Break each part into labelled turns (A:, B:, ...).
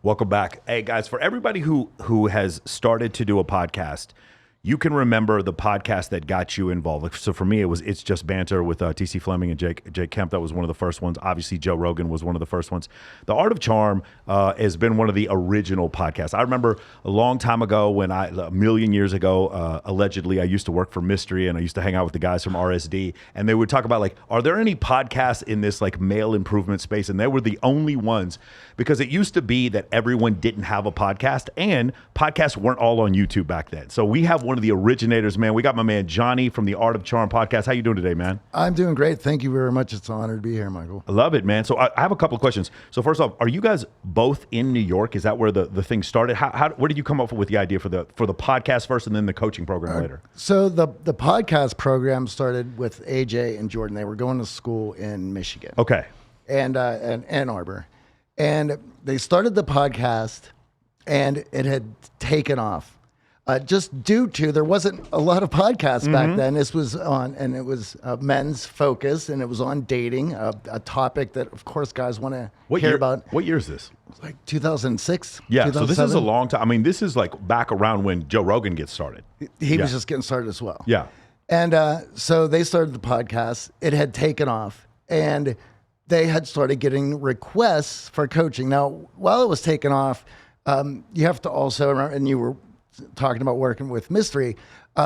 A: Welcome back. Hey, guys, for everybody who has started to do a podcast, you can remember the podcast that got you involved. So for me, It's Just Banter with TC Fleming and Jake Kemp. That was one of the first ones. Obviously, Joe Rogan was one of the first ones. The Art of Charm has been one of the original podcasts. I remember a long time ago when a million years ago, allegedly, I used to work for Mystery and I used to hang out with the guys from RSD. And they would talk about, like, are there any podcasts in this, like, male improvement space? And they were the only ones, because it used to be that everyone didn't have a podcast, and podcasts weren't all on YouTube back then. So we have one of the originators, man. We got my man Johnny from the Art of Charm podcast. How you doing today, man?
B: I'm doing great. Thank you very much. It's an honor to be here, Michael.
A: I love it, man. So I have a couple of questions. So first off, are you guys both in New York? Is that where the thing started? Where did you come up with the idea for the podcast first, and then the coaching program later?
B: So the podcast program started with AJ and Jordan. They were going to school in Michigan.
A: Okay.
B: And Ann Arbor. And they started the podcast, and it had taken off. Just due to, there wasn't a lot of podcasts back then. This was on, and it was men's focus, and it was on dating, a topic that, of course, guys want to hear about.
A: What year is this?
B: Like 2006.
A: Yeah, so this is a long time. I mean, this is like back around when Joe Rogan gets started.
B: He was just getting started as well.
A: Yeah.
B: And so they started the podcast. It had taken off, and they had started getting requests for coaching. Now, while it was taking off, you have to also remember, and you were talking about working with Mystery.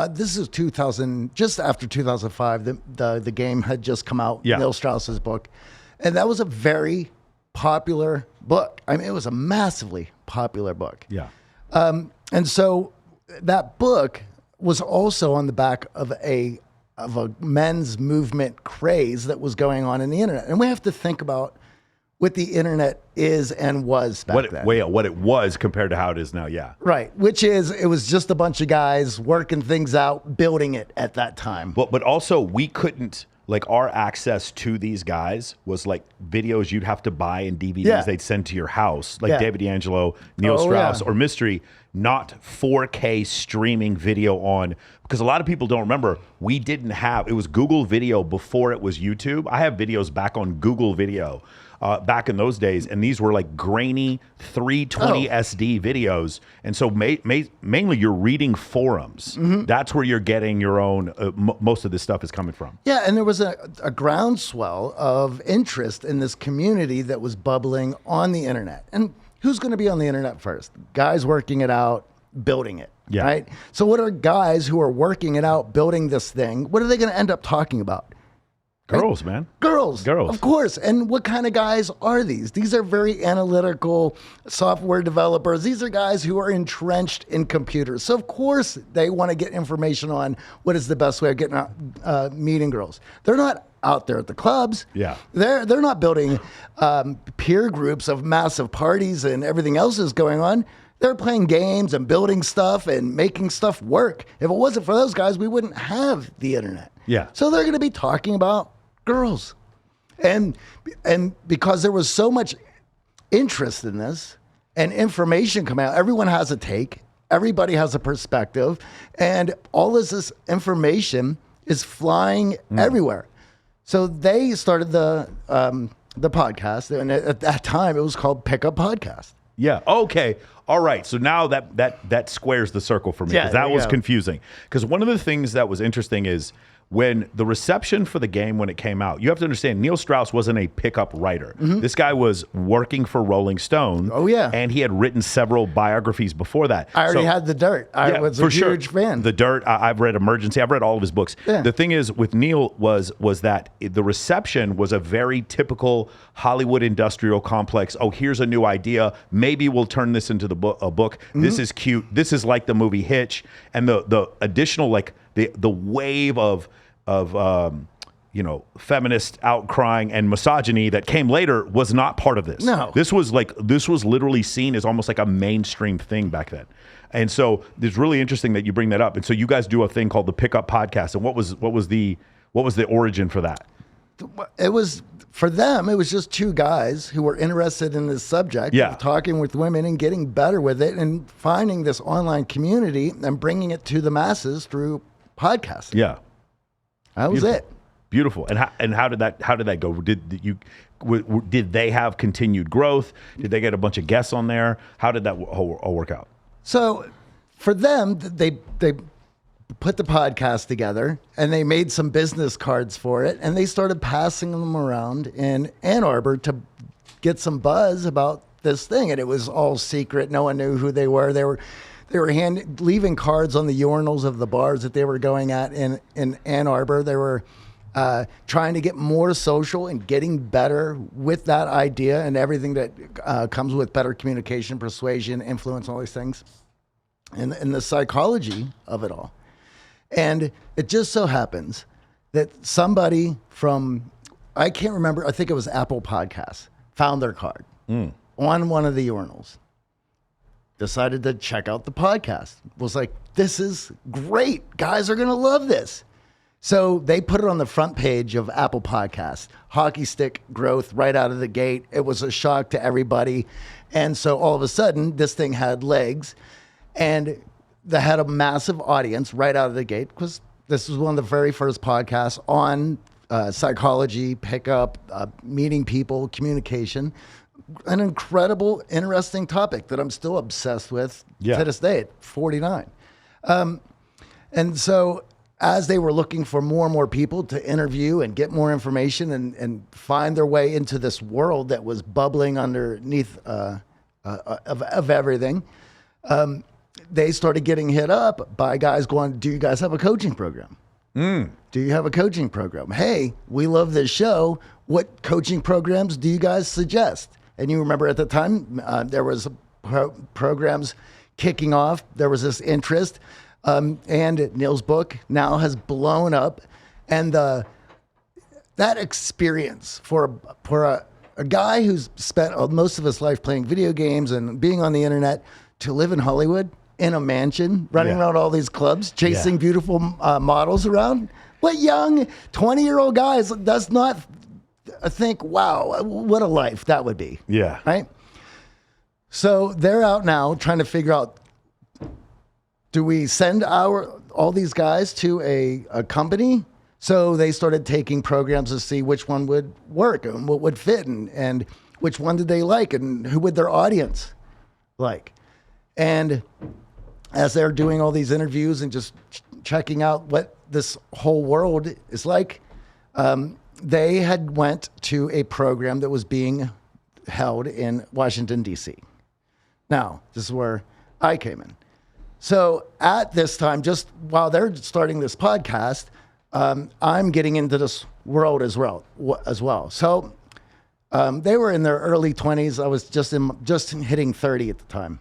B: This is 2000, just after 2005. The game had just come out.
A: Yeah.
B: Neil Strauss's book, and that was a very popular book. I mean, it was a massively popular book.
A: Yeah.
B: And so that book was also on the back of a men's movement craze that was going on in the internet. And we have to think about what the internet is and was back then.
A: What it was compared to how it is now, yeah.
B: Right, which is, it was just a bunch of guys working things out, building it at that time.
A: But also, we couldn't, like, our access to these guys was like videos you'd have to buy and DVDs they'd send to your house, like David D'Angelo, Neil Strauss, or Mystery, not 4K streaming video on, because a lot of people don't remember, we didn't have, it was Google Video before it was YouTube. I have videos back on Google Video back in those days, and these were like grainy 320 SD videos. And so mainly you're reading forums. That's where you're getting your own, most of this stuff is coming from.
B: Yeah, and there was a groundswell of interest in this community that was bubbling on the internet. And who's going to be on the internet first? Guys working it out, building it, right? So what are guys who are working it out, building this thing, what are they going to end up talking about?
A: Girls, man.
B: Girls, of course. And what kind of guys are these? These are very analytical software developers. These are guys who are entrenched in computers. So, of course, they want to get information on what is the best way of getting out, meeting girls. They're not out there at the clubs.
A: Yeah.
B: They're not building peer groups of massive parties and everything else is going on. They're playing games and building stuff and making stuff work. If it wasn't for those guys, we wouldn't have the internet.
A: Yeah.
B: So they're going to be talking about girls. And because there was so much interest in this and information coming out, everyone has a take, everybody has a perspective, and all of this information is flying everywhere. So they started the podcast, and at that time it was called Pickup Podcast.
A: Yeah. Okay. All right. So now that squares the circle for me, because that was confusing. Because one of the things that was interesting is when the reception for the game, when it came out, you have to understand, Neil Strauss wasn't a pickup writer. This guy was working for Rolling Stone.
B: Oh, yeah.
A: And he had written several biographies before that.
B: I already had The Dirt. I was a huge fan.
A: The Dirt, I've read Emergency. I've read all of his books.
B: Yeah.
A: The thing is with Neil was that the reception was a very typical Hollywood industrial complex. Oh, here's a new idea. Maybe we'll turn this into a book. This is cute. This is like the movie Hitch. And the additional, like, the wave of feminist outcrying and misogyny that came later was not part of this.
B: No.
A: This was literally seen as almost like a mainstream thing back then. And so it's really interesting that you bring that up. And so you guys do a thing called the Pickup Podcast. And what was the origin for that?
B: It was, for them, it was just two guys who were interested in this subject, of talking with women and getting better with it and finding this online community and bringing it to the masses through podcasting.
A: Yeah.
B: That was it.
A: Beautiful. And how did that go? Did they have continued growth? Did they get a bunch of guests on there? How did that all work out?
B: So for them, they put the podcast together and they made some business cards for it, and they started passing them around in Ann Arbor to get some buzz about this thing. And it was all secret. No one knew who they were. They were leaving cards on the urinals of the bars that they were going at in Ann Arbor. They were trying to get more social and getting better with that idea and everything that comes with better communication, persuasion, influence, all these things, and the psychology of it all. And it just so happens that somebody from, I can't remember, I think it was Apple Podcasts, found their card on one of the urinals. Decided to check out the podcast. Was like, this is great. Guys are going to love this. So they put it on the front page of Apple Podcasts. Hockey stick growth right out of the gate. It was a shock to everybody. And so all of a sudden, this thing had legs. And they had a massive audience right out of the gate because this was one of the very first podcasts on psychology, pickup, meeting people, communication. An incredible, interesting topic that I'm still obsessed with to this day at 49. And so as they were looking for more and more people to interview and get more information and find their way into this world that was bubbling underneath of everything, they started getting hit up by guys going, do you guys have a coaching program? Do you have a coaching program? Hey, we love this show. What coaching programs do you guys suggest? And you remember at the time, there was programs kicking off. There was this interest. And Neil's book now has blown up. And that experience for a guy who's spent most of his life playing video games and being on the internet to live in Hollywood in a mansion, running around all these clubs, chasing beautiful models around. What young 20-year-old guy does not think, wow, what a life that would be. Yeah. Right? So they're out now trying to figure out, do we send all these guys to a company? So they started taking programs to see which one would work and what would fit and which one did they like and who would their audience like. And as they're doing all these interviews and just checking out what this whole world is like, they had went to a program that was being held in Washington, D.C. Now, this is where I came in. So at this time, just while they're starting this podcast, I'm getting into this world as well. So they were in their early 20s. I was just hitting 30 at the time.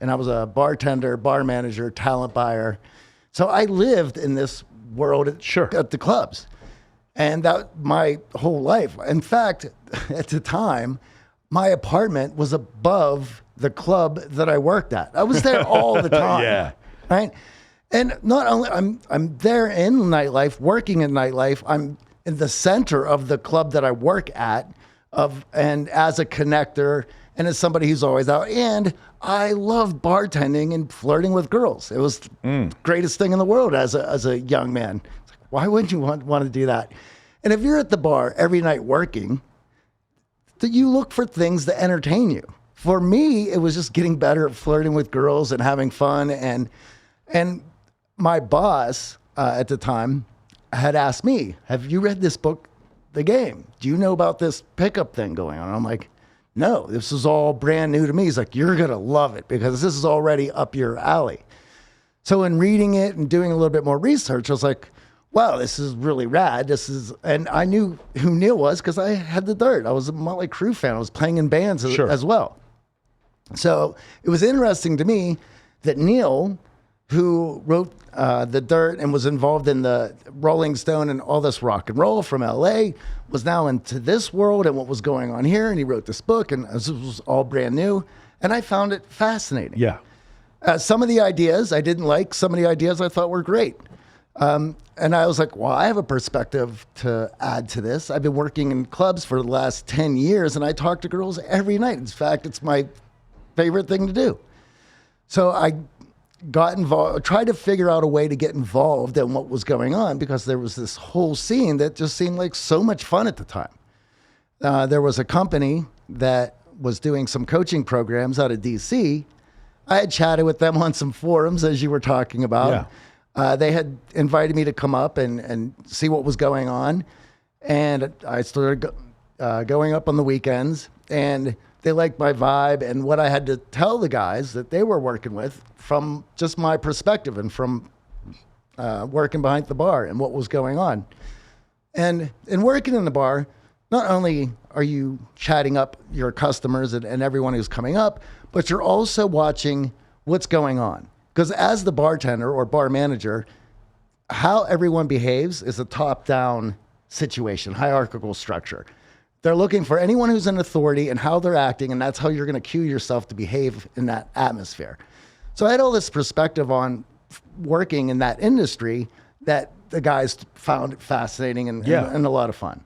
B: And I was a bartender, bar manager, talent buyer. So I lived in this world at the clubs. And that my whole life. In fact, at the time, my apartment was above the club that I worked at. I was there all the time. Right? And not only I'm there in nightlife, working in nightlife, I'm in the center of the club that I work at, and as a connector and as somebody who's always out. And I love bartending and flirting with girls. It was the greatest thing in the world as a young man. It's like, why wouldn't you want to do that? And if you're at the bar every night working, that you look for things that entertain you. For me, it was just getting better at flirting with girls and having fun. And my boss at the time had asked me, have you read this book, The Game? Do you know about this pickup thing going on? I'm like, no, this is all brand new to me. He's like, you're going to love it because this is already up your alley. So in reading it and doing a little bit more research, I was like, wow, this is really rad. And I knew who Neil was because I had the dirt. I was a Motley Crue fan. I was playing in bands as well. So it was interesting to me that Neil, who wrote The Dirt and was involved in the Rolling Stone and all this rock and roll from LA, was now into this world and what was going on here. And he wrote this book, and this was all brand new. And I found it fascinating. Yeah. Some of the ideas I didn't like. Some of the ideas I thought were great. And I was like, well, I have a perspective to add to this. I've been working in clubs for the last 10 years, and I talk to girls every night. In fact, it's my favorite thing to do. So I got involved, tried to figure out a way to get involved in what was going on, because there was this whole scene that just seemed like so much fun at the time. There was a company that was doing some coaching programs out of DC. I had chatted with them on some forums, as you were talking about.
A: Yeah.
B: They had invited me to come up and see what was going on. And I started going up on the weekends, and they liked my vibe and what I had to tell the guys that they were working with from just my perspective and from working behind the bar and what was going on. And in working in the bar, not only are you chatting up your customers and everyone who's coming up, but you're also watching what's going on. Because as the bartender or bar manager, how everyone behaves is a top-down situation, hierarchical structure. They're looking for anyone who's in authority and how they're acting, and that's how you're going to cue yourself to behave in that atmosphere. So I had all this perspective on working in that industry that the guys found fascinating and a lot of fun.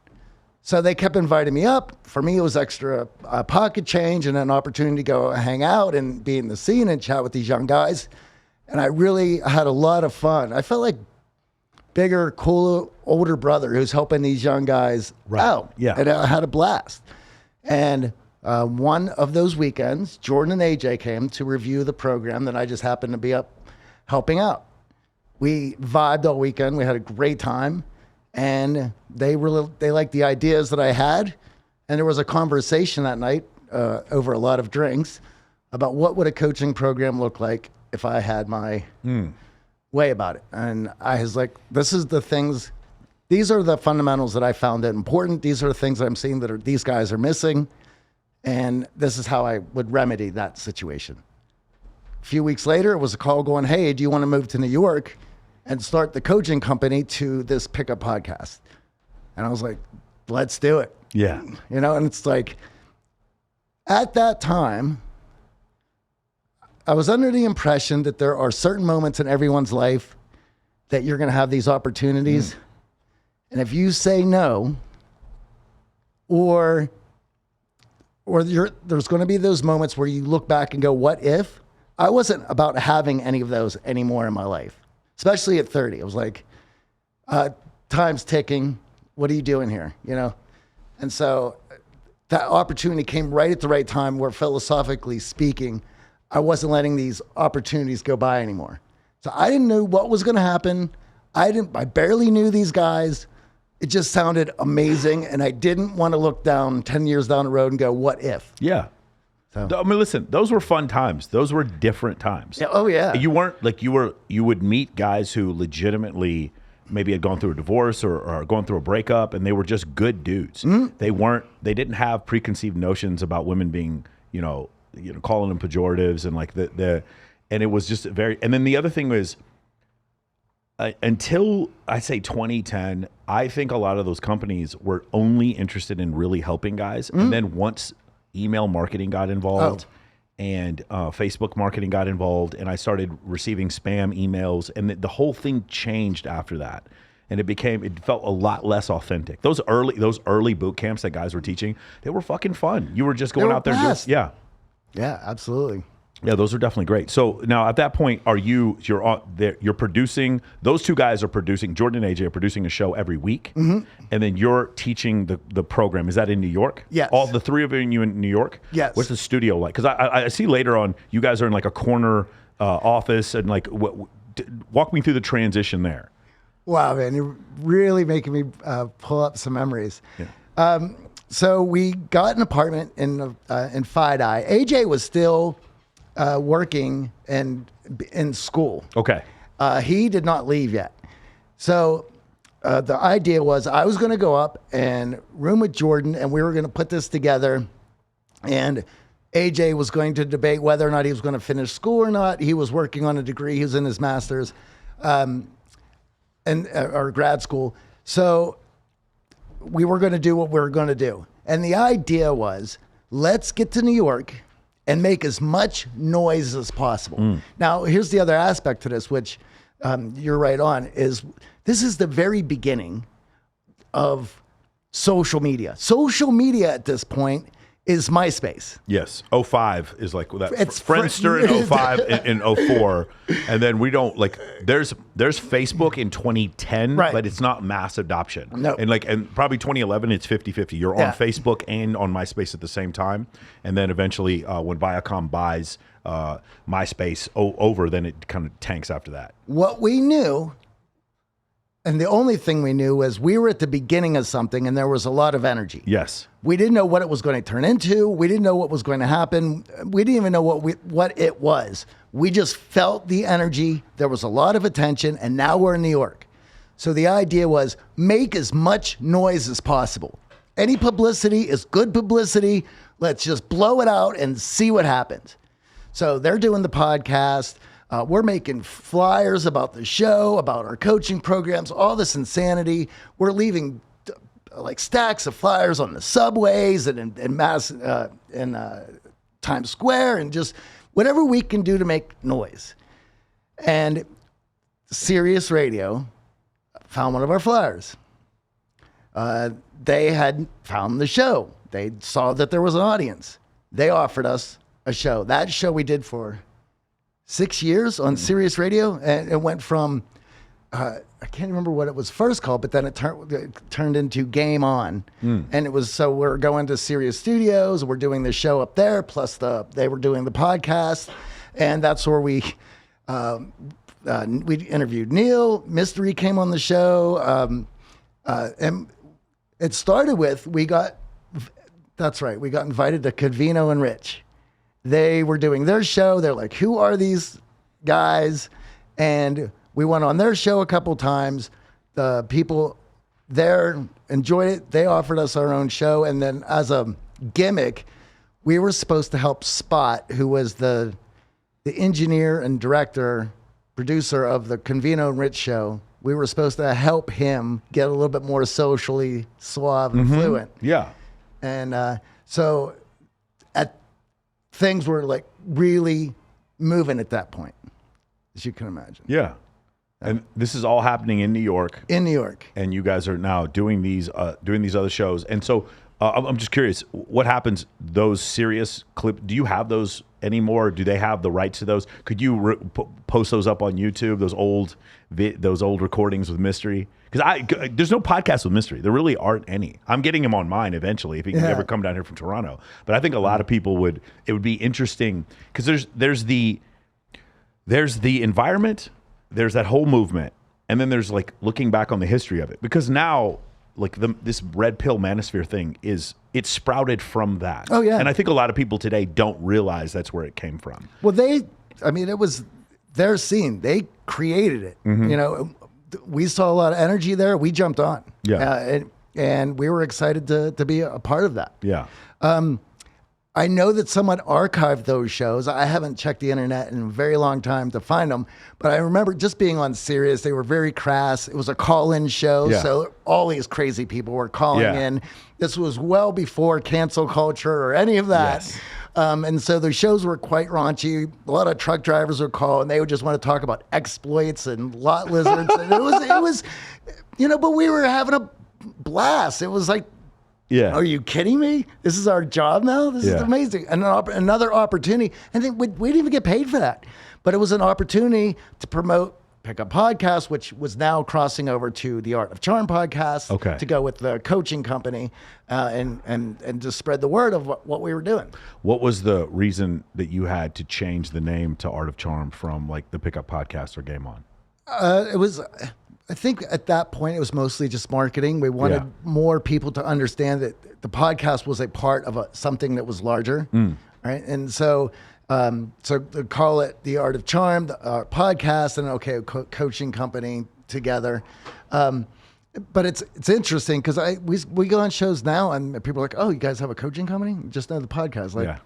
B: So they kept inviting me up. For me, it was extra pocket change and an opportunity to go hang out and be in the scene and chat with these young guys. And I really had a lot of fun. I felt like bigger, cooler, older brother who's helping these young guys out.
A: Yeah.
B: And I had a blast. And one of those weekends, Jordan and AJ came to review the program that I just happened to be up helping out. We vibed all weekend. We had a great time. And they liked the ideas that I had. And there was a conversation that night over a lot of drinks about what would a coaching program look like if I had my way about it. And I was like, these are the fundamentals that I found that important. These are the things I'm seeing that these guys are missing. And this is how I would remedy that situation. A few weeks later, it was a call going, hey, do you want to move to New York and start the coaching company to this pickup podcast? And I was like, let's do it.
A: Yeah.
B: You know, and it's like, at that time, I was under the impression that there are certain moments in everyone's life that you're going to have these opportunities. And if you say no, or there's going to be those moments where you look back and go, what if? I wasn't about having any of those anymore in my life, especially at 30. It was like, time's ticking. What are you doing here? You know? And so that opportunity came right at the right time where, philosophically speaking, I wasn't letting these opportunities go by anymore. So I didn't know what was going to happen. I barely knew these guys. It just sounded amazing. And I didn't want to look down 10 years down the road and go, what if?
A: Yeah. So. I mean, listen, those were fun times. Those were different times.
B: Yeah, oh yeah.
A: You weren't like you would meet guys who legitimately maybe had gone through a divorce or going through a breakup, and they were just good dudes. They didn't have preconceived notions about women being, calling them pejoratives and like and it was just and then the other thing was, until I say 2010, I think a lot of those companies were only interested in really helping guys. And then once email marketing got involved and Facebook marketing got involved, and I started receiving spam emails, and the whole thing changed after that. And it felt a lot less authentic. Those early boot camps that guys were teaching, they were fucking fun. You were just going out there and doing,
B: yeah, absolutely.
A: Yeah, those are definitely great. So now at that point, you're producing, those two guys are producing, Jordan and AJ are producing a show every week. And then you're teaching the program. Is that in New York?
B: Yes.
A: All the three of you in New York?
B: Yes.
A: What's the studio like? Because I see later on, you guys are in like a corner office, and like, walk me through the transition there.
B: Wow, man, you're really making me pull up some memories. Yeah. So we got an apartment in Fide-Eye. AJ was still working in school.
A: Okay.
B: He did not leave yet. So the idea was I was going to go up and room with Jordan, and we were going to put this together. And AJ was going to debate whether or not he was going to finish school or not. He was working on a degree. He was in his master's or grad school. So we were going to do what we were going to do. And the idea was, let's get to New York and make as much noise as possible. Now, here's the other aspect to this, which you're right on, is this is the very beginning of social media. Social media at this point is MySpace.
A: Yes. 05 is like that.
B: It's
A: Friendster in 05 and 04. And then we don't like, there's Facebook in 2010,
B: Right.
A: but it's not mass adoption.
B: No.
A: And probably 2011, it's 50-50. You're
B: Yeah.
A: on Facebook and on MySpace at the same time. And then eventually when Viacom buys MySpace over, then it kind of tanks after that.
B: What we knew, and the only thing we knew, was we were at the beginning of something and there was a lot of energy.
A: Yes.
B: We didn't know what it was going to turn into. We didn't know what was going to happen. We didn't even know what it was. We just felt the energy. There was a lot of attention, and now we're in New York. So the idea was make as much noise as possible. Any publicity is good publicity. Let's just blow it out and see what happens. So they're doing the podcast. We're making flyers about the show, about our coaching programs, all this insanity. We're leaving like stacks of flyers on the subways and in Times Square, and just whatever we can do to make noise. And Sirius Radio found one of our flyers. They had found the show. They saw that there was an audience. They offered us a show. That show we did for 6 years on Sirius Radio, and it went from I can't remember what it was first called, but then it turned into Game On, and it was, so we're going to Sirius Studios. We're doing the show up there, plus they were doing the podcast, and that's where we interviewed Neil. Mystery came on the show, and it started with we got invited to Covino and Rich. They were doing their show. They're like, who are these guys? And we went on their show a couple times. The people there enjoyed it. They offered us our own show. And then as a gimmick, we were supposed to help Spot, who was the engineer and director, producer of the Covino and Rich show. We were supposed to help him get a little bit more socially suave and fluent.
A: Yeah.
B: And so things were like really moving at that point, as you can imagine.
A: Yeah. And this is all happening in New York.
B: In New York.
A: And you guys are now doing these other shows. And so I'm just curious, what happens, those Sirius clips, do you have those anymore? Do they have the rights to those? Could you post those up on YouTube, those old recordings with Mystery? Because there's no podcast with Mystery. There really aren't any. I'm getting him on mine eventually if he can ever come down here from Toronto. But I think a lot of people it would be interesting, because there's the environment, there's that whole movement, and then there's like looking back on the history of it. Because now, like this red pill manosphere thing it sprouted from that.
B: Oh yeah.
A: And I think a lot of people today don't realize that's where it came from.
B: Well, it was their scene. They created it. You know, we saw a lot of energy there. We jumped on.
A: Yeah.
B: And we were excited to be a part of that.
A: Yeah.
B: I know that someone archived those shows. I haven't checked the internet in a very long time to find them, but I remember just being on Sirius. They were very crass. It was a call-in show, so all these crazy people were calling in. This was well before cancel culture or any of that.
A: Yes.
B: And so the shows were quite raunchy. A lot of truck drivers would call, and they would just want to talk about exploits and lot lizards. And it was, but we were having a blast. It was like,
A: yeah.
B: Are you kidding me? This is our job now? This is amazing. And another opportunity. And then we didn't even get paid for that. But it was an opportunity to promote Pickup Podcast, which was now crossing over to the Art of Charm podcast, to go with the coaching company and to spread the word of what we were doing.
A: What was the reason that you had to change the name to Art of Charm from like the Pickup Podcast or Game On?
B: It was... I think at that point, it was mostly just marketing. We wanted more people to understand that the podcast was a part of something that was larger, right? And so to call it the Art of Charm, our podcast, and coaching company together. But it's interesting because we go on shows now, and people are like, "Oh, you guys have a coaching company?" Just know the podcast, like.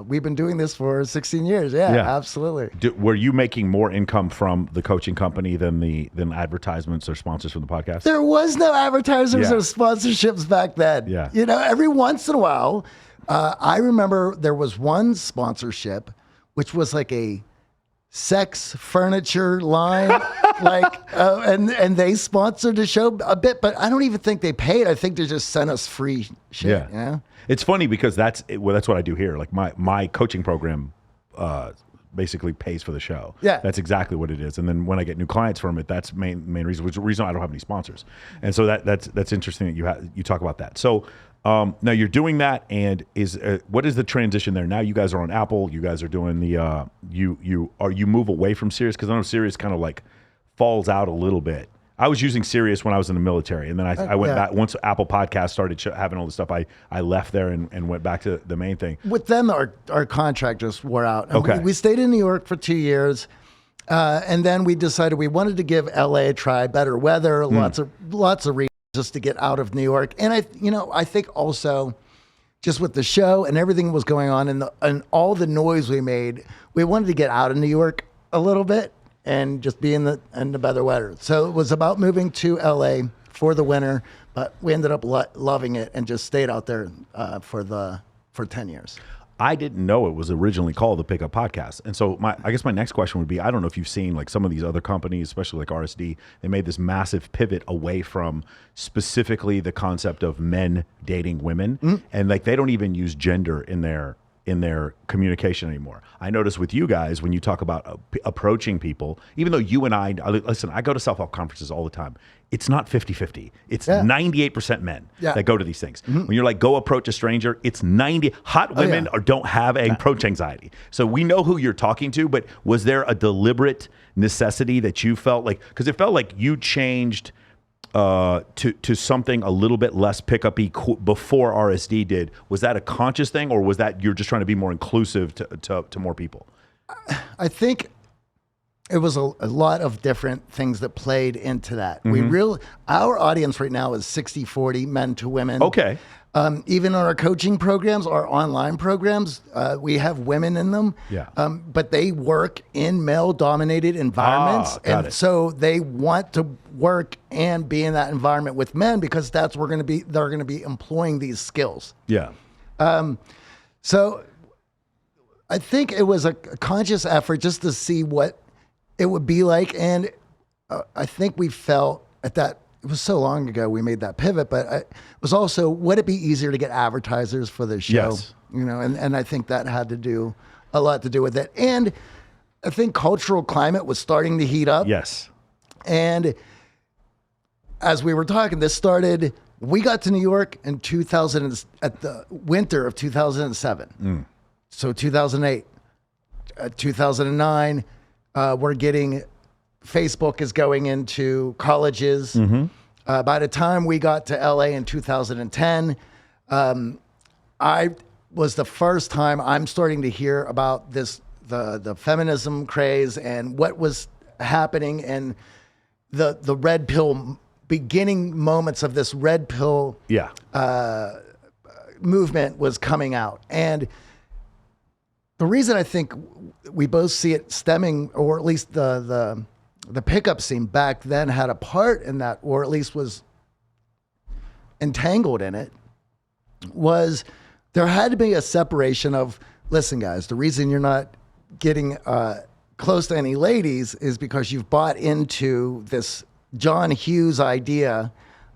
B: We've been doing this for 16 years. Yeah. Absolutely.
A: Were you making more income from the coaching company than advertisements or sponsors from the podcast?
B: There was no advertisers or sponsorships back then.
A: Yeah.
B: Every once in a while, I remember there was one sponsorship, which was like a sex furniture line. and they sponsored the show a bit, but I don't even think they paid. I think they just sent us free shit.
A: Yeah.
B: You know?
A: It's funny because that's what I do here. Like my coaching program basically pays for the show.
B: Yeah.
A: That's exactly what it is. And then when I get new clients from it, that's main reason, which is the reason I don't have any sponsors. And so that's interesting that you talk about that. So now you're doing that, and what is the transition there? Now you guys are on Apple. You guys are doing the you move away from Sirius, because I know Sirius kind of like falls out a little bit. I was using Sirius when I was in the military, and then I went back once Apple Podcasts started having all this stuff. I left there and went back to the main thing.
B: With them, our contract just wore out. And
A: Okay.
B: we stayed in New York for 2 years, and then we decided we wanted to give LA a try. Better weather, lots of reasons just to get out of New York. And I think also just with the show and everything that was going on and all the noise we made, we wanted to get out of New York a little bit and just be in the better weather. So it was about moving to LA for the winter, but we ended up loving it and just stayed out there for 10 years.
A: I didn't know it was originally called the Pickup Podcast. And so I guess my next question would be, I don't know if you've seen like some of these other companies, especially like RSD, they made this massive pivot away from specifically the concept of men dating women. And like, they don't even use gender in their communication anymore. I notice with you guys, when you talk about approaching people, even though you and I listen, I go to self-help conferences all the time. It's not 50-50. It's 98% men that go to these things. When you're like, go approach a stranger, it's 90. Hot women don't have approach anxiety. So we know who you're talking to, but was there a deliberate necessity that you felt like, because it felt like you changed to something a little bit less pickup-y before RSD did? Was that a conscious thing, or was that you're just trying to be more inclusive to more people?
B: I think it was a lot of different things that played into that. Our audience right now is 60-40 men to women.
A: Okay.
B: Even on our coaching programs, our online programs, we have women in them.
A: Yeah.
B: But they work in male-dominated environments, so they want to work and be in that environment with men because that's where they're going to be employing these skills.
A: Yeah.
B: So I think it was a conscious effort just to see what it would be like, and I think we felt at that. It was so long ago we made that pivot, but it was also, would it be easier to get advertisers for the show?
A: Yes.
B: And I think that had to do a lot to do with it. And I think cultural climate was starting to heat up.
A: Yes.
B: And as we were talking, we got to New York in at the winter of 2007. So 2008, 2009, we're getting, Facebook is going into colleges. By the time we got to LA in 2010, I was the first time I'm starting to hear about the feminism craze and what was happening, and the red pill, beginning moments of this red pill movement was coming out. And the reason I think we both see it stemming, or at least the pickup scene back then had a part in that, or at least was entangled in it, was there had to be a separation of, listen guys, the reason you're not getting close to any ladies is because you've bought into this John Hughes idea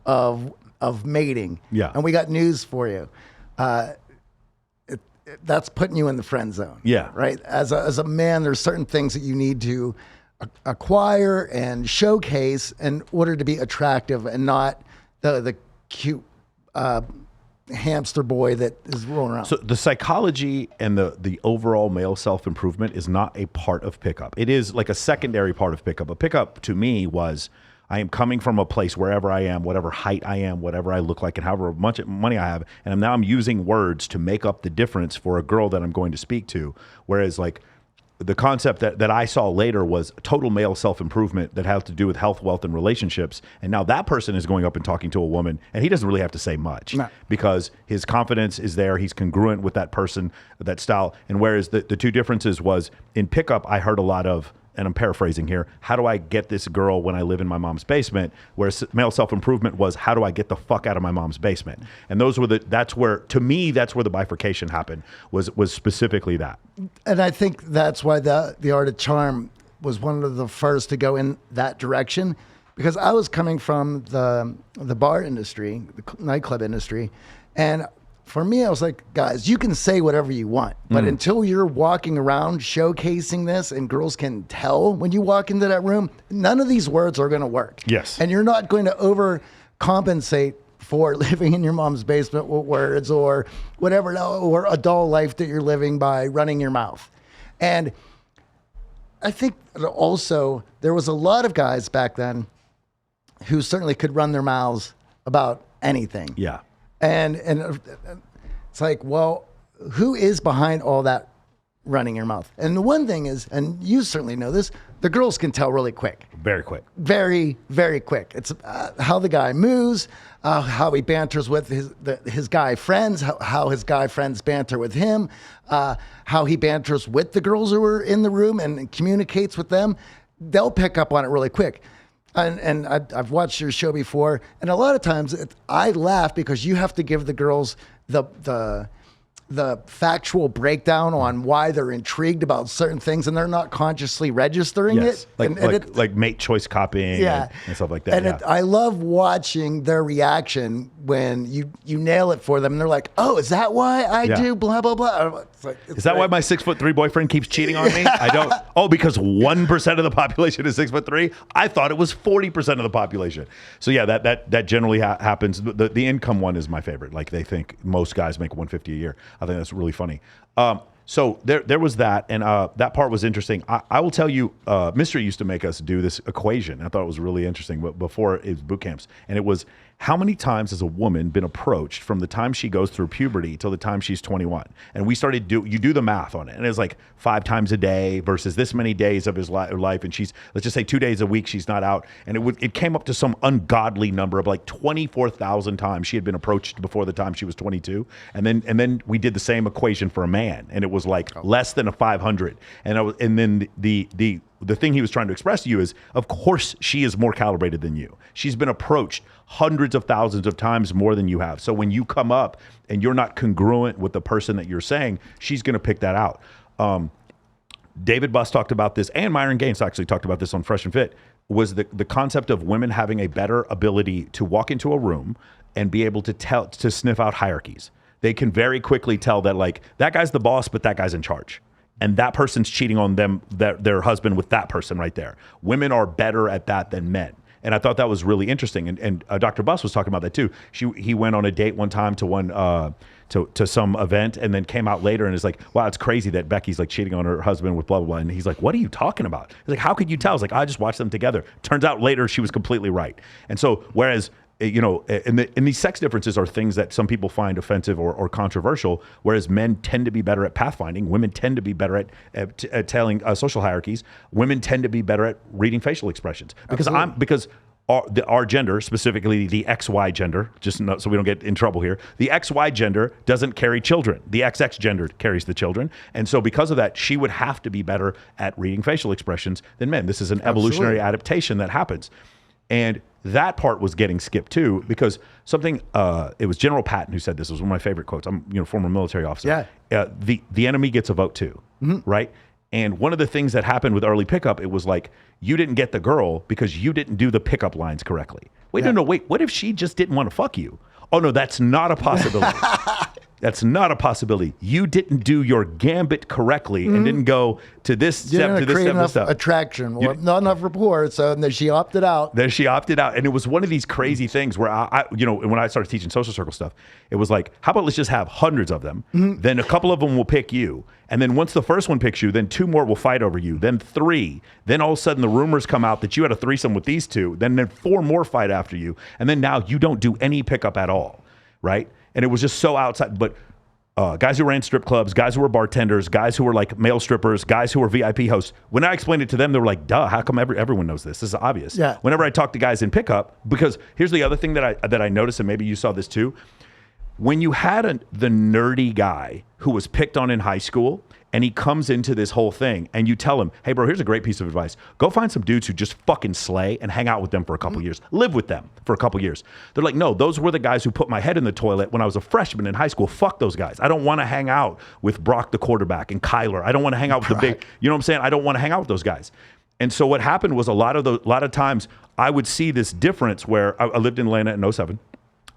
B: of mating. Yeah. And we got news for you. That's putting you in the friend zone.
A: Yeah.
B: Right? As a man, there's certain things that you need to acquire and showcase in order to be attractive, and not the cute hamster boy that is rolling around.
A: So the psychology and the overall male self-improvement is not a part of pickup. It is like a secondary part of pickup. A pickup to me was, I am coming from a place wherever I am, whatever height I am, whatever I look like, and however much money I have, and now I'm using words to make up the difference for a girl that I'm going to speak to. Whereas like the concept that I saw later was total male self-improvement that had to do with health, wealth, and relationships. And now that person is going up and talking to a woman, and he doesn't really have to say much because his confidence is there. He's congruent with that person, that style. And whereas the two differences was, in pickup, I heard a lot of, and I'm paraphrasing here, how do I get this girl when I live in my mom's basement? Whereas male self-improvement was, how do I get the fuck out of my mom's basement? And that's where the bifurcation happened, was specifically that.
B: And I think that's why the Art of Charm was one of the first to go in that direction, because I was coming from the bar industry, the nightclub industry, and for me, I was like, guys, you can say whatever you want, but until you're walking around showcasing this and girls can tell when you walk into that room, none of these words are going to work.
A: Yes.
B: And you're not going to overcompensate for living in your mom's basement with words or whatever, or a dull life that you're living by running your mouth. And I think also there was a lot of guys back then who certainly could run their mouths about anything.
A: Yeah.
B: And it's like, well, who is behind all that running your mouth? And the one thing is, and you certainly know this, the girls can tell really quick.
A: Very quick.
B: Very, very quick. It's how the guy moves, how he banters with his guy friends, how his guy friends banter with him, how he banters with the girls who are in the room and communicates with them. They'll pick up on it really quick. And I've watched your show before, and a lot of times I laugh because you have to give the girls the factual breakdown on why they're intrigued about certain things, and they're not consciously registering it.
A: Like mate choice copying and stuff like that.
B: And I love watching their reaction when you nail it for them, and they're like, "Oh, is that why I do blah blah blah?"
A: Is that why my 6'3" boyfriend keeps cheating on me? I don't. Oh, because 1% of the population is 6'3". I thought it was 40% of the population. So yeah, that generally happens. The income one is my favorite. Like they think most guys make 150 a year. I think that's really funny. So there was that, and that part was interesting. I will tell you, Mystery used to make us do this equation. I thought it was really interesting, but before it was boot camps, and it was how many times has a woman been approached from the time she goes through puberty till the time she's 21? And we started you do the math on it, and it's like 5 times a day versus this many days of his life, and she's, let's just say 2 days a week she's not out, and it came up to some ungodly number of like 24,000 times she had been approached before the time she was 22, and then we did the same equation for a man, and it was like less than a 500, and then the thing he was trying to express to you is, of course, she is more calibrated than you. She's been approached hundreds of thousands of times more than you have. So when you come up and you're not congruent with the person that you're saying, she's going to pick that out. David Buss talked about this, and Myron Gaines actually talked about this on Fresh and Fit, was the concept of women having a better ability to walk into a room and be able to sniff out hierarchies. They can very quickly tell that, like, that guy's the boss, but that guy's in charge. And that person's cheating on them, their husband, with that person right there. Women are better at that than men. And I thought that was really interesting. And Dr. Buss was talking about that too. He went on a date one time to some event, and then came out later and is like, wow, it's crazy that Becky's like cheating on her husband with blah, blah, blah. And he's like, what are you talking about? He's like, how could you tell? I was like, I just watched them together. Turns out later she was completely right. And so, whereas, you know, and these sex differences are things that some people find offensive or controversial, whereas men tend to be better at pathfinding. Women tend to be better at telling social hierarchies. Women tend to be better at reading facial expressions. Because our gender, specifically the XY gender, so we don't get in trouble here, the XY gender doesn't carry children. The XX gender carries the children. And so because of that, she would have to be better at reading facial expressions than men. This is an evolutionary adaptation that happens. And that part was getting skipped too, because it was General Patton who said this. It was one of my favorite quotes. I'm former military officer. Yeah. The enemy gets a vote too, right? And one of the things that happened with early pickup, it was like, you didn't get the girl because you didn't do the pickup lines correctly. Wait, no, what if she just didn't want to fuck you? Oh no, that's not a possibility. That's not a possibility. You didn't do your gambit correctly and didn't go to this step, to this step, this step.
B: Attraction, not enough rapport, so then she opted out.
A: And it was one of these crazy things where I when I started teaching social circle stuff, it was like, how about let's just have hundreds of them? Then a couple of them will pick you. And then once the first one picks you, then 2 more will fight over you, then 3. Then all of a sudden the rumors come out that you had a threesome with these 2. Then 4 more fight after you. And then now you don't do any pickup at all, right? And it was just so outside. But guys who ran strip clubs, guys who were bartenders, guys who were like male strippers, guys who were VIP hosts, when I explained it to them, they were like, duh, how come everyone knows this? This is obvious.
B: Yeah.
A: Whenever I talk to guys in pickup, because here's the other thing that I noticed, and maybe you saw this too. When you had the nerdy guy who was picked on in high school, and he comes into this whole thing, and you tell him, hey, bro, here's a great piece of advice. Go find some dudes who just fucking slay and hang out with them for a couple years. Live with them for a couple years. They're like, no, those were the guys who put my head in the toilet when I was a freshman in high school. Fuck those guys. I don't want to hang out with Brock, the quarterback, and Kyler. I don't want to hang out with the big, you know what I'm saying? I don't want to hang out with those guys. And so what happened was a lot of times I would see this difference where I lived in Atlanta in '07.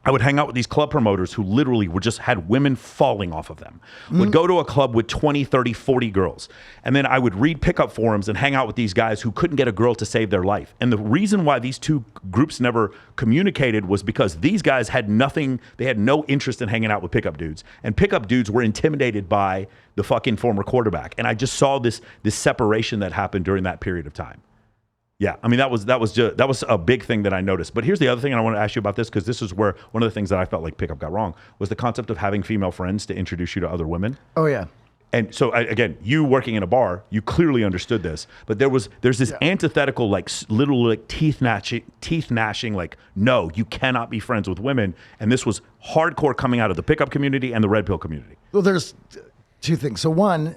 A: I would hang out with these club promoters who literally had women falling off of them. Would go to a club with 20, 30, 40 girls. And then I would read pickup forums and hang out with these guys who couldn't get a girl to save their life. And the reason why these two groups never communicated was because these guys had nothing, they had no interest in hanging out with pickup dudes. And pickup dudes were intimidated by the fucking former quarterback. And I just saw this separation that happened during that period of time. Yeah, I mean that was a big thing that I noticed. But here's the other thing, and I want to ask you about this because this is where one of the things that I felt like pickup got wrong was the concept of having female friends to introduce you to other women.
B: Oh yeah.
A: And so again, you working in a bar, you clearly understood this. But there's this antithetical little teeth gnashing like, no, you cannot be friends with women. And this was hardcore coming out of the pickup community and the red pill community.
B: Well, there's two things. So one,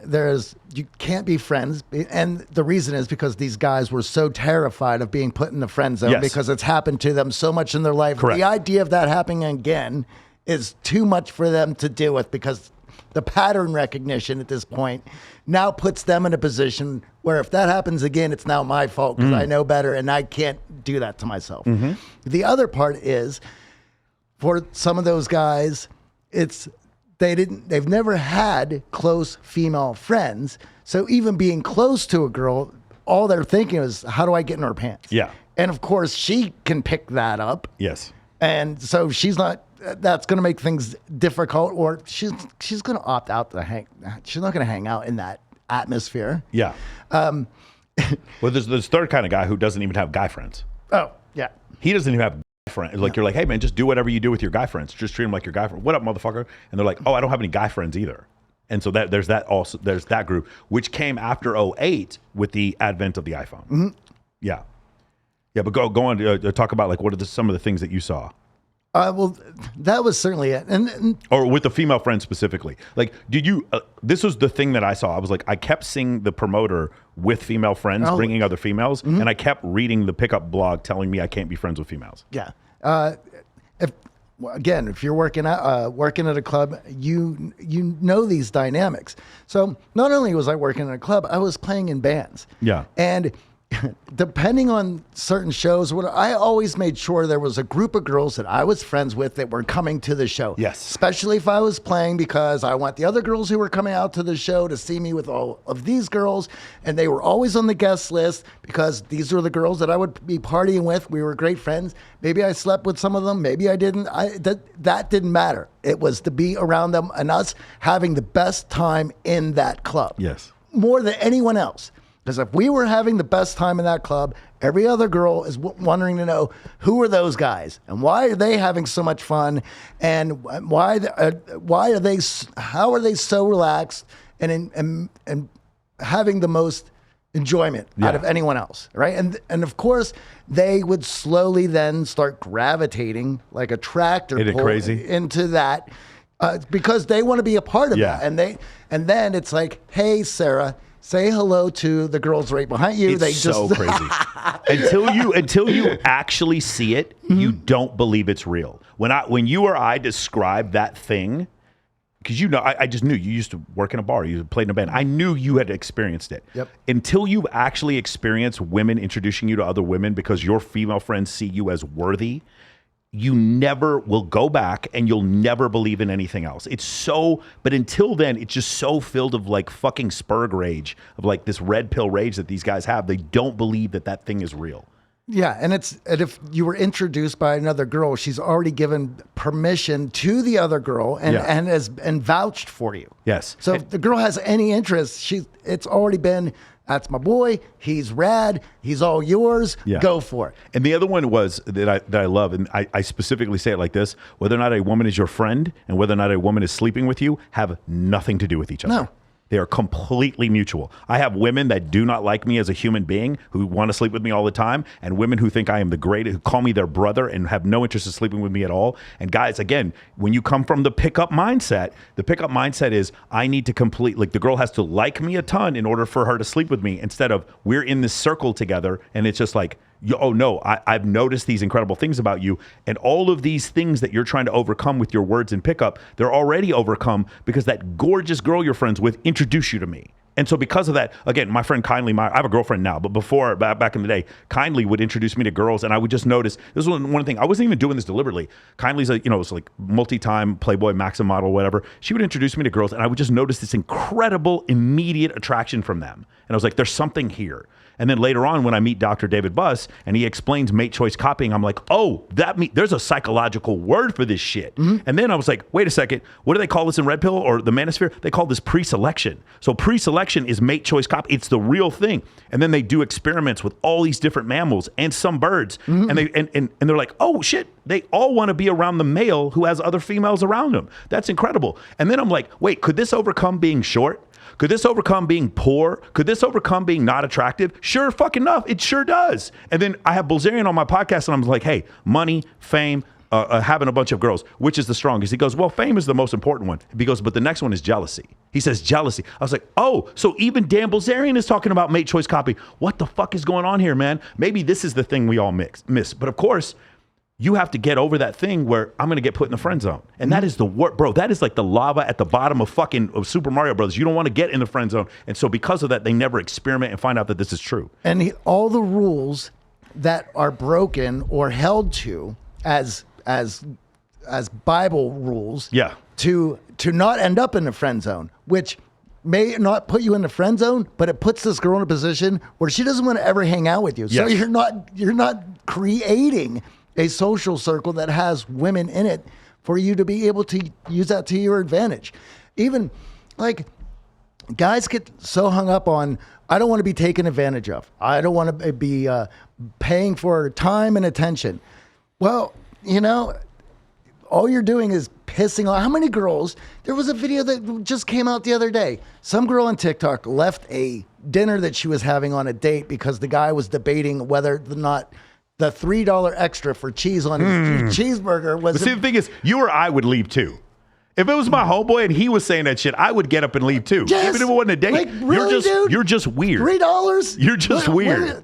B: you can't be friends. And the reason is because these guys were so terrified of being put in the friend zone because it's happened to them so much in their life.
A: Correct.
B: The idea of that happening again is too much for them to deal with because the pattern recognition at this point now puts them in a position where if that happens again, it's now my fault because I know better and I can't do that to myself. Mm-hmm. The other part is for some of those guys, they've never had close female friends. So even being close to a girl, all they're thinking is, how do I get in her pants?
A: Yeah.
B: And of course she can pick that up.
A: Yes.
B: And so that's going to make things difficult, or she's going to opt out she's not going to hang out in that atmosphere.
A: Yeah. Well, there's this third kind of guy who doesn't even have guy friends.
B: Oh, yeah.
A: He doesn't even have friends. Like, you're like, hey man, just do whatever you do with your guy friends. Just treat them like your guy friend. What up, motherfucker? And they're like, oh, I don't have any guy friends either. And so there's that group, which came after '08 with the advent of the iPhone. Mm-hmm. Yeah. Yeah, but go on to talk about like what are some of the things that you saw?
B: Well, that was certainly it.
A: Or with the female friend specifically. Like, did you, this was the thing that I saw. I was like, I kept seeing the promoter with female friends, bringing other females, and I kept reading the pickup blog telling me I can't be friends with females.
B: Yeah. If you're working at a club, you know these dynamics. So not only was I working in a club, I was playing in bands.
A: Yeah.
B: And depending on certain shows, I always made sure there was a group of girls that I was friends with that were coming to the show.
A: Yes.
B: Especially if I was playing, because I want the other girls who were coming out to the show to see me with all of these girls. And they were always on the guest list because these were the girls that I would be partying with. We were great friends. Maybe I slept with some of them. Maybe I didn't. That didn't matter. It was to be around them and us having the best time in that club.
A: Yes.
B: More than anyone else. Because if we were having the best time in that club, every other girl is wondering to know who are those guys and why are they having so much fun, and how are they so relaxed and having the most enjoyment out of anyone else, right? And of course, they would slowly then start gravitating like a tractor pull into that because they want to be a part of that, and then it's like, hey, Sarah. Say hello to the girls right behind you.
A: It's so crazy. Until you actually see it, you don't believe it's real. When you or I describe that thing, because I just knew you used to work in a bar, you played in a band. I knew you had experienced it.
B: Yep.
A: Until you actually experience women introducing you to other women because your female friends see you as worthy, you never will go back and you'll never believe in anything else. But until then, it's just so filled of like fucking spurg rage, of like this red pill rage that these guys have. They don't believe that thing is real.
B: Yeah, and if you were introduced by another girl, she's already given permission to the other girl and vouched for you.
A: Yes.
B: So if the girl has any interest, it's already been, that's my boy. He's rad. He's all yours.
A: Yeah.
B: Go for it. And
A: the other one was that I love, and I specifically say it like this: whether or not a woman is your friend and whether or not a woman is sleeping with you have nothing to do with each other.
B: No.
A: They are completely mutual. I have women that do not like me as a human being who want to sleep with me all the time, and women who think I am the greatest, who call me their brother and have no interest in sleeping with me at all. And guys, again, when you come from the pickup mindset is I need to the girl has to like me a ton in order for her to sleep with me, instead of we're in this circle together and it's just like, oh no, I've noticed these incredible things about you, and all of these things that you're trying to overcome with your words in pickup, they're already overcome because that gorgeous girl you're friends with introduced you to me. And so because of that, again, my friend Kindly, I have a girlfriend now, but before, back in the day, Kindly would introduce me to girls, and I would just notice, this was one thing, I wasn't even doing this deliberately. Kindly's it was like multi-time Playboy Maxim model, whatever. She would introduce me to girls, and I would just notice this incredible immediate attraction from them. And I was like, there's something here. And then later on, when I meet Dr. David Buss and he explains mate choice copying, I'm like, oh, there's a psychological word for this shit. And then I was like, wait a second, what do they call this in Red Pill or the Manosphere? They call this pre-selection. So pre-selection is mate choice copy. It's the real thing. And then they do experiments with all these different mammals and some birds. And they're like, oh shit, they all want to be around the male who has other females around them. That's incredible. And then I'm like, wait, could this overcome being short? Could this overcome being poor? Could this overcome being not attractive? Sure fucking enough, it sure does. And then I have Bilzerian on my podcast, and I'm like, hey, money, fame, having a bunch of girls, which is the strongest? He goes, well, fame is the most important one. He goes, but the next one is jealousy. He says jealousy. I was like, oh, so even Dan Bilzerian is talking about mate choice copy. What the fuck is going on here, man? Maybe this is the thing we all miss. But of course, you have to get over that thing where I'm going to get put in the friend zone. And that is the work, bro. That is like the lava at the bottom of Super Mario Brothers. You don't want to get in the friend zone. And so because of that, they never experiment and find out that this is true.
B: And all the rules that are broken or held to as Bible rules to not end up in the friend zone, which may not put you in the friend zone, but it puts this girl in a position where she doesn't want to ever hang out with you. So you're not creating a social circle that has women in it for you to be able to use that to your advantage. Even like guys get so hung up on, I don't want to be taken advantage of. I don't want to be paying for time and attention. Well, all you're doing is pissing off. How many girls? There was a video that just came out the other day. Some girl on TikTok left a dinner that she was having on a date because the guy was debating whether or not the $3 extra for cheese on his cheeseburger was.
A: But see, the thing is, you or I would leave too. If it was my homeboy and he was saying that shit, I would get up and leave too.
B: Yes.
A: Even if it wasn't a date.
B: Like, really,
A: you're just weird.
B: $3?
A: You're just weird.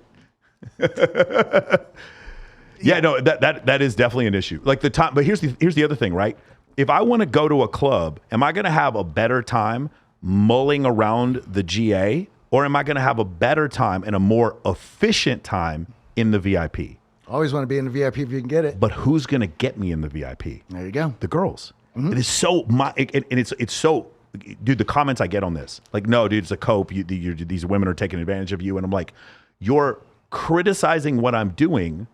A: Yeah, no, that is definitely an issue. Like the time, but here's the other thing, right? If I want to go to a club, am I going to have a better time mulling around the GA, or am I going to have a better time and a more efficient time in the VIP?
B: Always want to be in the VIP if you can get it.
A: But who's going to get me in the VIP?
B: There you go.
A: The girls. It is so it's so, dude. The comments I get on this, like, no, dude, it's a cope. These women are taking advantage of you, and I'm like, you're criticizing what I'm doing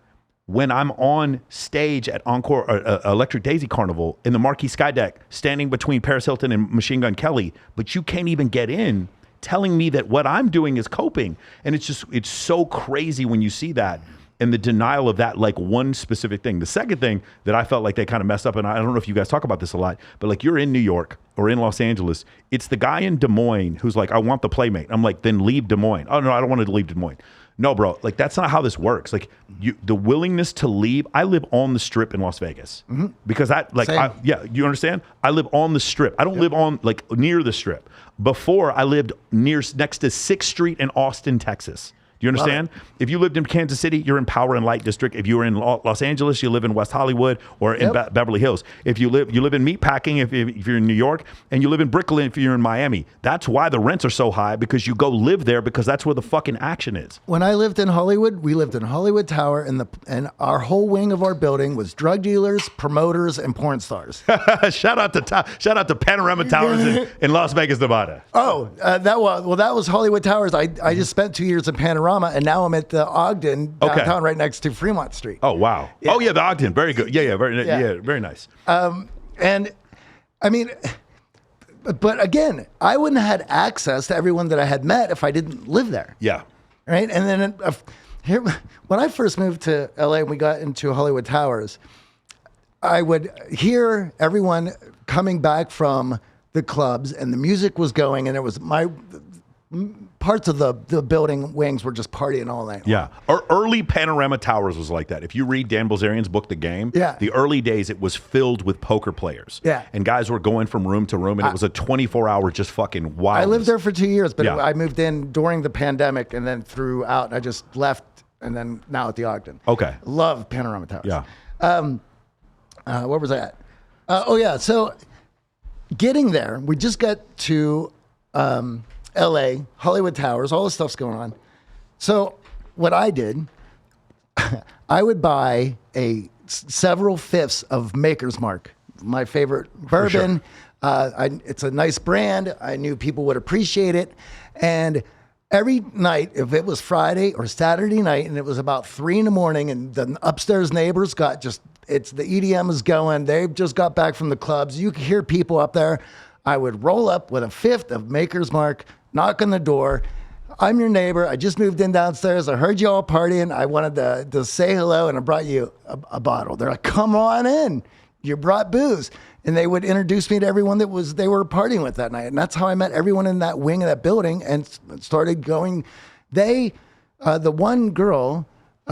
A: when I'm on stage at Encore Electric Daisy Carnival in the Marquee Sky Deck, standing between Paris Hilton and Machine Gun Kelly, but you can't even get in, telling me that what I'm doing is coping. And it's so crazy when you see that and the denial of that, like one specific thing. The second thing that I felt like they kind of messed up, and I don't know if you guys talk about this a lot, but like you're in New York or in Los Angeles, it's the guy in Des Moines who's like, I want the Playmate. I'm like, then leave Des Moines. Oh no, I don't want to leave Des Moines. No, bro, like that's not how this works. Like the willingness to leave. I live on the Strip in Las Vegas because you understand? I live on the Strip. I don't live on like near the Strip. Before I lived next to 6th Street in Austin, Texas. Do you understand? If you lived in Kansas City, you're in Power and Light District. If you were in Los Angeles, you live in West Hollywood or in Beverly Hills. If you live in Meatpacking, if you're in New York, and you live in Brooklyn if you're in Miami. That's why the rents are so high, because you go live there because that's where the fucking action is.
B: When I lived in Hollywood, we lived in Hollywood Tower, and our whole wing of our building was drug dealers, promoters, and porn stars.
A: Shout out to Panorama Towers in Las Vegas, Nevada.
B: That was Hollywood Towers. I just spent 2 years in Panorama. And now I'm at the Ogden downtown, right next to Fremont Street.
A: Oh wow! Yeah. Oh yeah, the Ogden, very good. Very nice.
B: And I mean, but again, I wouldn't have had access to everyone that I had met if I didn't live there.
A: Yeah.
B: Right. And then here, when I first moved to LA and we got into Hollywood Towers, I would hear everyone coming back from the clubs, and the music was going, and it was parts of the building wings were just partying all night long.
A: Yeah. Early Panorama Towers was like that. If you read Dan Bilzerian's book, The Game, the early days, it was filled with poker players.
B: Yeah.
A: And guys were going from room to room, and it was a 24-hour just fucking wild.
B: I lived there for 2 years, but I moved in during the pandemic and then throughout, and I just left, and then now at the Ogden.
A: Okay.
B: Love Panorama Towers.
A: Yeah.
B: Where was I at? So getting there, we just got to LA, Hollywood Towers, all this stuff's going on. So what I did, I would buy several fifths of Maker's Mark, my favorite bourbon. It's a nice brand. I knew people would appreciate it. And every night, if it was Friday or Saturday night, and it was about 3 a.m, and the upstairs neighbors the EDM is going, they just got back from the clubs. You could hear people up there. I would roll up with a fifth of Maker's Mark, knock on the door. I'm your neighbor. I just moved in downstairs. I heard you all partying. I wanted to say hello, and I brought you a bottle. They're like, come on in. You brought booze. And they would introduce me to everyone they were partying with that night. And that's how I met everyone in that wing of that building and started going. The one girl,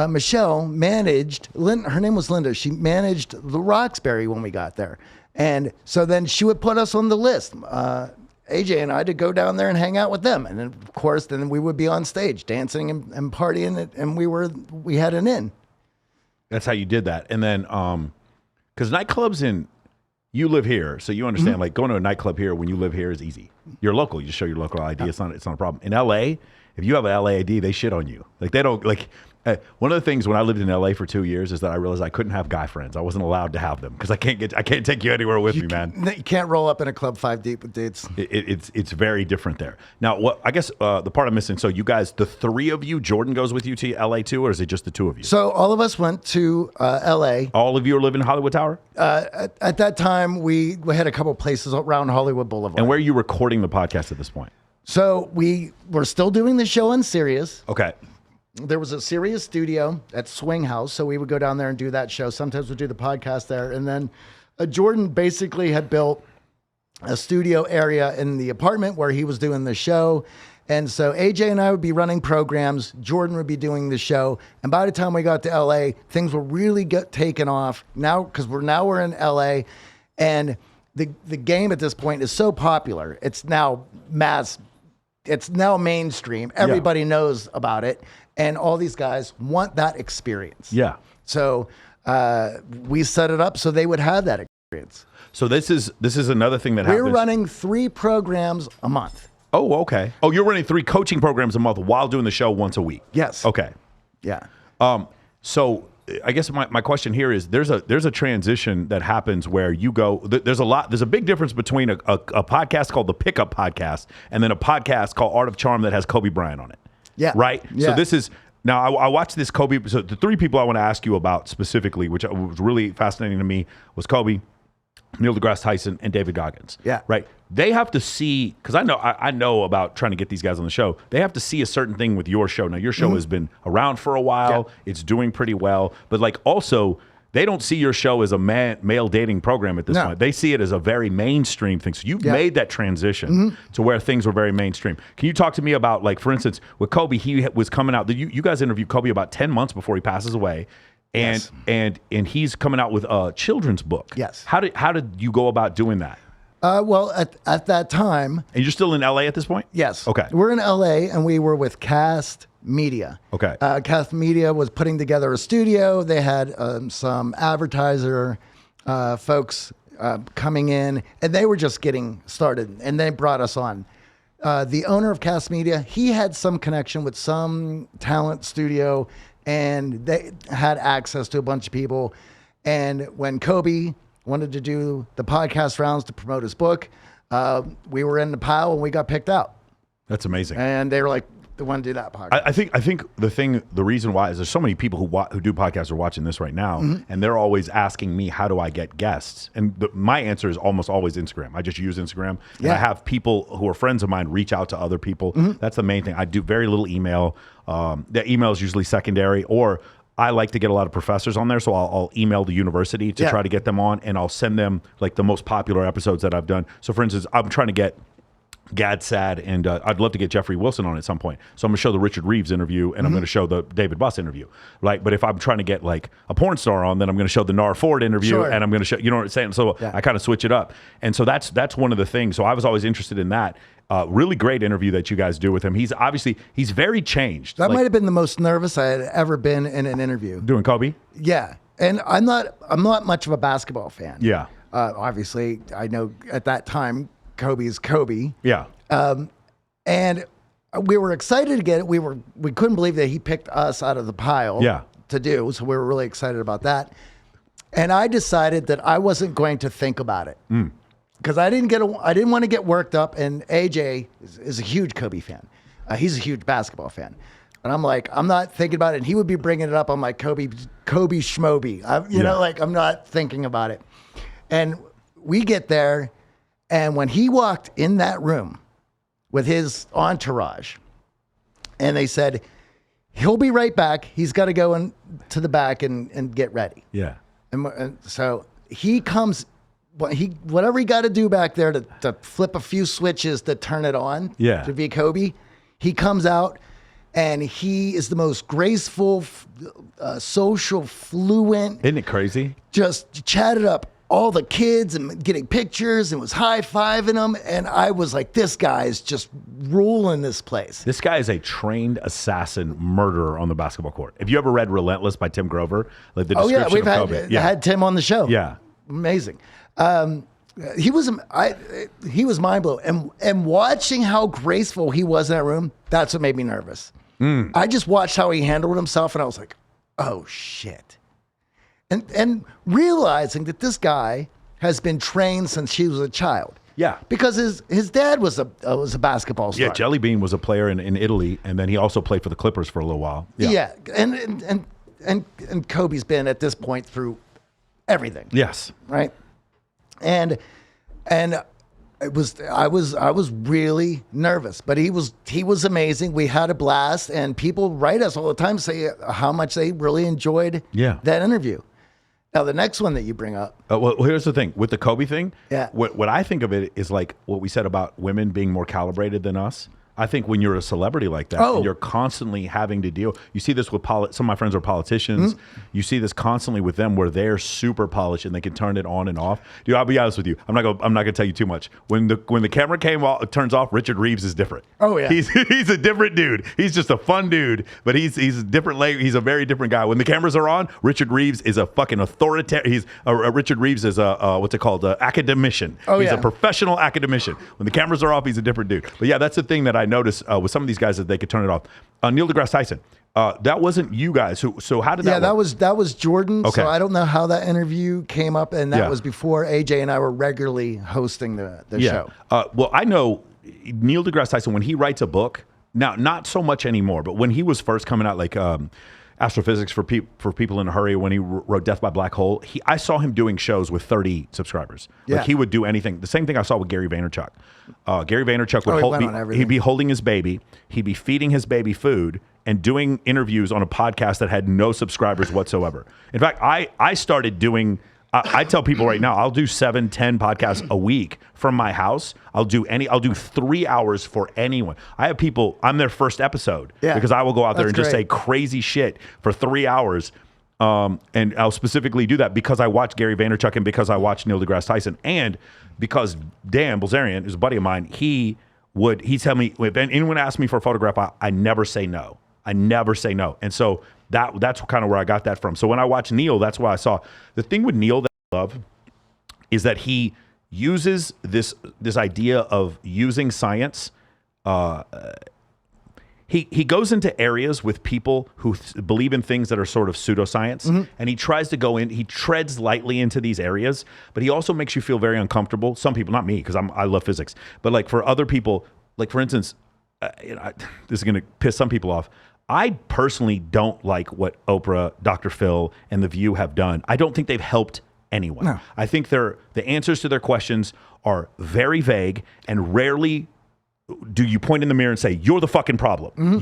B: Michelle, managed, her name was Linda. She managed the Roxbury when we got there. And so then she would put us on the list. AJ and I to go down there and hang out with them. And then, of course, then we would be on stage dancing and partying, and we had an in.
A: That's how you did that. And then, because nightclubs you live here, so you understand, like going to a nightclub here when you live here is easy. You're local. You just show your local ID. It's not a problem. In LA, if you have an LA ID, they shit on you. Like they don't one of the things when I lived in LA for 2 years is that I realized I couldn't have guy friends. I wasn't allowed to have them because I can't take you anywhere with me, man.
B: You can't roll up in a club 5 deep with dudes.
A: It's very different there. Now, I guess the part I'm missing. So you guys, the 3 of you, Jordan goes with you to LA too, or is it just the 2 of you?
B: So all of us went to LA.
A: All of you are living in Hollywood Tower?
B: At that time, we had a couple places around Hollywood Boulevard.
A: And where are you recording the podcast at this point?
B: So we were still doing the show on Sirius.
A: Okay.
B: There was a Sirius studio at Swing House, so we would go down there and do that show. Sometimes we'd do the podcast there. And then Jordan basically had built a studio area in the apartment where he was doing the show. And so AJ and I would be running programs. Jordan would be doing the show. And by the time we got to LA, things were really taken off now because we're in LA. And the game at this point is so popular. It's now it's now mainstream. Everybody knows about it. And all these guys want that experience.
A: Yeah.
B: So we set it up so they would have that experience.
A: So this is another thing that happens.
B: We're running 3 programs a month.
A: Oh, okay. Oh, you're running 3 coaching programs a month while doing the show once a week.
B: Yes.
A: Okay.
B: Yeah.
A: So I guess my question here is there's a transition that happens where you go, there's a big difference between a podcast called the Pickup Podcast and then a podcast called Art of Charm that has Kobe Bryant on it.
B: Yeah.
A: Right?
B: Yeah.
A: So this is, now I watched this Kobe, so the 3 people I want to ask you about specifically, which was really fascinating to me, was Kobe, Neil deGrasse Tyson, and David Goggins.
B: Yeah.
A: Right? They have to see, because I know about trying to get these guys on the show, they have to see a certain thing with your show. Now, your show has been around for a while. Yeah. It's doing pretty well. But like also, they don't see your show as a male dating program at this point. They see it as a very mainstream thing. So you've made that transition to where things were very mainstream. Can you talk to me about, like, for instance, with Kobe, he was coming out. You guys interviewed Kobe about 10 months before he passes away. And and he's coming out with a children's book.
B: Yes.
A: How did you go about doing that?
B: Well, at that time.
A: And you're still in LA at this point?
B: Yes.
A: Okay.
B: We're in LA and we were with Cast Media.
A: Okay.
B: Cast Media was putting together a studio. They had some advertiser folks coming in, and they were just getting started, and they brought us on. The owner of Cast Media, he had some connection with some talent studio, and they had access to a bunch of people. And when Kobe wanted to do the podcast rounds to promote his book, we were in the pile and we got picked out.
A: That's amazing.
B: And they were like, they want to do that podcast.
A: I think the reason why is there's so many people who do podcasts are watching this right now, and they're always asking me, how do I get guests? And my answer is almost always Instagram. I just use Instagram. And I have people who are friends of mine reach out to other people. That's the main thing. I do very little email. The email is usually secondary, or I like to get a lot of professors on there, so I'll email the university to try to get them on, and I'll send them like the most popular episodes that I've done. So for instance, I'm trying to get Gad Sad, and I'd love to get Jeffrey Wilson on at some point. So I'm going to show the Richard Reeves interview, and I'm going to show the David Buss interview. Right? But if I'm trying to get like a porn star on, then I'm going to show the Nar Ford interview, and I'm going to show, you know what I'm saying? So I kind of switch it up. And so that's one of the things. So I was always interested in that. Really great interview that you guys do with him. He's very changed.
B: That might have been the most nervous I had ever been in an interview.
A: Doing Kobe?
B: Yeah. And I'm not much of a basketball fan.
A: Yeah.
B: Obviously, I know at that time Kobe's Kobe.
A: Yeah.
B: And we were excited to get it. We couldn't believe that he picked us out of the pile to do. So we were really excited about that. And I decided that I wasn't going to think about it because I didn't want to get worked up. And AJ is a huge Kobe fan. He's a huge basketball fan. And I'm like, I'm not thinking about it. And he would be bringing it up. I'm like, Kobe Schmoby. You know, like I'm not thinking about it. And we get there. And when he walked in that room with his entourage, and they said, he'll be right back. He's got to go into the back and get ready.
A: Yeah.
B: And so he comes, whatever he got to do back there to flip a few switches to turn it on to be Kobe, he comes out and he is the most graceful, social, fluent.
A: Isn't it crazy?
B: Just chatted up all the kids and getting pictures and was high-fiving them. And I was like, this guy is just ruling this place.
A: This guy is a trained assassin murderer on the basketball court. Have you ever read Relentless by Tim Grover? Like the description of Kobe.
B: Had Tim on the show.
A: Yeah.
B: Amazing. He was mind blowing. And watching how graceful he was in that room, that's what made me nervous. I just watched how he handled himself and I was like, oh shit. And realizing that this guy has been trained since he was a child.
A: Yeah.
B: Because his dad was a basketball star.
A: Yeah, Jelly Bean was a player in Italy, and then he also played for the Clippers for a little while.
B: Yeah. And Kobe's been at this point through everything.
A: Yes.
B: Right? And I was really nervous, but he was amazing. We had a blast, and people write us all the time, say how much they really enjoyed that interview. Now, the next one that you bring up.
A: Well, here's the thing. With the Kobe thing,
B: Yeah.
A: what I think of it is like what we said about women being more calibrated than us. I think when you're a celebrity like that, and you're constantly having to deal. You see this with some of my friends are politicians. You see this constantly with them where they're super polished and they can turn it on and off. Dude, I'll be honest with you. I'm not gonna tell you too much. When the camera turns off, Richard Reeves is different.
B: Oh yeah,
A: he's a different dude. He's just a fun dude, but he's a different. He's a very different guy. When the cameras are on, Richard Reeves is a fucking authoritarian. Richard Reeves is a what's it called? Academician. He's a professional academician. When the cameras are off, he's a different dude. But yeah, that's the thing that I noticed with some of these guys that they could turn it off. Neil deGrasse Tyson. That wasn't you guys. So how did that work?
B: that was Jordan.
A: Okay.
B: So I don't know how that interview came up, and that was before AJ and I were regularly hosting the show.
A: Well, I know Neil deGrasse Tyson, when he writes a book, now not so much anymore, but when he was first coming out, like Astrophysics for People in a Hurry, when he wrote Death by Black Hole, I saw him doing shows with 30 subscribers. Like he would do anything. The same thing I saw with Gary Vaynerchuk. Gary Vaynerchuk would he'd be holding his baby, he'd be feeding his baby food, and doing interviews on a podcast that had no subscribers whatsoever. In fact, I started doing. I tell people right now, I'll do 7-10 podcasts a week from my house. I'll do 3 hours for anyone. I have people, I'm their first episode because I will go out there and just say crazy shit for 3 hours. And I'll specifically do that because I watch Gary Vaynerchuk and because I watch Neil deGrasse Tyson and because Dan Bilzerian is a buddy of mine. He'd tell me, if anyone asked me for a photograph, I never say no. I never say no. And so that's kind of where I got that from. So when I watch Neil, that's why I saw the thing with Neil that I love is that he uses this idea of using science. He goes into areas with people who believe in things that are sort of pseudoscience, and he tries to go in. He treads lightly into these areas, but he also makes you feel very uncomfortable. Some people, not me, because I love physics, but like for other people, like for instance, this is going to piss some people off. I personally don't like what Oprah, Dr. Phil, and The View have done. I don't think they've helped anyone. No. I think the answers to their questions are very vague, and rarely do you point in the mirror and say, you're the fucking problem.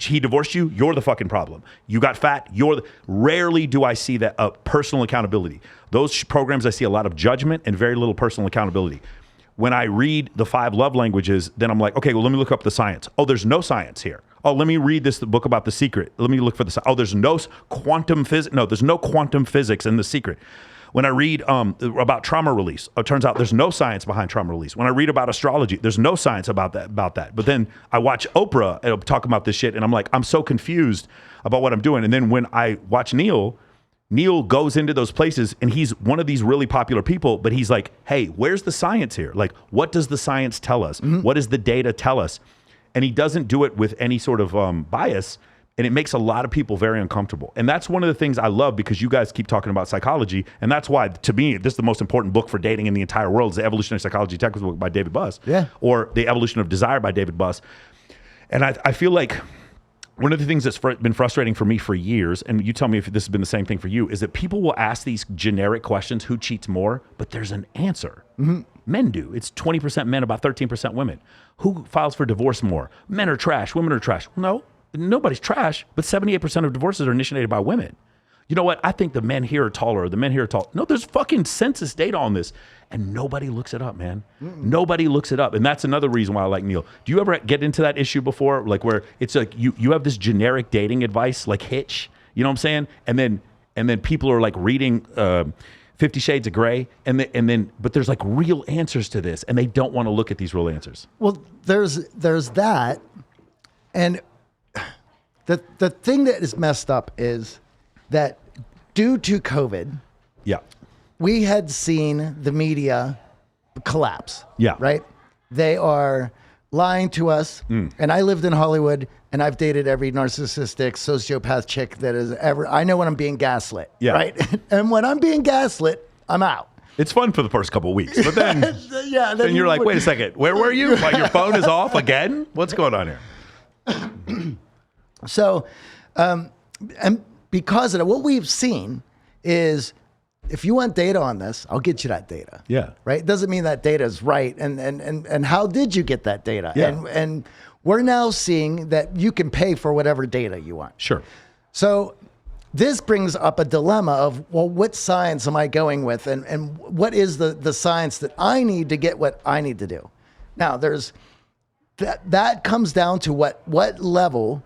A: He divorced you, you're the fucking problem. You got fat, rarely do I see that personal accountability. Those programs, I see a lot of judgment and very little personal accountability. When I read the 5 love languages, then I'm like, okay, well, let me look up the science. Oh, there's no science here. Oh, let me read the book about The Secret. Let me look for the. Oh, there's no quantum physics. No, there's no quantum physics in The Secret. When I read about trauma release, it turns out there's no science behind trauma release. When I read about astrology, there's no science about that. But then I watch Oprah talk about this shit, and I'm like, I'm so confused about what I'm doing. And then when I watch Neil goes into those places, and he's one of these really popular people, but he's like, hey, where's the science here? Like, what does the science tell us? What does the data tell us? and he doesn't do it with any sort of bias. And it makes a lot of people very uncomfortable. And that's one of the things I love, because you guys keep talking about psychology. And that's why, to me, this is the most important book for dating in the entire world, is the Evolutionary Psychology Textbook by David Buss.
B: Yeah.
A: Or The Evolution of Desire by David Buss. And I feel like one of the things that's been frustrating for me for years, and you tell me if this has been the same thing for you, is that people will ask these generic questions, who cheats more, but there's an answer. Mm-hmm. Men do. It's 20% men, about 13% women. Who files for divorce more? Men are trash, women are trash. No. Nobody's trash, but 78% of divorces are initiated by women. You know what? I think the men here are taller. The men here are tall. No, there's fucking census data on this, and nobody looks it up, man. Nobody looks it up, and that's another reason why I like Neil. Do you ever get into that issue before, like where it's like you have this generic dating advice, like Hitch? You know what I'm saying? And then people are like reading 50 Shades of Grey, but there's like real answers to this, and they don't want to look at these real answers.
B: Well, there's that, and the thing that is messed up is that due to COVID,
A: yeah,
B: we had seen the media collapse.
A: Yeah.
B: Right? They are lying to us. And I lived in Hollywood, and I've dated every narcissistic sociopath chick that has ever. I know when I'm being gaslit.
A: Yeah.
B: Right? And when I'm being gaslit, I'm out.
A: It's fun for the first couple of weeks, but then,
B: Yeah,
A: then you're like, wait a second, where were you? Like, your phone is off again? What's going on here?
B: So, and because of that, what we've seen is, if you want data on this, I'll get you that data.
A: Yeah.
B: Right? It doesn't mean that data is right. And how did you get that data?
A: Yeah.
B: And we're now seeing that you can pay for whatever data you want.
A: Sure.
B: So this brings up a dilemma of, well, what science am I going with? And what is the science that I need to get what I need to do? Now, there's that comes down to what level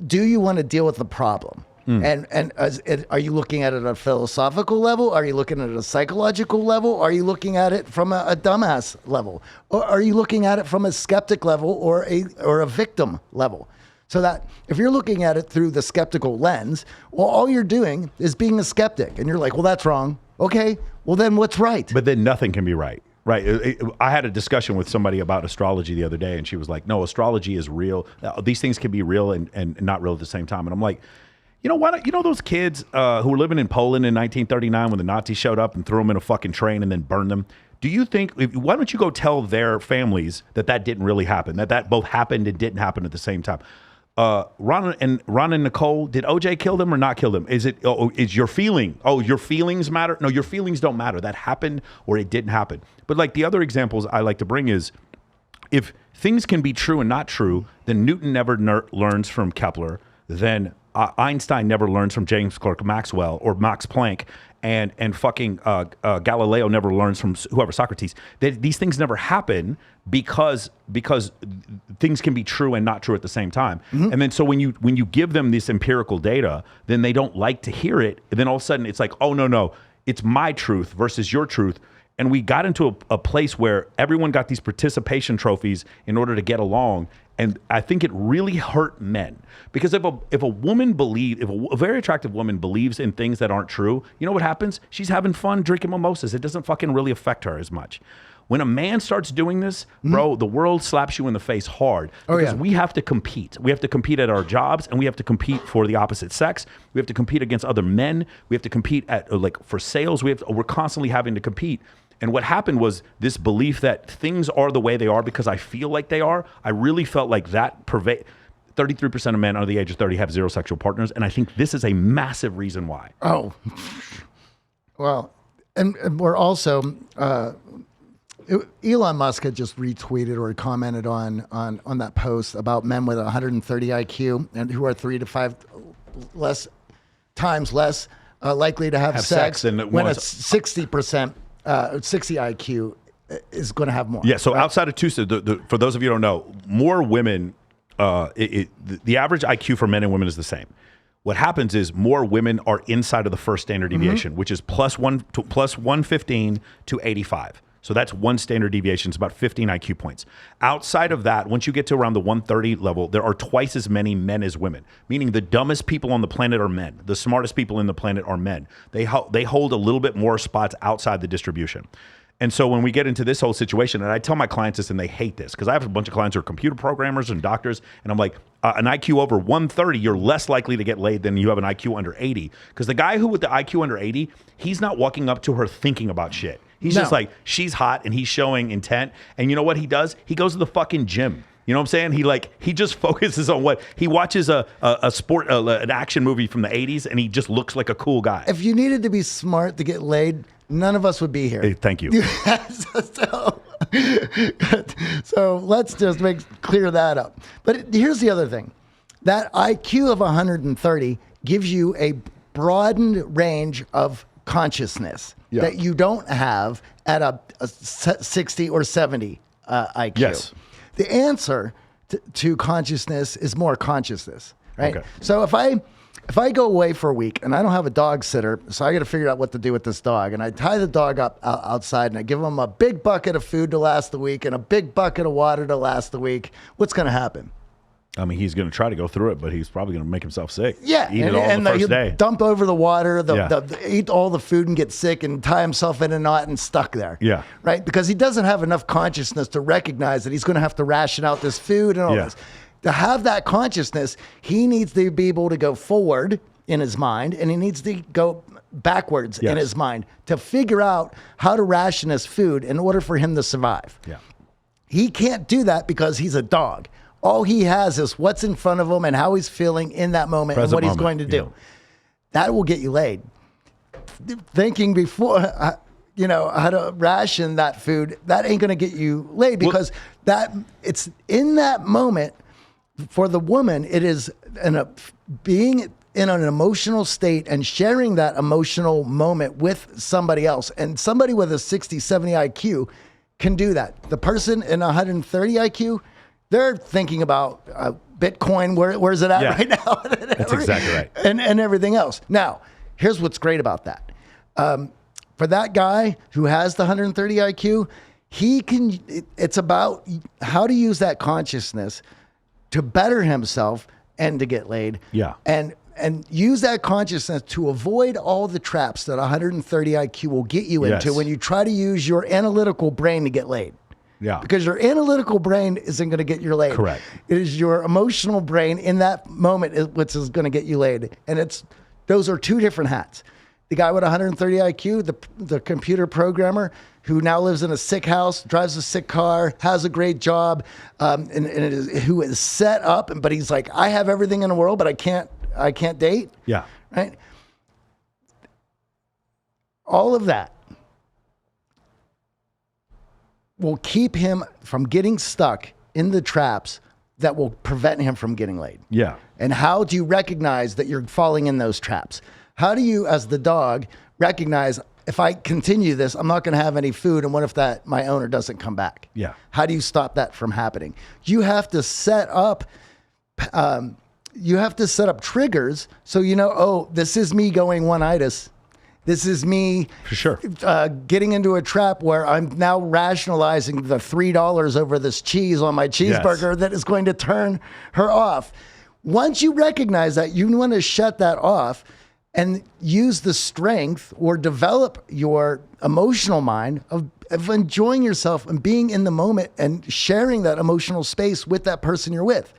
B: do you want to deal with the problem? And are you looking at it at a philosophical level? Are you looking at it at a psychological level? Are you looking at it from a dumbass level? Or are you looking at it from a skeptic level or a victim level? So that if you're looking at it through the skeptical lens, well, all you're doing is being a skeptic. And you're like, well, that's wrong. Okay, well, then what's right?
A: But then nothing can be right. Right. I had a discussion with somebody about astrology the other day, and she was like, no, astrology is real. These things can be real and not real at the same time. And I'm like, you know what? You know those kids who were living in Poland in 1939 when the Nazis showed up and threw them in a fucking train and then burned them? Do you think, why don't you go tell their families that didn't really happen, that both happened and didn't happen at the same time? Ron and Nicole, did OJ kill them or not kill them? Is your feeling? Oh, your feelings matter? No, your feelings don't matter. That happened or it didn't happen. But like the other examples I like to bring is, if things can be true and not true, then Newton never learns from Kepler. Then Einstein never learns from James Clerk Maxwell or Max Planck. And fucking Galileo never learns from whoever, Socrates. These things never happen because things can be true and not true at the same time. Mm-hmm. And then so when you give them this empirical data, then they don't like to hear it. And then all of a sudden it's like, oh no, it's my truth versus your truth. And we got into a place where everyone got these participation trophies in order to get along. And I think it really hurt men, because if a very attractive woman believes in things that aren't true, you know what happens? She's having fun drinking mimosas. It doesn't fucking really affect her as much. When a man starts doing this, bro, the world slaps you in the face hard, because we have to compete. We have to compete at our jobs, and we have to compete for the opposite sex. We have to compete against other men. We have to compete for sales. We're constantly having to compete. And what happened was this belief that things are the way they are because I feel like they are. I really felt like that 33% of men under the age of 30 have zero sexual partners. And I think this is a massive reason why.
B: Oh, well, and we're also, Elon Musk had just retweeted or commented on that post about men with 130 IQ and who are 3 to 5 times less likely to have sex than when a 60%. 60 IQ is going to have more.
A: Yeah. So outside of Tuesday, for those of you who don't know, more women, the average IQ for men and women is the same. What happens is more women are inside of the first standard deviation, which is plus 115 to 85. So that's one standard deviation. It's about 15 IQ points. Outside of that, once you get to around the 130 level, there are twice as many men as women, meaning the dumbest people on the planet are men. The smartest people in the planet are men. They hold a little bit more spots outside the distribution. And so when we get into this whole situation, and I tell my clients this and they hate this because I have a bunch of clients who are computer programmers and doctors, and I'm like, an IQ over 130, you're less likely to get laid than you have an IQ under 80. Because the guy who with the IQ under 80, he's not walking up to her thinking about shit. He's just like, she's hot and he's showing intent. And you know what he does? He goes to the fucking gym. You know what I'm saying? He just focuses on what he watches an action movie from the 80s, and he just looks like a cool guy.
B: If you needed to be smart to get laid, none of us would be here.
A: Hey, thank you.
B: So let's just clear that up. But here's the other thing. That IQ of 130 gives you a broadened range of consciousness that you don't have at a 60 or 70 IQ.
A: Yes.
B: The answer to consciousness is more consciousness, right?
A: Okay.
B: So if I go away for a week and I don't have a dog sitter, so I got to figure out what to do with this dog, and I tie the dog up outside and I give him a big bucket of food to last the week and a big bucket of water to last the week, what's going to happen?
A: I mean, he's going to try to go through it, but he's probably going to make himself sick.
B: Yeah.
A: Eat it all the first day.
B: Dump over the water, eat all the food and get sick and tie himself in a knot and stuck there.
A: Yeah.
B: Right? Because he doesn't have enough consciousness to recognize that he's going to have to ration out this food and all this. To have that consciousness, he needs to be able to go forward in his mind, and he needs to go backwards in his mind to figure out how to ration his food in order for him to survive.
A: Yeah.
B: He can't do that because he's a dog. All he has is what's in front of him and how he's feeling in that moment and what he's going to do. Yeah. That will get you laid. Thinking before, how to ration that food, that ain't going to get you laid because it's in that moment for the woman. It is being in an emotional state and sharing that emotional moment with somebody else. And somebody with a 60, 70 IQ can do that. The person in 130 IQ, they're thinking about Bitcoin. Where's it at right now?
A: That's exactly right.
B: And everything else. Now, here's what's great about that. For that guy who has the 130 IQ, it's about how to use that consciousness to better himself and to get laid.
A: Yeah.
B: And use that consciousness to avoid all the traps that 130 IQ will get you into when you try to use your analytical brain to get laid.
A: Yeah.
B: Because your analytical brain isn't going to get you laid.
A: Correct.
B: It is your emotional brain in that moment which is going to get you laid. And those are two different hats. The guy with 130 IQ, the computer programmer who now lives in a sick house, drives a sick car, has a great job, who is set up, but he's like, I have everything in the world, but I can't date.
A: Yeah.
B: Right? All of that will keep him from getting stuck in the traps that will prevent him from getting laid.
A: Yeah.
B: And how do you recognize that you're falling in those traps? How do you, as the dog, recognize if I continue this, I'm not going to have any food, and what if my owner doesn't come back?
A: Yeah.
B: How do you stop that from happening? You have to set up triggers so this is me going one-itis. This is me
A: for sure
B: getting into a trap where I'm now rationalizing the $3 over this cheese on my cheeseburger that is going to turn her off. Once you recognize that, you want to shut that off and use the strength or develop your emotional mind of enjoying yourself and being in the moment and sharing that emotional space with that person you're with.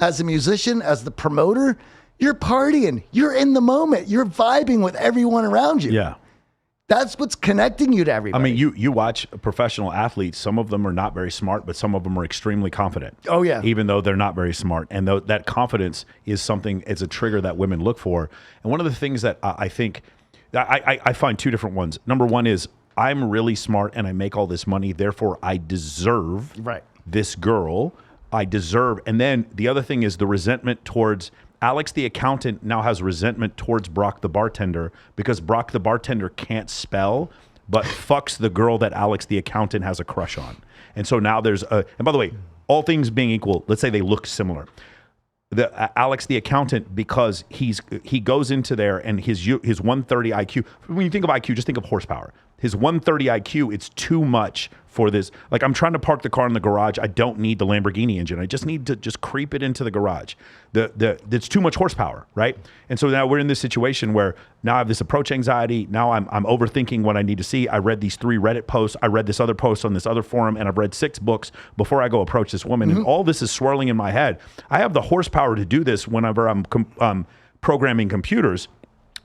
B: As a musician, as the promoter, you're partying. You're in the moment. You're vibing with everyone around you.
A: Yeah.
B: That's what's connecting you to everybody.
A: I mean, you watch professional athletes. Some of them are not very smart, but some of them are extremely confident.
B: Oh, yeah.
A: Even though they're not very smart. And that confidence is something, it's a trigger that women look for. And one of the things that I think, I find two different ones. Number one is, I'm really smart and I make all this money, therefore I deserve this girl. I deserve. And then the other thing is the resentment towards Alex the accountant now has resentment towards Brock the bartender because Brock the bartender can't spell, but fucks the girl that Alex the accountant has a crush on. And so now there's and by the way, all things being equal, let's say they look similar. Alex the accountant, because he goes into there and his 130 IQ, when you think of IQ, just think of horsepower. His 130 IQ, it's too much for this. Like, I'm trying to park the car in the garage. I don't need the Lamborghini engine. I just need to just creep it into the garage. It's too much horsepower, right? And so now we're in this situation where now I have this approach anxiety. Now I'm overthinking what I need to see. I read these 3 Reddit posts. I read this other post on this other forum, and I've read 6 books before I go approach this woman. And all this is swirling in my head. I have the horsepower to do this whenever I'm programming computers.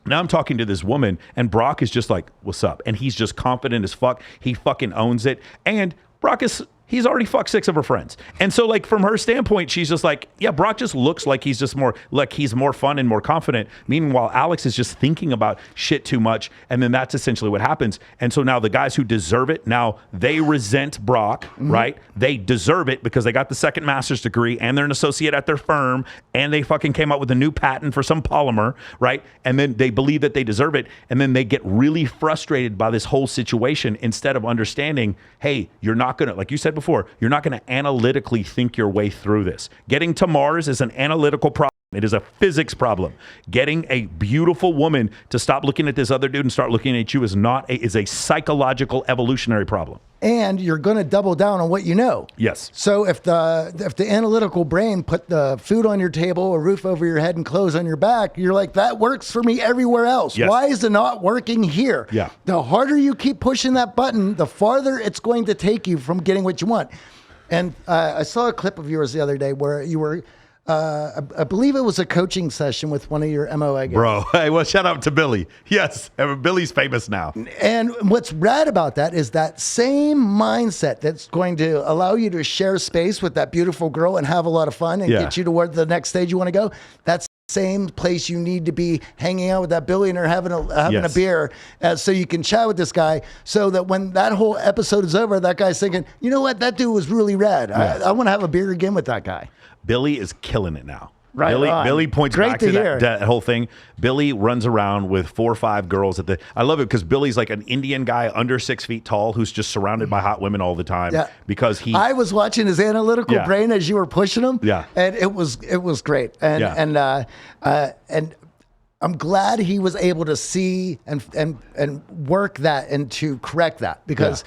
A: Now I'm talking to this woman, and Brock is just like, what's up? And he's just confident as fuck. He fucking owns it. And Brock he's already fucked 6 of her friends. And so, like, from her standpoint, she's just like, yeah, Brock just looks like he's just more, like, he's more fun and more confident. Meanwhile, Alex is just thinking about shit too much. And then that's essentially what happens. And so now the guys who deserve it, now they resent Brock, right? They deserve it because they got the 2nd master's degree and they're an associate at their firm and they fucking came up with a new patent for some polymer, right? And then they believe that they deserve it. And then they get really frustrated by this whole situation instead of understanding, hey, you're not going to, like you said before, you're not going to analytically think your way through this. Getting to Mars is an analytical problem. It is a physics problem. Getting a beautiful woman to stop looking at this other dude and start looking at you is a psychological evolutionary problem.
B: And you're going to double down on what you know.
A: Yes.
B: So if the analytical brain put the food on your table, a roof over your head, and clothes on your back, you're like, that works for me everywhere else.
A: Yes.
B: Why is it not working here?
A: Yeah.
B: The harder you keep pushing that button, the farther it's going to take you from getting what you want. And I saw a clip of yours the other day where you were, I believe it was a coaching session with one of your MOA guys.
A: Bro, hey, well, shout out to Billy. Yes, Billy's famous now.
B: And what's rad about that is that same mindset that's going to allow you to share space with that beautiful girl and have a lot of fun and get you to where the next stage you want to go. That's the same place you need to be hanging out with that billionaire, having a beer, so you can chat with this guy, so that when that whole episode is over, that guy's thinking, you know what, that dude was really rad. I want to have a beer again with that guy.
A: Billy is killing it now.
B: Right.
A: Billy points
B: Great
A: back
B: to
A: to
B: hear.
A: that whole thing. Billy runs around with 4 or 5 girls I love it because Billy's like an Indian guy under 6 feet tall who's just surrounded by hot women all the time.
B: Yeah.
A: Because
B: I was watching his analytical brain as you were pushing him.
A: Yeah.
B: And it was great. And I'm glad he was able to see and work that and to correct that, because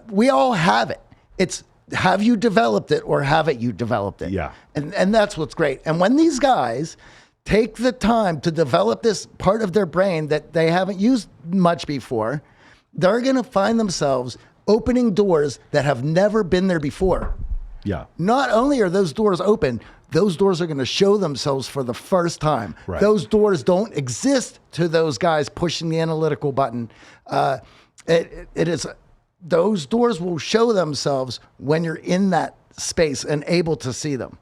B: we all have it. It's, have you developed it or haven't you developed it?
A: Yeah.
B: And that's what's great. And when these guys take the time to develop this part of their brain that they haven't used much before, they're going to find themselves opening doors that have never been there before.
A: Yeah.
B: Not only are those doors open, those doors are going to show themselves for the first time.
A: Right.
B: Those doors don't exist to those guys pushing the analytical button. It is... Those doors will show themselves when you're in that space and able to see them.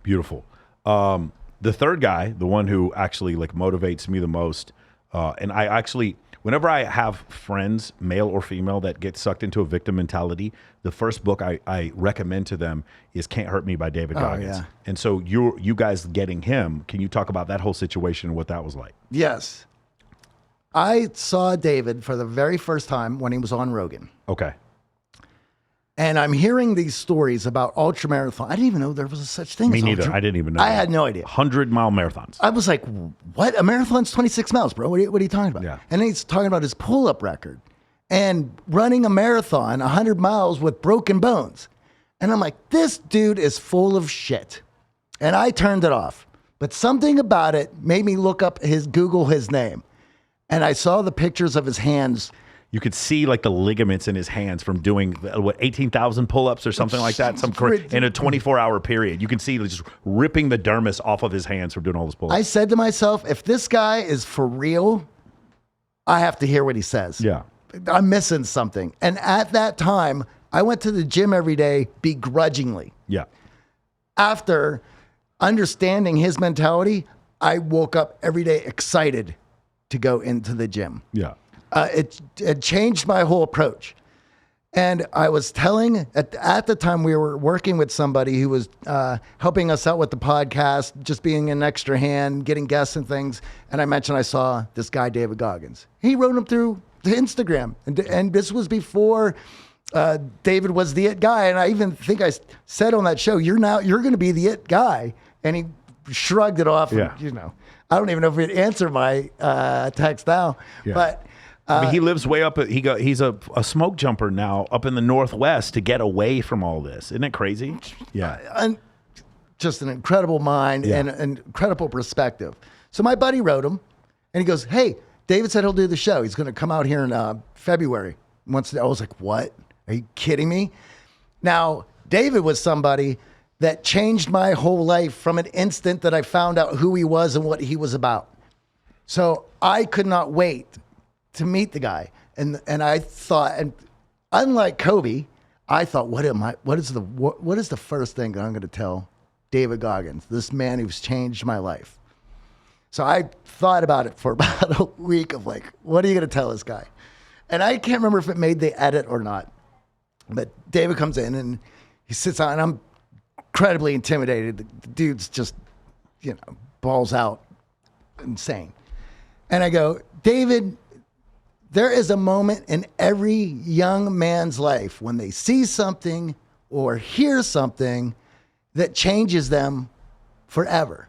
A: Beautiful. The third guy, the one who actually like motivates me the most, and I actually, whenever I have friends, male or female, that get sucked into a victim mentality, the first book I recommend to them is Can't Hurt Me by David Goggins.
B: Yeah.
A: And so you guys getting him, can you talk about that whole situation and what that was like?
B: Yes. I saw David for the very first time when he was on Rogan.
A: Okay.
B: And I'm hearing these stories about ultramarathon. I didn't even know there was a such thing
A: Me
B: as
A: neither. I didn't even know.
B: I had no idea.
A: 100-mile marathons.
B: I was like, what? A marathon's 26 miles, bro. What are you talking about?
A: Yeah.
B: And he's talking about his pull-up record and running a marathon, 100 miles with broken bones. And I'm like, this dude is full of shit. And I turned it off. But something about it made me look up Google his name. And I saw the pictures of his hands.
A: You could see like the ligaments in his hands from doing 18,000 pull-ups or something like that. In a 24-hour period, you can see just ripping the dermis off of his hands from doing all those pull-ups.
B: I said to myself, if this guy is for real, I have to hear what he says.
A: Yeah,
B: I'm missing something. And at that time, I went to the gym every day begrudgingly.
A: Yeah.
B: After understanding his mentality, I woke up every day excited to go into the gym.
A: Yeah.
B: It changed my whole approach. And I was telling, at the time we were working with somebody who was helping us out with the podcast, just being an extra hand, getting guests and things. And I mentioned I saw this guy, David Goggins. He wrote him through the Instagram. And this was before David was the it guy. And I even think I said on that show, you're going to be the it guy. And he shrugged it off.
A: Yeah.
B: And, I don't even know if he'd answer my text now.
A: Yeah.
B: But
A: I mean, he lives way up. He's a smoke jumper now up in the Northwest to get away from all this. Isn't it crazy? Yeah.
B: And just an incredible mind and an incredible perspective. So my buddy wrote him, and he goes, "Hey, David said he'll do the show. He's going to come out here in February." I was like, "What? Are you kidding me?" Now, David was somebody that changed my whole life from an instant that I found out who he was and what he was about. So I could not wait to meet the guy. And I thought, and unlike Kobe, I thought, what is the first thing that I'm going to tell David Goggins, this man who's changed my life? So I thought about it for about a week of like, what are you going to tell this guy? And I can't remember if it made the edit or not, but David comes in and he sits down, and I'm incredibly intimidated. The dude's just, balls out, insane. And I go, "David, there is a moment in every young man's life when they see something or hear something that changes them forever."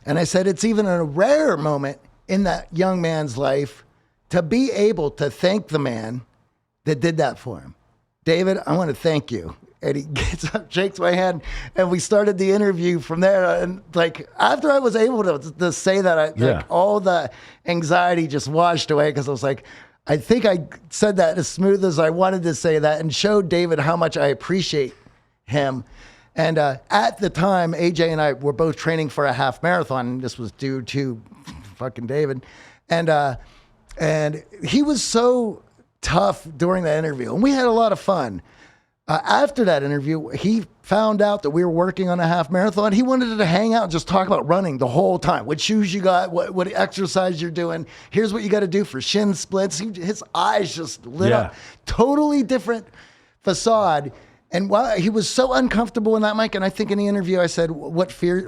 B: And I said, it's even a rare moment in that young man's life to be able to thank the man that did that for him. "David, I want to thank you." And he gets up, shakes my hand, and we started the interview from there. And like, after I was able to say that, like, all the anxiety just washed away, because I was like, I think I said that as smooth as I wanted to say that, and showed David how much I appreciate him. And at the time, AJ and I were both training for a half marathon, and this was due to fucking David. And he was so tough during that interview, and we had a lot of fun. After that interview, he found out that we were working on a half marathon. He wanted to hang out and just talk about running the whole time. What shoes you got, what exercise you're doing. Here's what you got to do for shin splits. His eyes just lit up. Totally different facade. And while he was so uncomfortable in that mic, and I think in the interview I said, what fears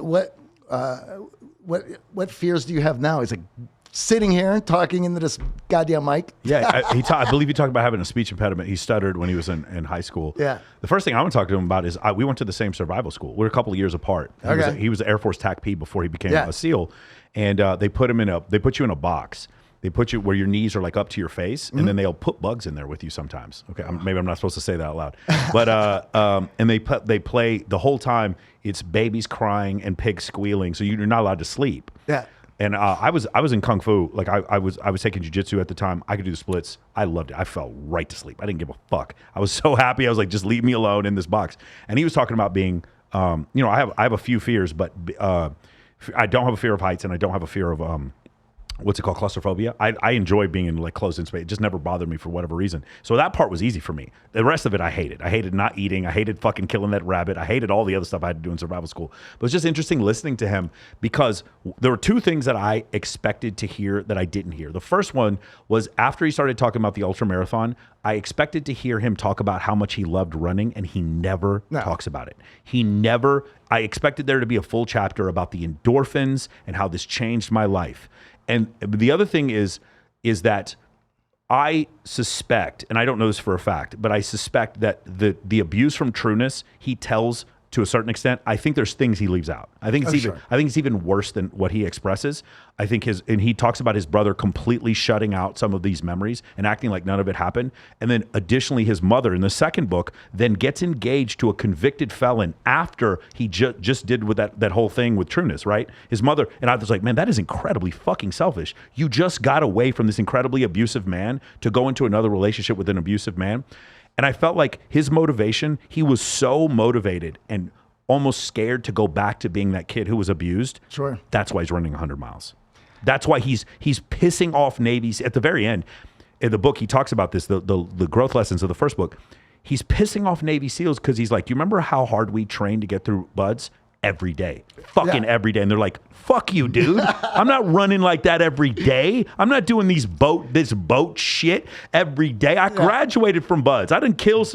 B: do you have now? He's like, sitting here and talking into this goddamn mic.
A: Yeah, I believe he talked about having a speech impediment. He stuttered when he was in high school.
B: Yeah.
A: The first thing I want to talk to him about is we went to the same survival school. We're a couple of years apart. He was Air Force TAC P before he became a SEAL, and they put you in a box. They put you where your knees are like up to your face, and then they'll put bugs in there with you sometimes. Okay, maybe I'm not supposed to say that out loud, but and they play the whole time. It's babies crying and pigs squealing, so you're not allowed to sleep.
B: Yeah.
A: And I was in Kung Fu. Like I was taking jiu-jitsu at the time. I could do the splits. I loved it. I fell right to sleep. I didn't give a fuck. I was so happy. I was like, just leave me alone in this box. And he was talking about being, I have a few fears, but I don't have a fear of heights, and I don't have a fear of what's it called, claustrophobia. I enjoy being in like closed in space. It just never bothered me for whatever reason. So that part was easy for me. The rest of it I hated. I hated not eating. I hated fucking killing that rabbit. I hated all the other stuff I had to do in survival school. But it's just interesting listening to him, because there were two things that I expected to hear that I didn't hear. The first one was after he started talking about the ultra marathon, I expected to hear him talk about how much he loved running, and he never talks about it. I expected there to be a full chapter about the endorphins and how this changed my life. And the other thing is that I suspect, and I don't know this for a fact, but I suspect that the abuse from trueness he tells to a certain extent. I think there's things he leaves out. I think it's even worse than what he expresses. I think and he talks about his brother completely shutting out some of these memories and acting like none of it happened. And then additionally, his mother in the second book then gets engaged to a convicted felon after he just did with that whole thing with trueness, right? His mother, and I was like, man, that is incredibly fucking selfish. You just got away from this incredibly abusive man to go into another relationship with an abusive man. And I felt like his motivation, he was so motivated and almost scared to go back to being that kid who was abused.
B: Sure.
A: That's why he's running 100 miles. That's why he's pissing off Navies. At the very end, in the book, he talks about this, the growth lessons of the first book. He's pissing off Navy SEALs because he's like, you remember how hard we trained to get through buds? Every day. Fucking every day. And they're like, fuck you, dude. I'm not running like that every day. I'm not doing this boat shit every day. I graduated from buds. I didn't kill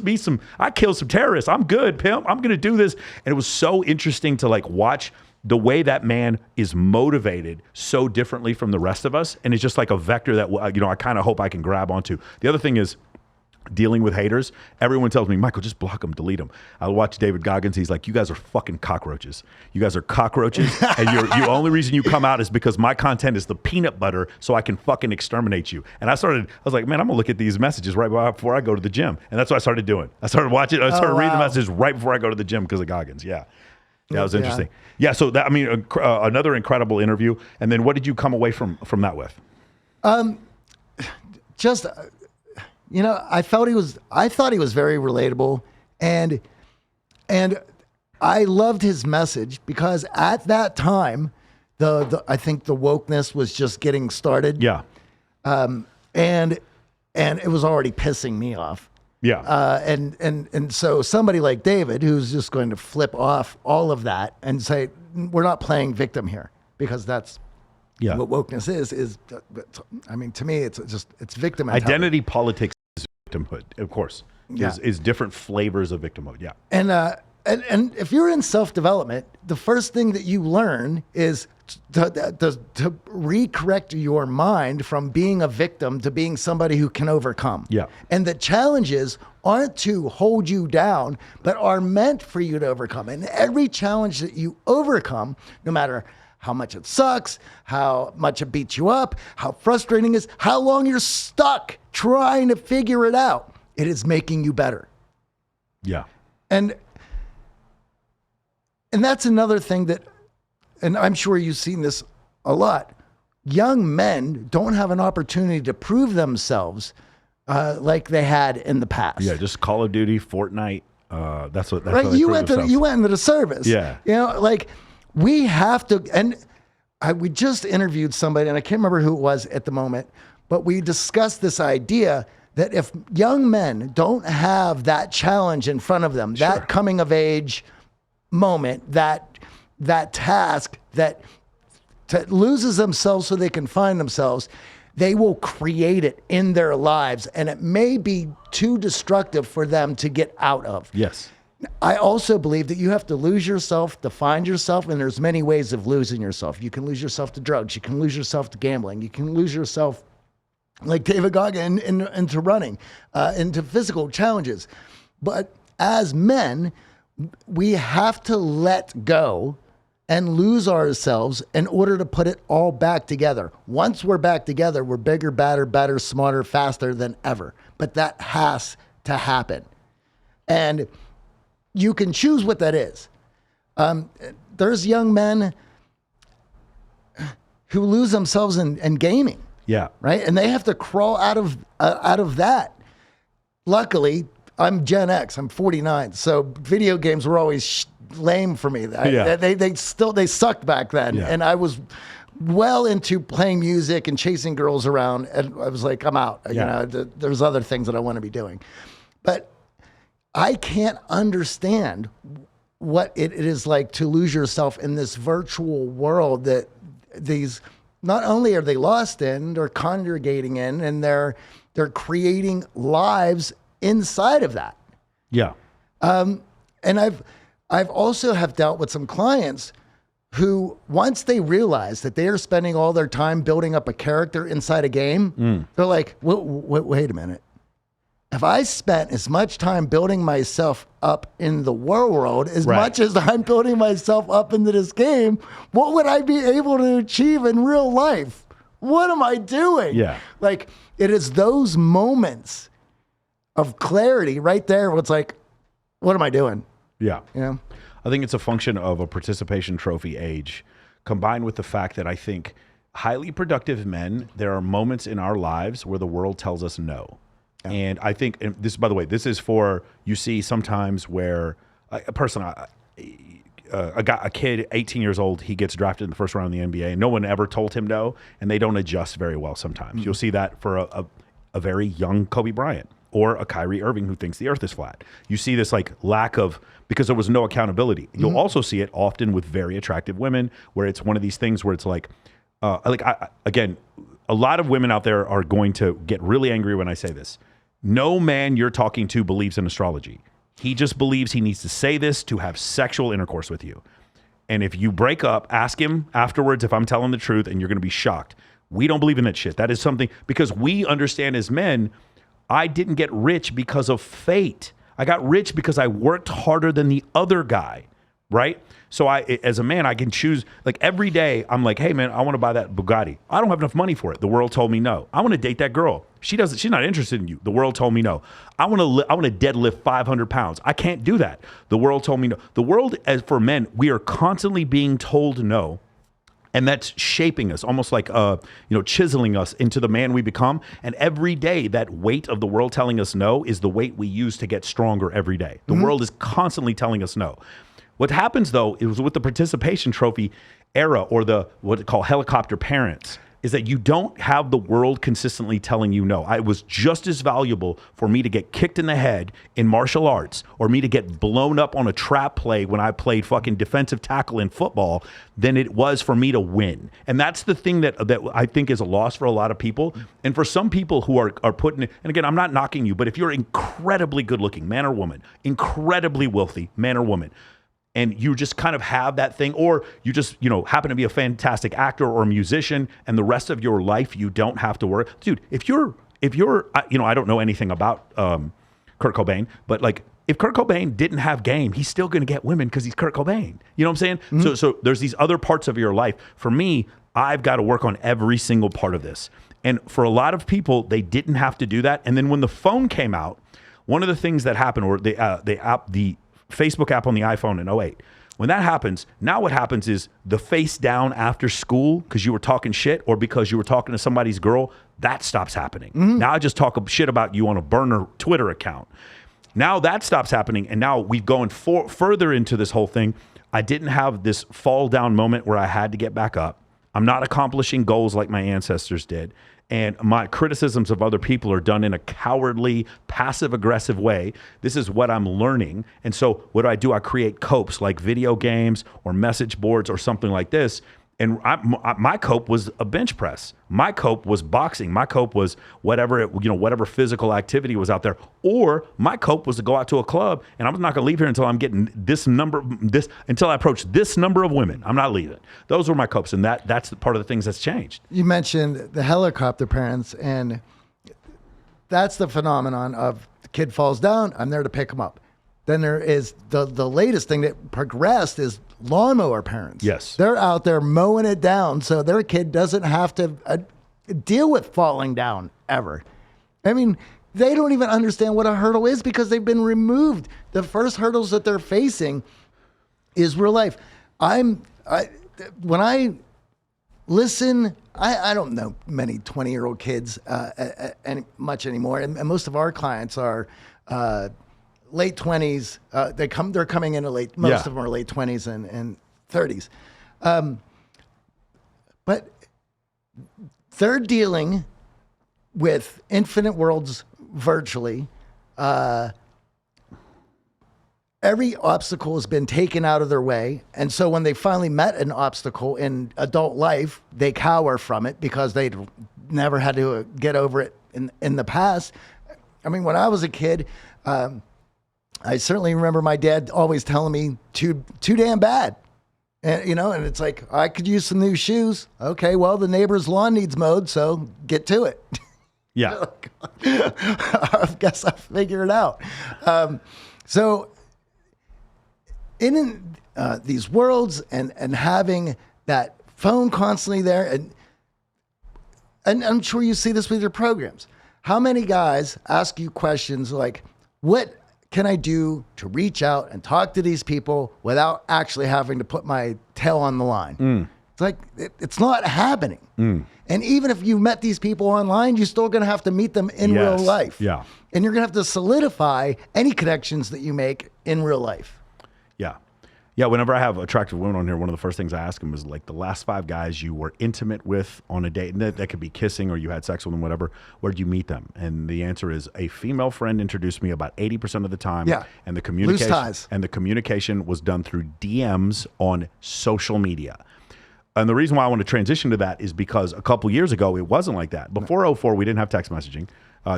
A: I killed some terrorists. I'm good, pimp. I'm going to do this. And it was so interesting to like watch the way that man is motivated so differently from the rest of us. And it's just like a vector that, I kind of hope I can grab onto. The other thing is, dealing with haters, everyone tells me, Michael, just block them, delete them. I watch David Goggins. He's like, you guys are fucking cockroaches. You guys are cockroaches. And the only reason you come out is because my content is the peanut butter so I can fucking exterminate you. And I was like, man, I'm gonna look at these messages right before I go to the gym. And that's what I started doing. I started reading the messages right before I go to the gym because of Goggins. Yeah. That was interesting. Yeah. So that, I mean, another incredible interview. And then what did you come away from that with?
B: Just, I thought he was very relatable, and I loved his message because at that time, I think the wokeness was just getting started.
A: Yeah.
B: And it was already pissing me off.
A: Yeah.
B: And so somebody like David, who's just going to flip off all of that and say, we're not playing victim here, because that's what wokeness is, I mean, to me, it's victim mentality.
A: Identity politics is victimhood, of course. Is different flavors of victimhood. Yeah.
B: And if you're in self-development, the first thing that you learn is to recorrect your mind from being a victim to being somebody who can overcome.
A: Yeah.
B: And the challenges aren't to hold you down, but are meant for you to overcome. And every challenge that you overcome, no matter how much it sucks, how much it beats you up, how frustrating it is, how long you're stuck trying to figure it out, it is making you better.
A: Yeah.
B: And that's another thing that, and I'm sure you've seen this a lot, young men don't have an opportunity to prove themselves like they had in the past.
A: Yeah, just Call of Duty, Fortnite. That's what.
B: Right, you went into the service.
A: Yeah,
B: like we have to. And we just interviewed somebody, and I can't remember who it was at the moment, but we discussed this idea that if young men don't have that challenge in front of them, that coming of age moment, that task that loses themselves so they can find themselves, they will create it in their lives, and it may be too destructive for them to get out of.
A: Yes.
B: I also believe that you have to lose yourself to find yourself, and there's many ways of losing yourself. You can lose yourself to drugs. You can lose yourself to gambling. You can lose yourself, like David Goggins, into running, into physical challenges. But as men, we have to let go and lose ourselves in order to put it all back together. Once we're back together, we're bigger, badder, better, smarter, faster than ever. But that has to happen. And you can choose what that is. There's young men who lose themselves in gaming.
A: Yeah.
B: Right? And they have to crawl out of that. Luckily, I'm Gen X. I'm 49. So video games were always lame for me. They sucked back then. Yeah. And I was well into playing music and chasing girls around. And I was like, I'm out.
A: Yeah.
B: There's other things that I want to be doing. But I can't understand what it is like to lose yourself in this virtual world that these, not only are they lost in, they're congregating in, and they're creating lives inside of that.
A: Yeah.
B: And I've also have dealt with some clients who, once they realize that they are spending all their time building up a character inside a game, they're like, wait a minute. If I spent as much time building myself up in the world as much as I'm building myself up into this game, what would I be able to achieve in real life? What am I doing?
A: Yeah.
B: Like, it is those moments of clarity right there where it's like, what am I doing?
A: Yeah.
B: You know?
A: I think it's a function of a participation trophy age, combined with the fact that I think highly productive men, there are moments in our lives where the world tells us no. Yeah. And I think, and this, by the way, this is for, you see sometimes where a kid, 18 years old, he gets drafted in the first round of the NBA and no one ever told him no, and they don't adjust very well sometimes. You'll see that for a very young Kobe Bryant or a Kyrie Irving who thinks the earth is flat. You see this like lack of, because there was no accountability. You'll also see it often with very attractive women where it's one of these things where it's like again, a lot of women out there are going to get really angry when I say this. No man you're talking to believes in astrology. He just believes he needs to say this to have sexual intercourse with you. And if you break up, ask him afterwards if I'm telling the truth, and you're going to be shocked. We don't believe in that shit. That is something, because we understand as men, I didn't get rich because of fate. I got rich because I worked harder than the other guy, right? So as a man, I can choose, like every day, I'm like, hey man, I want to buy that Bugatti. I don't have enough money for it. The world told me no. I want to date that girl. She's not interested in you. The world told me no. I want to deadlift 500 pounds. I can't do that. The world told me no. The world, as for men, we are constantly being told no. And that's shaping us, almost like chiseling us into the man we become. And every day, that weight of the world telling us no is the weight we use to get stronger every day. The world is constantly telling us no. What happens, though, is with the participation trophy era, or the what they call helicopter parents, is that you don't have the world consistently telling you no. It was just as valuable for me to get kicked in the head in martial arts, or me to get blown up on a trap play when I played fucking defensive tackle in football, than it was for me to win. And that's the thing that I think is a loss for a lot of people. And for some people who are putting it, and again, I'm not knocking you, but if you're incredibly good looking, man or woman, incredibly wealthy, man or woman, and you just kind of have that thing, or you just, happen to be a fantastic actor or a musician, and the rest of your life you don't have to work. Dude, if you're, I don't know anything about Kurt Cobain, but like if Kurt Cobain didn't have game, he's still going to get women because he's Kurt Cobain. You know what I'm saying? Mm-hmm. So there's these other parts of your life. For me, I've got to work on every single part of this. And for a lot of people, they didn't have to do that. And then when the phone came out, one of the things that happened, or the Facebook app on the iPhone in 2008. When that happens, now what happens is the face down after school because you were talking shit, or because you were talking to somebody's girl, that stops happening. Mm-hmm. Now I just talk shit about you on a burner Twitter account. Now that stops happening, and now we've gone further into this whole thing. I didn't have this fall down moment where I had to get back up. I'm not accomplishing goals like my ancestors did. And my criticisms of other people are done in a cowardly, passive-aggressive way. This is what I'm learning. And so what do? I create copes like video games or message boards or something like this. And my cope was a bench press. My cope was boxing. My cope was whatever physical activity was out there. Or my cope was to go out to a club, and I'm not going to leave here until I'm getting until I approach this number of women. I'm not leaving. Those were my copes, and that's the part of the things that's changed.
B: You mentioned the helicopter parents, and that's the phenomenon of the kid falls down, I'm there to pick him up. Then there is the latest thing that progressed is lawnmower parents.
A: Yes.
B: They're out there mowing it down so their kid doesn't have to deal with falling down ever. I mean, they don't even understand what a hurdle is because they've been removed. The first hurdles that they're facing is real life. When I listen, I don't know many 20-year-old kids much anymore, and most of our clients are late 20s. They're coming into most of them are late 20s and 30s. But they're dealing with infinite worlds virtually. Every obstacle has been taken out of their way. And so when they finally met an obstacle in adult life, they cower from it because they'd never had to get over it in the past. I mean, when I was a kid, I certainly remember my dad always telling me too damn bad. And, and it's like, I could use some new shoes. Okay, well, the neighbor's lawn needs mowed, so get to it.
A: Yeah.
B: I guess I'll figure it out. So in these worlds and having that phone constantly there, and I'm sure you see this with your programs. How many guys ask you questions like, what can I do to reach out and talk to these people without actually having to put my tail on the line? It's like, it's not happening. And even if you met these people online, you're still going to have to meet them in real life.
A: Yeah.
B: And you're going to have to solidify any connections that you make in real life.
A: Yeah. Yeah, whenever I have attractive women on here, one of the first things I ask them is like the last 5 guys you were intimate with on a date, and that could be kissing or you had sex with them, whatever, where'd you meet them? And the answer is a female friend introduced me about 80% of the time.
B: Yeah.
A: And the communication,
B: loose ties.
A: And the communication was done through DMs on social media. And the reason why I want to transition to that is because a couple years ago, it wasn't like that. Before 2004, we didn't have text messaging.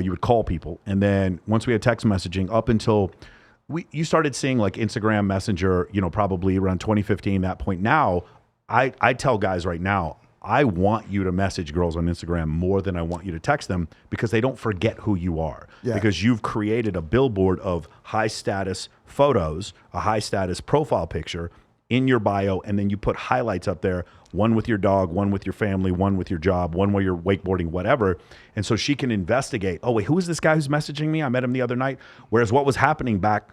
A: You would call people. And then once we had text messaging up until you started seeing like Instagram Messenger, probably around 2015, that point. Now, I tell guys right now, I want you to message girls on Instagram more than I want you to text them because they don't forget who you are.
B: Yeah.
A: Because you've created a billboard of high status photos, a high status profile picture in your bio, and then you put highlights up there, one with your dog, one with your family, one with your job, one where you're wakeboarding, whatever. And so she can investigate, oh wait, who is this guy who's messaging me? I met him the other night. Whereas what was happening back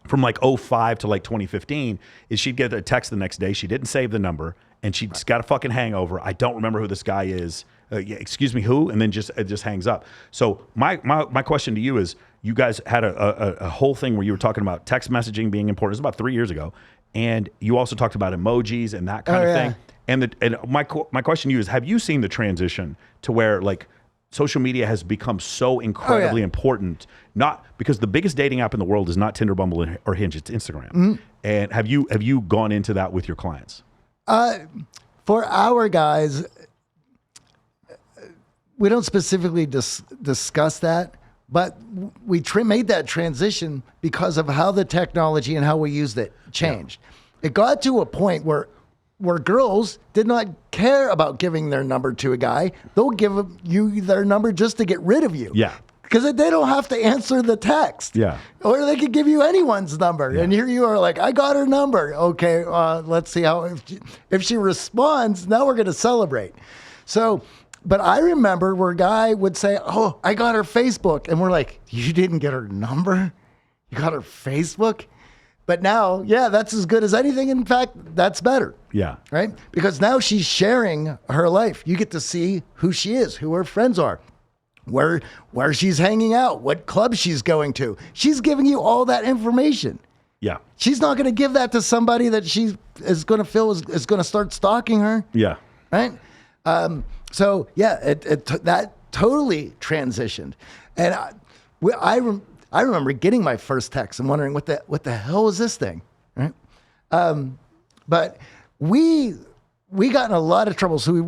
A: from like 05 to like 2015 is she'd get a text the next day. She didn't save the number and she'd got a fucking hangover. I don't remember who this guy is. Yeah, excuse me, who? And then it just hangs up. So my question to you is, you guys had a whole thing where you were talking about text messaging being important. It was about 3 years ago. And you also talked about emojis and that kind of thing. And my question to you is, have you seen the transition to where like social media has become so incredibly important? Not because the biggest dating app in the world is not Tinder, Bumble, or Hinge, it's Instagram. And have you gone into that with your clients?
B: For our guys, we don't specifically discuss that, but we made that transition because of how the technology and how we used it changed. Yeah. It got to a point where girls did not care about giving their number to a guy. They'll give you their number just to get rid of you.
A: Yeah.
B: Because they don't have to answer the text.
A: Yeah.
B: Or they could give you anyone's number. Yeah. And here you are like, I got her number. Okay, let's see how, if she responds, now we're going to celebrate. So, but I remember where a guy would say, oh, I got her Facebook. And we're like, you didn't get her number? You got her Facebook? But now, yeah, that's as good as anything. In fact, that's better.
A: Yeah.
B: Right? Because now she's sharing her life. You get to see who she is, who her friends are, where she's hanging out, what club she's going to. She's giving you all that information.
A: Yeah.
B: She's not going to give that to somebody that she is going to feel is going to start stalking her.
A: Yeah.
B: Right? So yeah, that totally transitioned. And I remember getting my first text and wondering what the hell is this thing, right? But we got in a lot of trouble. So we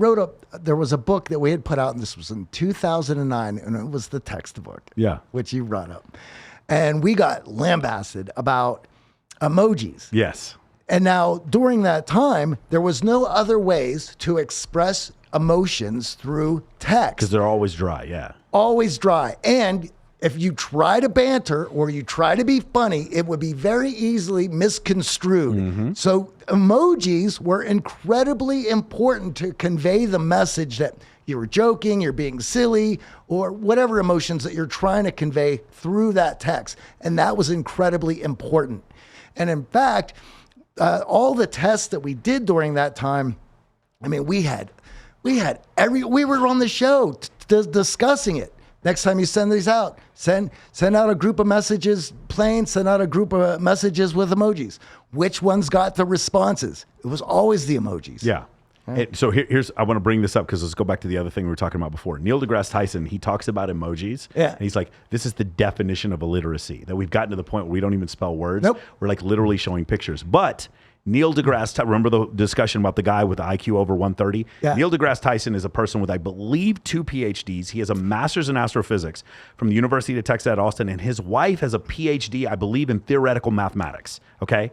B: there was a book that we had put out, and this was in 2009, and it was the textbook, which you brought up. And we got lambasted about emojis.
A: Yes.
B: And now during that time, there was no other ways to express emotions through text.
A: Because they're always dry, yeah.
B: Always dry. And if you try to banter or you try to be funny, it would be very easily misconstrued. Mm-hmm. So emojis were incredibly important to convey the message that you were joking, you're being silly, or whatever emotions that you're trying to convey through that text. And that was incredibly important. And in fact, all the tests that we did during that time, I mean, we were on the show discussing it. Next time you send these out, send out a group of messages plain, send out a group of messages with emojis. Which ones got the responses? It was always the emojis.
A: Yeah. Right. So here's, I want to bring this up because let's go back to the other thing we were talking about before. Neil deGrasse Tyson, he talks about emojis. Yeah. And he's like, this is the definition of illiteracy, that we've gotten to the point where we don't even spell words. Nope. We're like literally showing pictures. But Neil deGrasse, remember the discussion about the guy with the IQ over 130? Yeah. Neil deGrasse Tyson is a person with, I believe, 2 PhDs. He has a master's in astrophysics from the University of Texas at Austin, and his wife has a PhD, I believe, in theoretical mathematics, okay?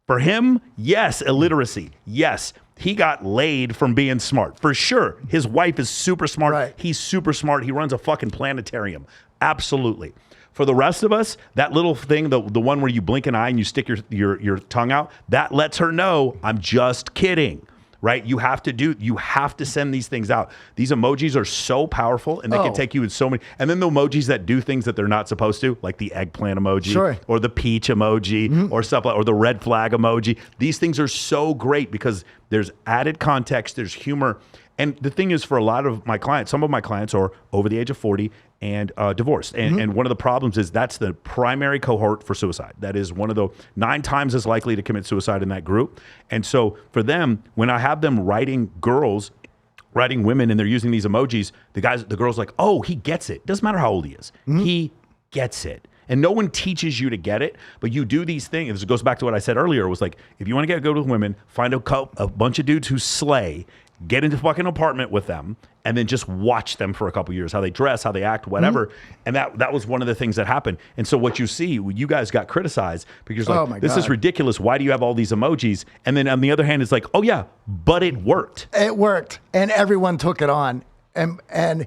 A: For him, yes, illiteracy, yes. He got laid from being smart, for sure. His wife is super smart. Right. He's super smart. He runs a fucking planetarium, absolutely. For the rest of us, that little thing, the one where you blink an eye and you stick your tongue out, that lets her know, I'm just kidding, right? You have to send these things out. These emojis are so powerful, and they can take you in so many. And then the emojis that do things that they're not supposed to, like the eggplant emoji, or the peach emoji, or stuff like, or the red flag emoji. These things are so great because there's added context, there's humor. And the thing is, for a lot of my clients, some of my clients are over the age of 40 and divorced. And one of the problems is that's the primary cohort for suicide. That is one of the 9 times as likely to commit suicide in that group. And so for them, when I have them writing women, and they're using these emojis, the girl's like, oh, he gets it. Doesn't matter how old he is. He gets it. And no one teaches you to get it, but you do these things. This goes back to what I said earlier. It was like, if you want to get good with women, find a bunch of dudes who slay get into fucking apartment with them, and then just watch them for a couple years, how they dress, how they act, whatever. And that was one of the things that happened. And so what you see, you guys got criticized because you're like, this is ridiculous. Why do you have all these emojis? And then on the other hand, it's like, oh yeah, but it worked.
B: It worked. And everyone took it on. And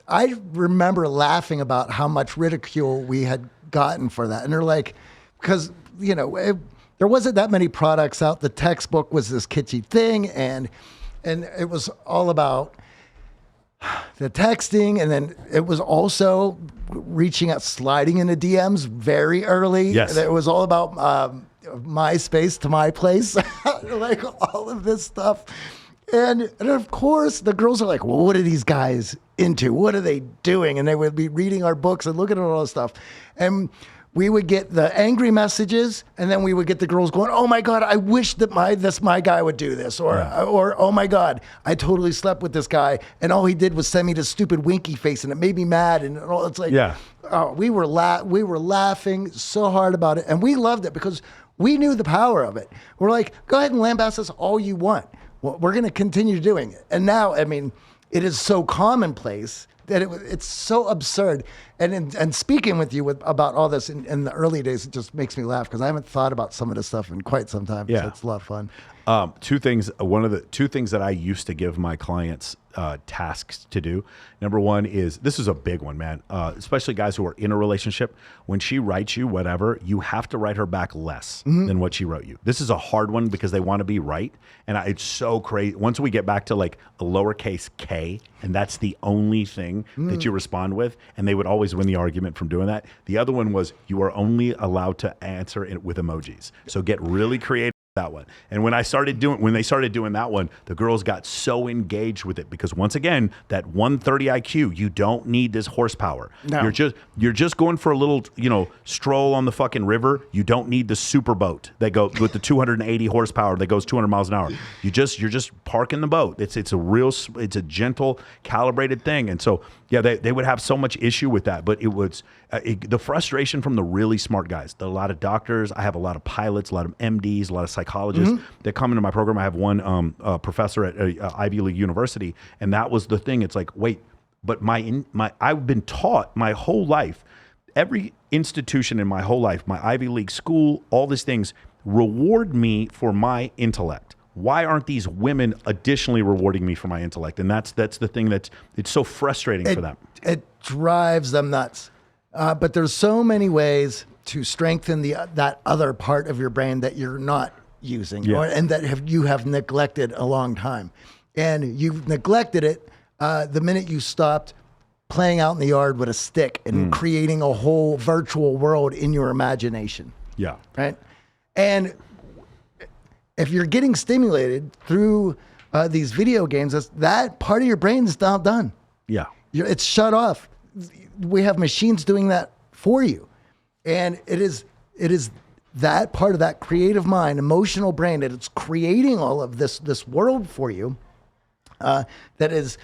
B: I remember laughing about how much ridicule we had gotten for that. And they're like, because, you know, there wasn't that many products out. The textbook was this kitschy thing, and it was all about the texting, and then it was also reaching out, sliding into DMs very early.
A: Yes.
B: It was all about MySpace to my place, like all of this stuff. And of course, the girls are like, well, what are these guys into? What are they doing? And they would be reading our books and looking at all this stuff. And we would get the angry messages, and then we would get the girls going, oh my God, I wish that my guy would do this. Or, oh my God, I totally slept with this guy, and all he did was send me this stupid winky face, and it made me mad. And it's like, we were laughing so hard about it. And we loved it because we knew the power of it. We're like, go ahead and lambast us all you want. Well, we're going to continue doing it. And now, I mean, it is so commonplace that it's so absurd. And speaking with you about all this in the early days, it just makes me laugh because I haven't thought about some of this stuff in quite some time.
A: Yeah.
B: So it's a lot of fun.
A: Two things. One of the two things that I used to give my clients tasks to do. Number one is, this is a big one, man. Especially guys who are in a relationship. When she writes you whatever, you have to write her back less than what she wrote you. This is a hard one because they want to be right, and it's so crazy. Once we get back to like a lowercase k, and that's the only thing that you respond with, and they would always win the argument from doing that. The other one was, you are only allowed to answer it with emojis. So get really creative. That one. And when they started doing that one, the girls got so engaged with it because once again, that 130 IQ, you don't need this horsepower. No. You're just going for a little, stroll on the fucking river. You don't need the super boat that goes with the 280 horsepower that goes 200 miles an hour. You're just parking the boat. It's a gentle, calibrated thing. And so yeah, they would have so much issue with that, but it was the frustration from the really smart guys. A lot of doctors, I have a lot of pilots, a lot of MDs, a lot of psychologists that come into my program. I have one professor at Ivy League University, and that was the thing. It's like, wait, but I've been taught my whole life, every institution in my whole life, my Ivy League school, all these things reward me for my intellect. Why aren't these women additionally rewarding me for my intellect? And that's the thing it's so frustrating for them.
B: It drives them nuts. But there's so many ways to strengthen that other part of your brain that you're not using, and that you have neglected a long time. And you've neglected it the minute you stopped playing out in the yard with a stick and creating a whole virtual world in your imagination. Yeah. Right? And if you're getting stimulated through these video games, that part of your brain is now done. Yeah. It's shut off. We have machines doing that for you. And it is that part of that creative mind, emotional brain, that it's creating all of this world for you, that is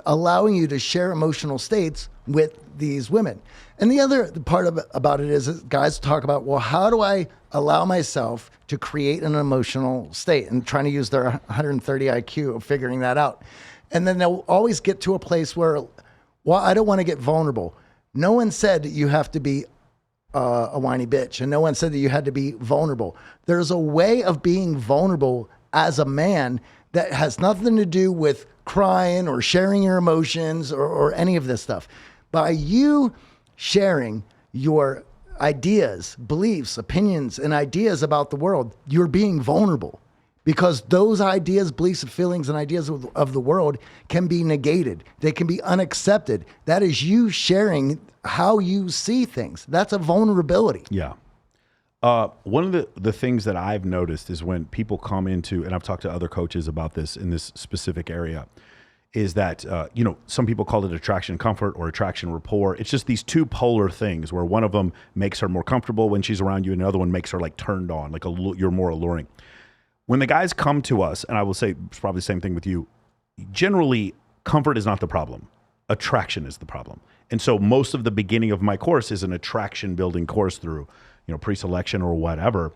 B: allowing you to share emotional states with these women. And the other part about it is guys talk about, well, how do I allow myself to create an emotional state, and trying to use their 130 IQ of figuring that out. And then they'll always get to a place where, well, I don't want to get vulnerable. No one said that you have to be a whiny bitch, and no one said that you had to be vulnerable. There's a way of being vulnerable as a man that has nothing to do with crying or sharing your emotions or any of this stuff. By you sharing your ideas, beliefs, opinions, and ideas about the world, you're being vulnerable, because those ideas, beliefs, feelings, and ideas of the world can be negated. They can be unaccepted. That is you sharing how you see things. That's a vulnerability.
A: Yeah. One of the things that I've noticed is when people come into, and I've talked to other coaches about this in this specific area, is that, some people call it attraction comfort or attraction rapport. It's just these two polar things where one of them makes her more comfortable when she's around you, and the other one makes her like turned on, like you're more alluring. When the guys come to us, and I will say it's probably the same thing with you, generally comfort is not the problem. Attraction is the problem. And so most of the beginning of my course is an attraction building course through, pre-selection or whatever.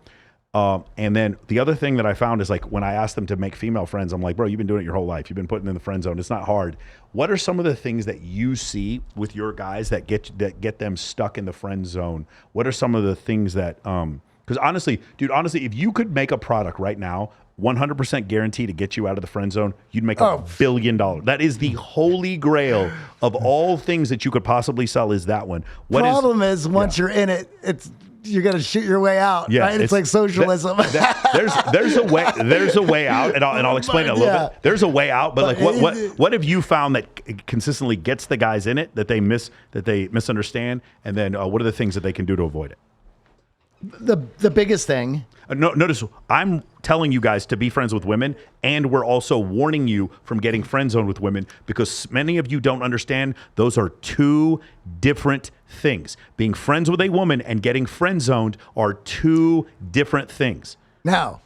A: And then the other thing that I found is like when I asked them to make female friends, I'm like, bro, you've been doing it your whole life. You've been putting in the friend zone. It's not hard. What are some of the things that you see with your guys that get them stuck in the friend zone? What are some of the things that, because honestly, if you could make a product right now, 100% guarantee to get you out of the friend zone, you'd make $1 billion. That is the holy grail of all things that you could possibly sell is that one.
B: Problem is once you're in it, you're gonna shoot your way out, right? It's like socialism.
A: There's a way out, and I'll explain it a little bit. There's a way out, but like what have you found that consistently gets the guys in it that they misunderstand, and then what are the things that they can do to avoid it?
B: The biggest thing.
A: Notice I'm telling you guys to be friends with women, and we're also warning you from getting friend zoned with women because many of you don't understand those are two different things. Being friends with a woman and getting friend zoned are two different things.
B: Now,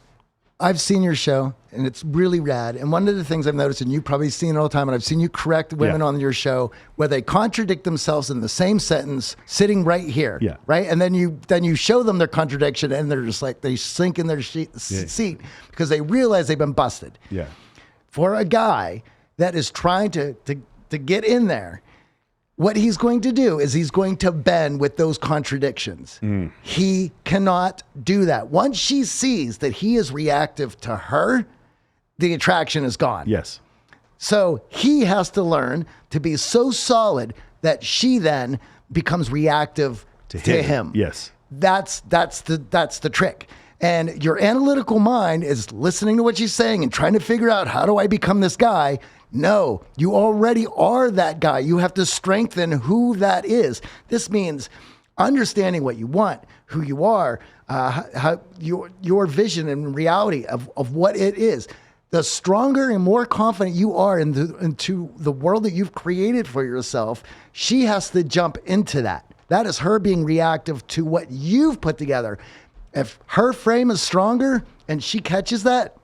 B: I've seen your show, and it's really rad. And one of the things I've noticed, and you've probably seen it all the time, and I've seen you correct women on your show, where they contradict themselves in the same sentence, sitting right here, right? And then you show them their contradiction, and they're just like, they sink in their seat because they realize they've been busted.
A: Yeah.
B: For a guy that is trying to get in there, what he's going to do is he's going to bend with those contradictions. He cannot do that. Once she sees that he is reactive to her, the attraction is gone.
A: Yes.
B: So he has to learn to be so solid that she then becomes reactive to him.
A: Yes.
B: That's the trick. And your analytical mind is listening to what she's saying and trying to figure out, how do I become this guy? No, you already are that guy. You have to strengthen who that is. This means understanding what you want, who you are, how your vision and reality of what it is. The stronger and more confident you are into the world that you've created for yourself, she has to jump into that. That is her being reactive to what you've put together. If her frame is stronger and she catches that,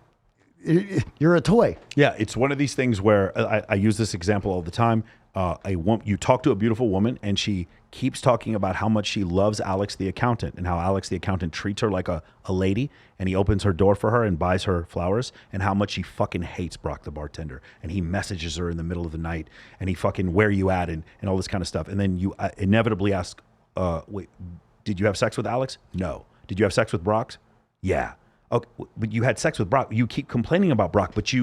B: you're a toy.
A: Yeah, it's one of these things where I use this example all the time. You talk to a beautiful woman and she keeps talking about how much she loves Alex the accountant and how Alex the accountant treats her like a lady, and he opens her door for her and buys her flowers, and how much she fucking hates Brock the bartender, and he messages her in the middle of the night, and he fucking, where you at, and all this kind of stuff. And then you inevitably ask, wait, did you have sex with Alex? No. Did you have sex with Brock? Yeah. Okay, but you had sex with Brock. You keep complaining about Brock, but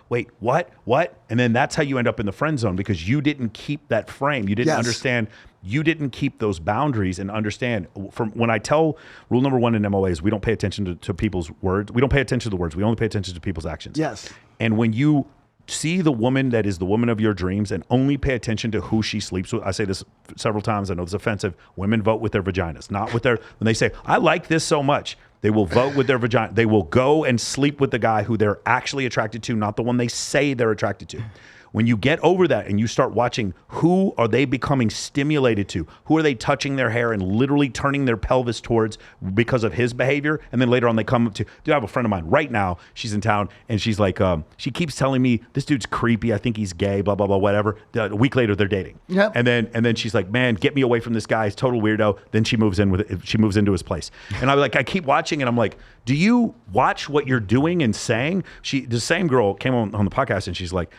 A: wait, what? And then that's how you end up in the friend zone, because you didn't keep that frame. You didn't understand. You didn't keep those boundaries and understand. From when I tell rule number 1 in MOA is we don't pay attention to people's words. We don't pay attention to the words. We only pay attention to people's actions.
B: Yes.
A: And when you see the woman that is the woman of your dreams and only pay attention to who she sleeps with. I say this several times. I know it's offensive. Women vote with their vaginas, not with their, when they say, I like this so much, they will vote with their vagina. They will go and sleep with the guy who they're actually attracted to, not the one they say they're attracted to. When you get over that and you start watching, who are they becoming stimulated to? Who are they touching their hair and literally turning their pelvis towards because of his behavior? And then later on they come up to, dude, I have a friend of mine right now. She's in town and she's like, she keeps telling me this dude's creepy. I think he's gay, blah, blah, blah, whatever. A week later they're dating.
B: Yep.
A: And then she's like, man, get me away from this guy. He's a total weirdo. Then she moves into his place. And I keep watching and I'm like, do you watch what you're doing and saying? The same girl came on the podcast and she's like,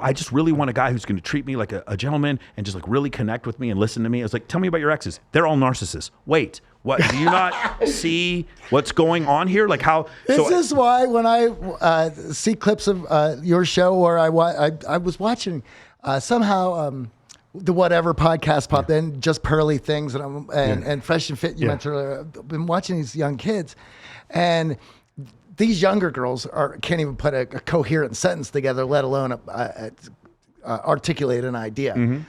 A: I just really want a guy who's going to treat me like a gentleman and just like really connect with me and listen to me. I was like, tell me about your exes. They're all narcissists. Wait, what? Do you not see what's going on here? Like how?
B: This is why when I see clips of your show, or I was watching somehow the whatever podcast popped in, just Pearly Things and Fresh and Fit. You mentioned earlier. I've been watching these young kids, and these younger girls can't even put a coherent sentence together, let alone articulate an idea. Mm-hmm.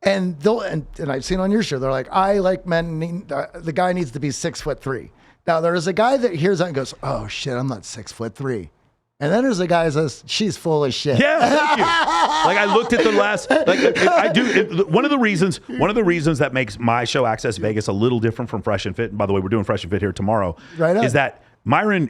B: And I've seen on your show, they're like, I like men. The guy needs to be 6'3". Now there is a guy that hears that and goes, "Oh shit, I'm not 6'3". And then there's a guy that says, "She's full of shit."
A: Yeah, thank you. Like I looked at the last, I do. One of the reasons that makes my show Access Vegas a little different from Fresh and Fit. And by the way, we're doing Fresh and Fit here tomorrow.
B: Right on.
A: Is that Myron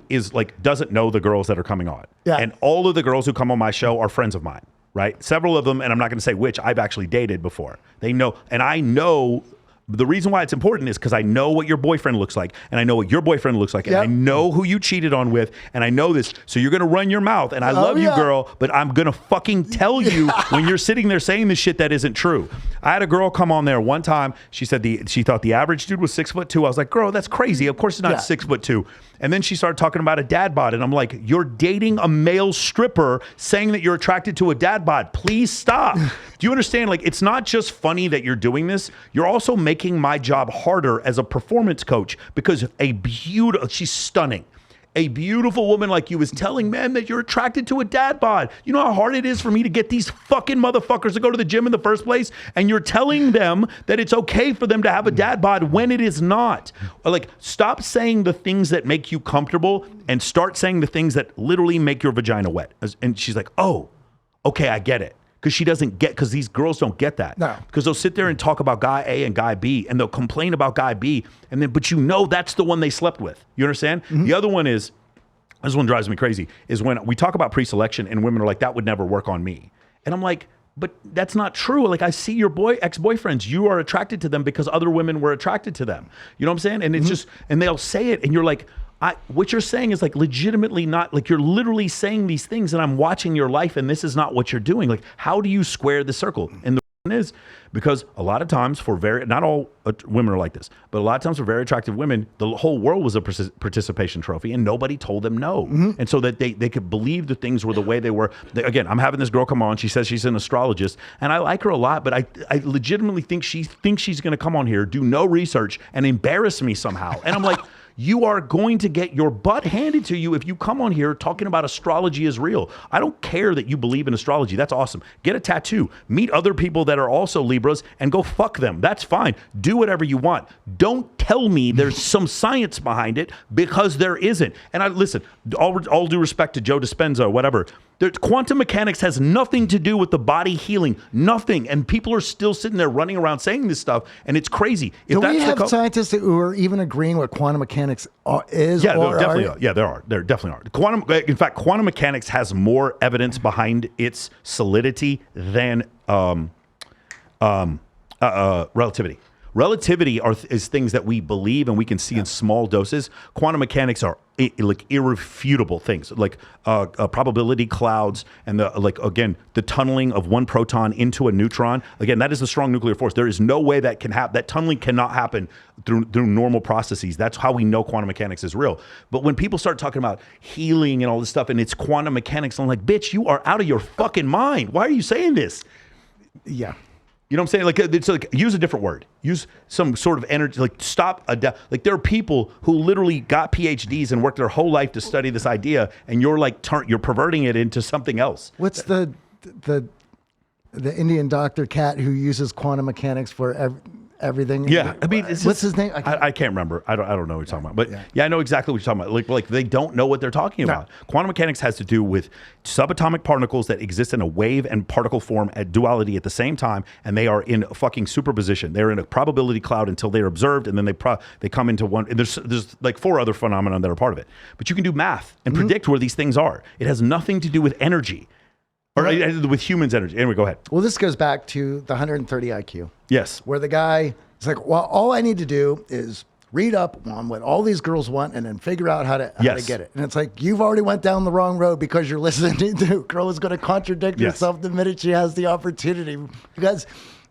A: doesn't know the girls that are coming on. Yeah. And all of the girls who come on my show are friends of mine, right? Several of them, and I'm not going to say which, I've actually dated before. They know, and I know the reason why it's important is because I know what your boyfriend looks like, and I know what your boyfriend looks like, and I know who you cheated on with, and I know this. So you're going to run your mouth, and I love you, girl, but I'm going to fucking tell you when you're sitting there saying this shit that isn't true. I had a girl come on there one time. She said she thought the average dude was 6'2". I was like, girl, that's crazy. Of course he's not 6'2". And then she started talking about a dad bod, and I'm like, you're dating a male stripper saying that you're attracted to a dad bod. Please stop. Do you understand? Like, it's not just funny that you're doing this. You're also making my job harder as a performance coach, because she's stunning. A beautiful woman like you is telling men that you're attracted to a dad bod. You know how hard it is for me to get these fucking motherfuckers to go to the gym in the first place? And you're telling them that it's okay for them to have a dad bod when it is not. Like, stop saying the things that make you comfortable and start saying the things that literally make your vagina wet. And she's like, oh, okay, I get it. Because these girls don't get that. No. Because they'll sit there and talk about guy A and guy B, and they'll complain about guy B, but that's the one they slept with. You understand? Mm-hmm. The other one is, this one drives me crazy, is when we talk about pre-selection and women are like, that would never work on me. And I'm like, but that's not true. Like, I see your ex-boyfriends. You are attracted to them because other women were attracted to them. You know what I'm saying? And it's just, and they'll say it, and you're like, what you're saying is like legitimately not, like, you're literally saying these things, and I'm watching your life, and this is not what you're doing. Like, how do you square the circle? And the reason is because a lot of times not all women are like this, but a lot of times for very attractive women, the whole world was a participation trophy, and nobody told them no. Mm-hmm. And so that they could believe that things were the way they were. Again, I'm having this girl come on. She says she's an astrologist, and I like her a lot, but I legitimately think she's going to come on here, do no research, and embarrass me somehow. And I'm like, you are going to get your butt handed to you if you come on here talking about astrology is real. I don't care that you believe in astrology. That's awesome. Get a tattoo. Meet other people that are also Libras and go fuck them. That's fine. Do whatever you want. Don't tell me there's some science behind it, because there isn't. And listen, all due respect to Joe Dispenza, whatever. Quantum mechanics has nothing to do with the body healing. Nothing. And people are still sitting there running around saying this stuff, and it's crazy.
B: Do we have scientists who are even agreeing what quantum mechanics is?
A: Yeah, there definitely are. Yeah, there are. There definitely are. In fact, quantum mechanics has more evidence behind its solidity than relativity. Relativity is things that we believe and we can see in small doses. Quantum mechanics are like irrefutable things, like probability clouds and the tunneling of one proton into a neutron. Again, that is a strong nuclear force. There is no way that can happen. That tunneling cannot happen through normal processes. That's how we know quantum mechanics is real. But when people start talking about healing and all this stuff and it's quantum mechanics, I'm like, bitch, you are out of your fucking mind. Why are you saying this?
B: Yeah.
A: You know what I'm saying? Like, it's like, use a different word. Use some sort of energy. Like, stop. Like, there are people who literally got PhDs and worked their whole life to study this idea, and you're like, you're perverting it into something else.
B: What's the Indian doctor cat who uses quantum mechanics for everything?
A: Yeah, I mean,
B: what's his name?
A: I can't remember. I don't know what you're talking about. But yeah, I know exactly what you're talking about. Like they don't know what they're talking about. Quantum mechanics has to do with subatomic particles that exist in a wave and particle form at duality at the same time, and they are in fucking superposition. They're in a probability cloud until they're observed, and then they come into one. And there's like 4 other phenomena that are part of it. But you can do math and predict where these things are. It has nothing to do with energy. Or with humans' energy. Anyway, go ahead.
B: Well, this goes back to the 130 IQ.
A: Yes.
B: Where the guy is like, well, all I need to do is read up on what all these girls want and then figure out how to get it. And it's like, you've already went down the wrong road because you're listening to a girl who's going to contradict herself the minute she has the opportunity.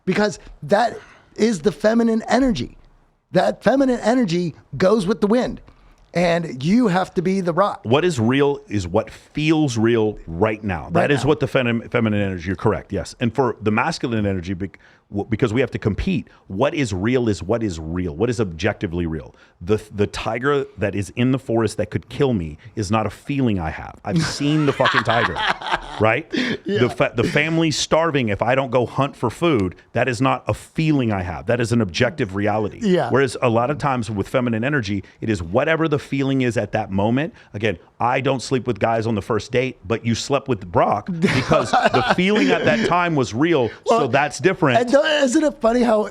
B: Because that is the feminine energy. That feminine energy goes with the wind. And you have to be the rock.
A: What is real is what feels real right now. That is what the feminine energy, you're correct, yes. And for the masculine energy, because we have to compete, what is real is what is real. What is objectively real? The tiger that is in the forest that could kill me is not a feeling I have. I've seen the fucking tiger, right? Yeah. The family's starving if I don't go hunt for food. That is not a feeling I have. That is an objective reality. Yeah. Whereas a lot of times with feminine energy, it is whatever the feeling is at that moment. Again, I don't sleep with guys on the first date, but you slept with Brock because the feeling at that time was real. Well, so that's different.
B: And isn't it funny how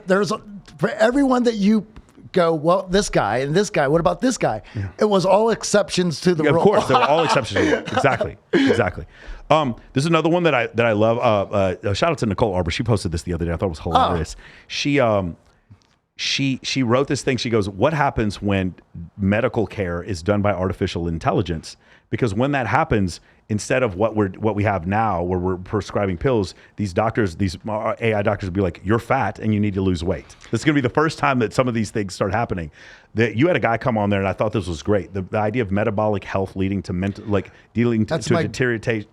B: for everyone that you go, well, this guy and this guy, what about this guy? Yeah. It was all exceptions to the rule.
A: Of course, they were all exceptions to the rule. Exactly. This is another one that I love. Shout out to Nicole Arbor. She posted this the other day. I thought it was hilarious. she wrote this thing. She goes, what happens when medical care is done by artificial intelligence? Because when that happens, instead of what we have now, where we're prescribing pills, these AI doctors will be like, you're fat and you need to lose weight. This is going to be the first time that some of these things start happening. You had a guy come on there, and I thought this was great. The idea of metabolic health leading to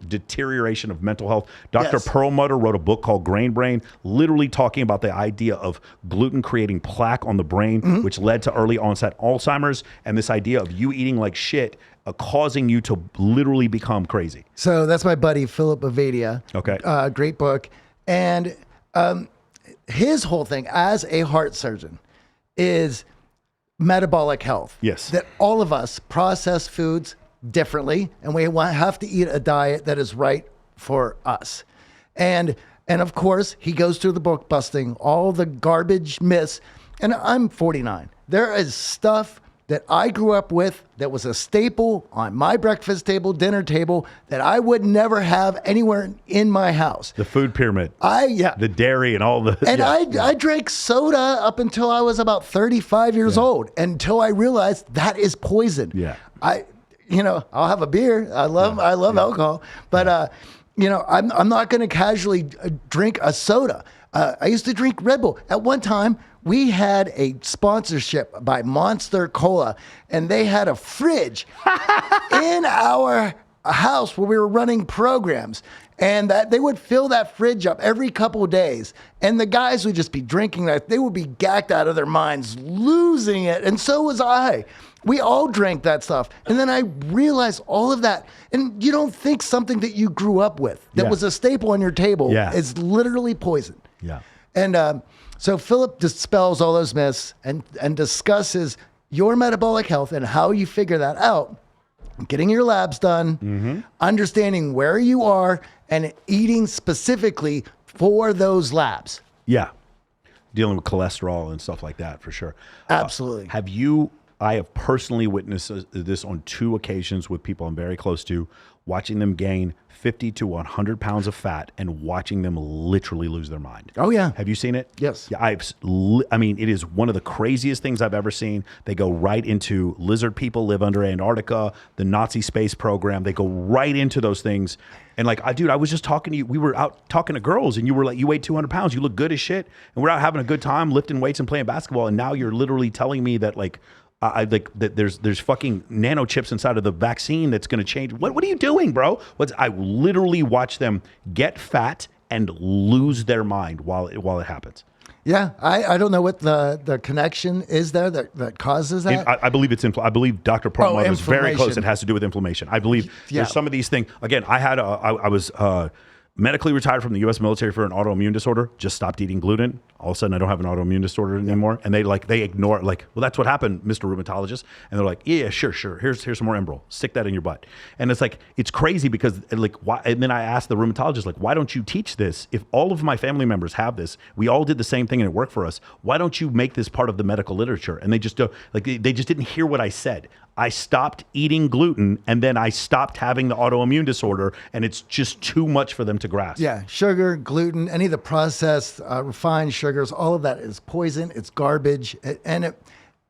A: deterioration of mental health. Dr. Perlmutter wrote a book called Grain Brain, literally talking about the idea of gluten creating plaque on the brain, which led to early onset Alzheimer's, and this idea of you eating like shit causing you to literally become crazy.
B: So that's my buddy, Philip Avadia.
A: Okay.
B: Great book. And his whole thing as a heart surgeon is metabolic health.
A: Yes.
B: That all of us process foods differently, and we have to eat a diet that is right for us. And of course, he goes through the book busting all the garbage myths. And I'm 49. There is stuff that I grew up with that was a staple on my breakfast table, dinner table, that I would never have anywhere in my house.
A: The food pyramid. The dairy and all the...
B: And I drank soda up until I was about 35 years old, until I realized that is poison.
A: Yeah.
B: I'll have a beer. I love alcohol, but I'm not going to casually drink a soda. I used to drink Red Bull. At one time, we had a sponsorship by Monster Cola, and they had a fridge in our house where we were running programs, and that they would fill that fridge up every couple of days, and the guys would just be drinking that. They would be gacked out of their minds, losing it, and so was I. We all drank that stuff. And then I realized all of that. And you don't think something that you grew up with, that was a staple on your table, is literally poison.
A: Yeah.
B: And so Philip dispels all those myths and discusses your metabolic health and how you figure that out, getting your labs done, understanding where you are, and eating specifically for those labs.
A: Yeah. Dealing with cholesterol and stuff like that, for sure.
B: Absolutely.
A: I have personally witnessed this on 2 occasions with people I'm very close to, watching them gain 50 to 100 pounds of fat and watching them literally lose their mind.
B: Oh, yeah.
A: Have you seen it?
B: Yes.
A: Yeah, it is one of the craziest things I've ever seen. They go right into lizard people live under Antarctica, the Nazi space program. They go right into those things. And I was just talking to you. We were out talking to girls, and you were like, you weigh 200 pounds. You look good as shit. And we're out having a good time, lifting weights and playing basketball. And now you're literally telling me that that there's fucking nanochips inside of the vaccine that's going to change. What are you doing, bro? I literally watch them get fat and lose their mind while it happens.
B: Yeah, I don't know what the connection is there that causes that.
A: I believe I believe Dr. Perlmutter is very close. It has to do with inflammation. I believe there's some of these things. Again, I was medically retired from the U.S. military for an autoimmune disorder. Just stopped eating gluten. All of a sudden, I don't have an autoimmune disorder anymore. And they ignore it. Well, that's what happened, Mr. Rheumatologist. And they're like, yeah, sure. Here's some more Enbrel. Stick that in your butt. And it's crazy because why? And then I asked the rheumatologist, why don't you teach this? If all of my family members have this, we all did the same thing and it worked for us. Why don't you make this part of the medical literature? And they just they just didn't hear what I said. I stopped eating gluten, and then I stopped having the autoimmune disorder, and it's just too much for them to grasp.
B: Yeah, sugar, gluten, any of the processed, refined sugars, all of that is poison. It's garbage, and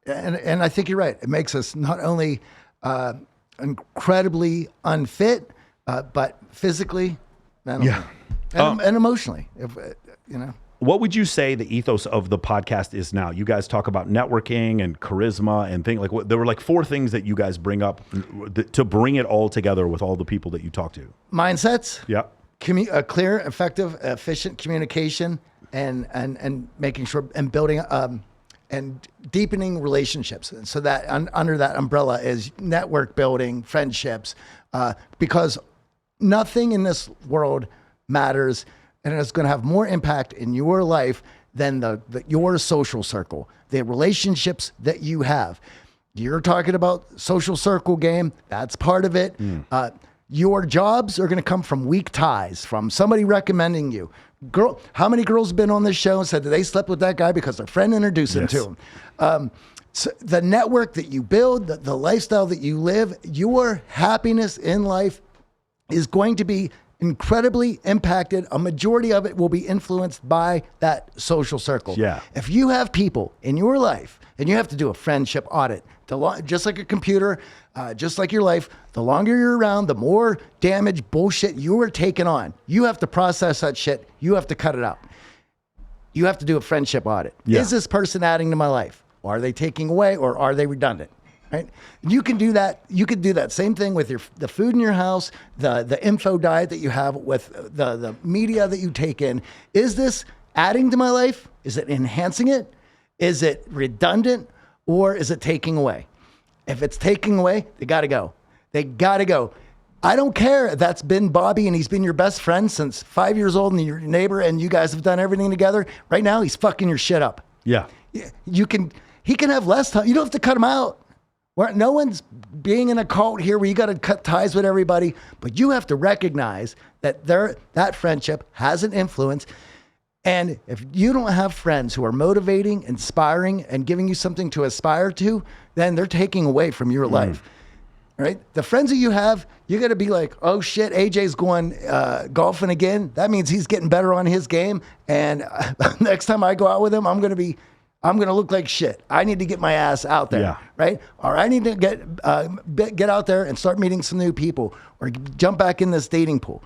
B: I think you're right. It makes us not only incredibly unfit, but physically, mentally, and emotionally.
A: What would you say the ethos of the podcast is now? You guys talk about networking and charisma and things there were 4 things that you guys bring up to bring it all together with all the people that you talk to.
B: Mindsets.
A: Yeah.
B: Clear, effective, efficient communication, and making sure and building and deepening relationships. And so that under that umbrella is network building, friendships, because nothing in this world matters. And it's going to have more impact in your life than your social circle, the relationships that you have. You're talking about social circle game. That's part of it. Your jobs are going to come from weak ties, from somebody recommending you. How many girls have been on this show and said that they slept with that guy because their friend introduced them to him? So the network that you build, the lifestyle that you live, your happiness in life is going to be incredibly impacted. A majority of it will be influenced by that social circle.
A: Yeah.
B: If you have people in your life, and you have to do a friendship audit, just like a computer, just like your life, the longer you're around, the more damage, bullshit you are taking on. You have to process that shit. You have to cut it out. You have to do a friendship audit.
A: Yeah.
B: Is this person adding to my life? Are they taking away, or are they redundant? Right? You can do that. You could do that same thing with the food in your house, the info diet that you have, with the media that you take in. Is this adding to my life? Is it enhancing it? Is it redundant, or is it taking away? If it's taking away, they got to go. They got to go. I don't care if that's been Bobby and he's been your best friend since 5 years old and you're your neighbor and you guys have done everything together. Right now, he's fucking your shit up.
A: Yeah.
B: He can have less time. You don't have to cut him out. No one's being in a cult here where you got to cut ties with everybody, but you have to recognize that that friendship has an influence. And if you don't have friends who are motivating, inspiring, and giving you something to aspire to, then they're taking away from your life. Right? The friends that you have, you got to be like, oh shit, AJ's going golfing again. That means he's getting better on his game. And next time I go out with him, I'm going to look like shit. I need to get my ass out there,
A: Yeah.
B: right? Or I need to get out there and start meeting some new people, or jump back in this dating pool.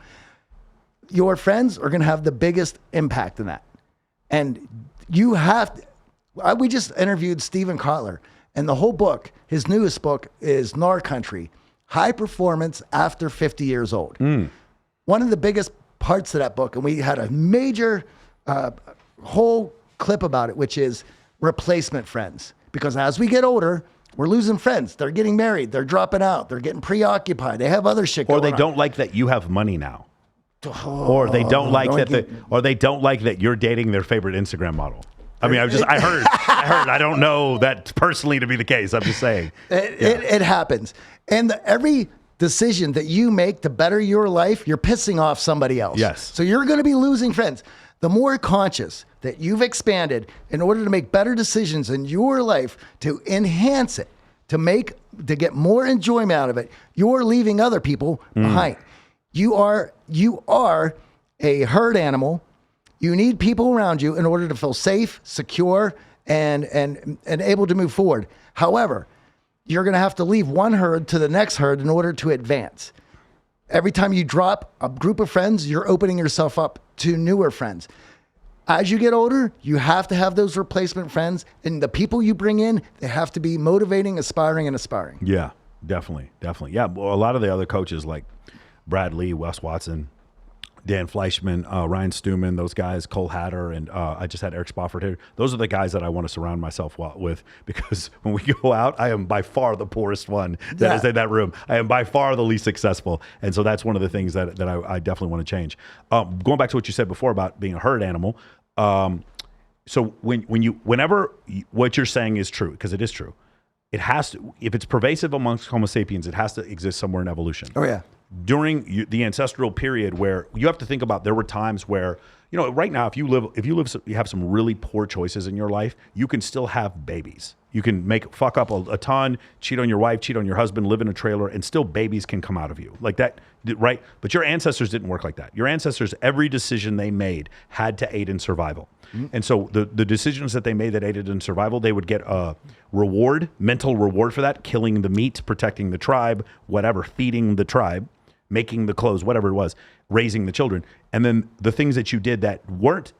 B: Your friends are going to have the biggest impact in that. And you have to, we just interviewed Steven Kotler, and the whole book, his newest book, is Nar Country, High Performance After 50 Years Old. One of the biggest parts of that book, and we had a major whole clip about it, which is replacement friends. Because as we get older, we're losing friends. They're getting married. They're dropping out. They're getting preoccupied. They have other shit going on.
A: Or they don't like that you have money now. Or they don't like that you're dating their favorite Instagram model. I mean, I heard. I don't know that personally to be the case. I'm just saying.
B: It happens. And every decision that you make to better your life, you're pissing off somebody else.
A: Yes.
B: So you're going to be losing friends. The more conscious that you've expanded in order to make better decisions in your life, to enhance it, to get more enjoyment out of it, you're leaving other people behind. You are a herd animal. You need people around you in order to feel safe, secure, and able to move forward. However, you're going to have to leave one herd to the next herd in order to advance. Every time you drop a group of friends, you're opening yourself up to newer friends. As you get older, you have to have those replacement friends, and the people you bring in, they have to be motivating, aspiring.
A: Yeah, definitely. Yeah, well, a lot of the other coaches like Brad Lee, Wes Watson, Dan Fleischman, Ryan Stewman, those guys, Cole Hatter, and I just had Eric Spofford here. Those are the guys that I want to surround myself with, because when we go out, I am by far the poorest one that is in that room. I am by far the least successful. And so that's one of the things that I definitely want to change. Going back to what you said before about being a herd animal. So whenever what you're saying is true, because it is true, it has to, if it's pervasive amongst Homo sapiens, it has to exist somewhere in evolution.
B: Oh yeah.
A: During the ancestral period, where you have to think about, there were times where, right now, if you have some really poor choices in your life, you can still have babies. You can fuck up a ton, cheat on your wife, cheat on your husband, live in a trailer, and still babies can come out of you like that, right? But your ancestors didn't work like that. Your ancestors, every decision they made had to aid in survival. And so the decisions that they made that aided in survival, they would get a reward, mental reward for that, killing the meat, protecting the tribe, whatever, feeding the tribe, making the clothes, whatever it was, raising the children. And then the things that you did that weren't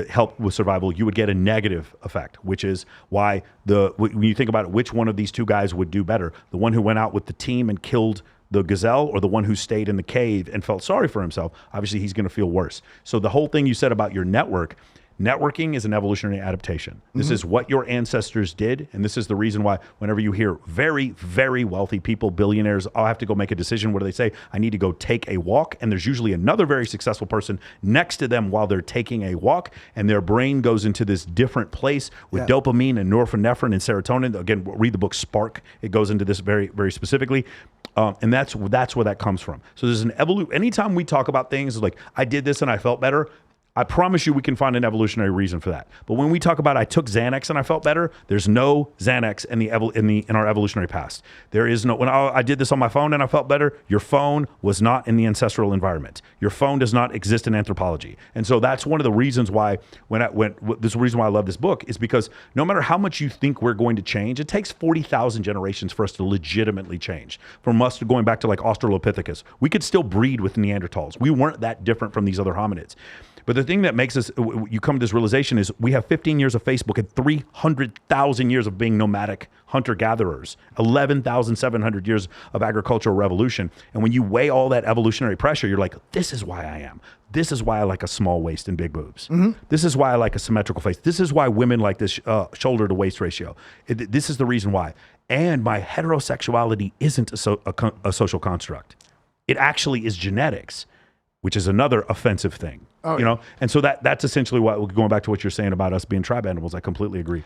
A: helped with survival, you would get a negative effect, which is why when you think about it, which one of these two guys would do better? The one who went out with the team and killed the gazelle, or the one who stayed in the cave and felt sorry for himself? Obviously, he's going to feel worse. So the whole thing you said about your networking is an evolutionary adaptation. This is what your ancestors did, and this is the reason why whenever you hear very, very wealthy people, billionaires, I'll have to go make a decision. What do they say? I need to go take a walk, and there's usually another very successful person next to them while they're taking a walk, and their brain goes into this different place with dopamine and norepinephrine and serotonin. Again, read the book Spark. It goes into this very, very specifically. And that's where that comes from. So there's an evolution. Anytime we talk about things like, I did this and I felt better, I promise you we can find an evolutionary reason for that. But when we talk about I took Xanax and I felt better, there's no Xanax in our evolutionary past. There is no, when I did this on my phone and I felt better, your phone was not in the ancestral environment. Your phone does not exist in anthropology. And so that's one of the reasons why this is the reason why I love this book, is because no matter how much you think we're going to change, it takes 40,000 generations for us to legitimately change. From us to going back to like Australopithecus, we could still breed with Neanderthals. We weren't that different from these other hominids. But the thing that makes us, you come to this realization, is we have 15 years of Facebook and 300,000 years of being nomadic hunter-gatherers, 11,700 years of agricultural revolution. And when you weigh all that evolutionary pressure, you're like, this is why I am. This is why I like a small waist and big boobs. Mm-hmm. This is why I like a symmetrical face. This is why women like this shoulder to waist ratio. This is the reason why. And my heterosexuality isn't a social construct. It actually is genetics, which is another offensive thing. Oh, you know, and so that's essentially what, going back to what you're saying about us being tribe animals. I completely agree.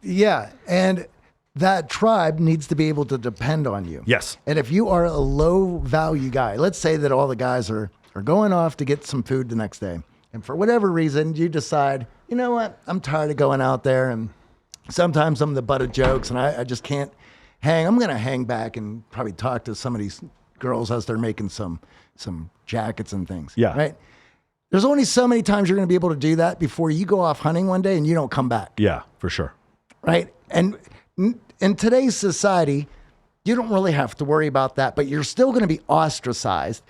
B: Yeah, and that tribe needs to be able to depend on you.
A: Yes.
B: And if you are a low value guy, let's say that all the guys are going off to get some food the next day, and for whatever reason you decide, you know what, I'm tired of going out there, and sometimes I'm the butt of jokes, and I just can't hang. I'm gonna hang back and probably talk to some of these girls as they're making some jackets and things.
A: Yeah.
B: Right. There's only so many times you're going to be able to do that before you go off hunting one day and you don't come back.
A: Yeah, for sure.
B: Right. And in today's society, you don't really have to worry about that, but you're still going to be ostracized.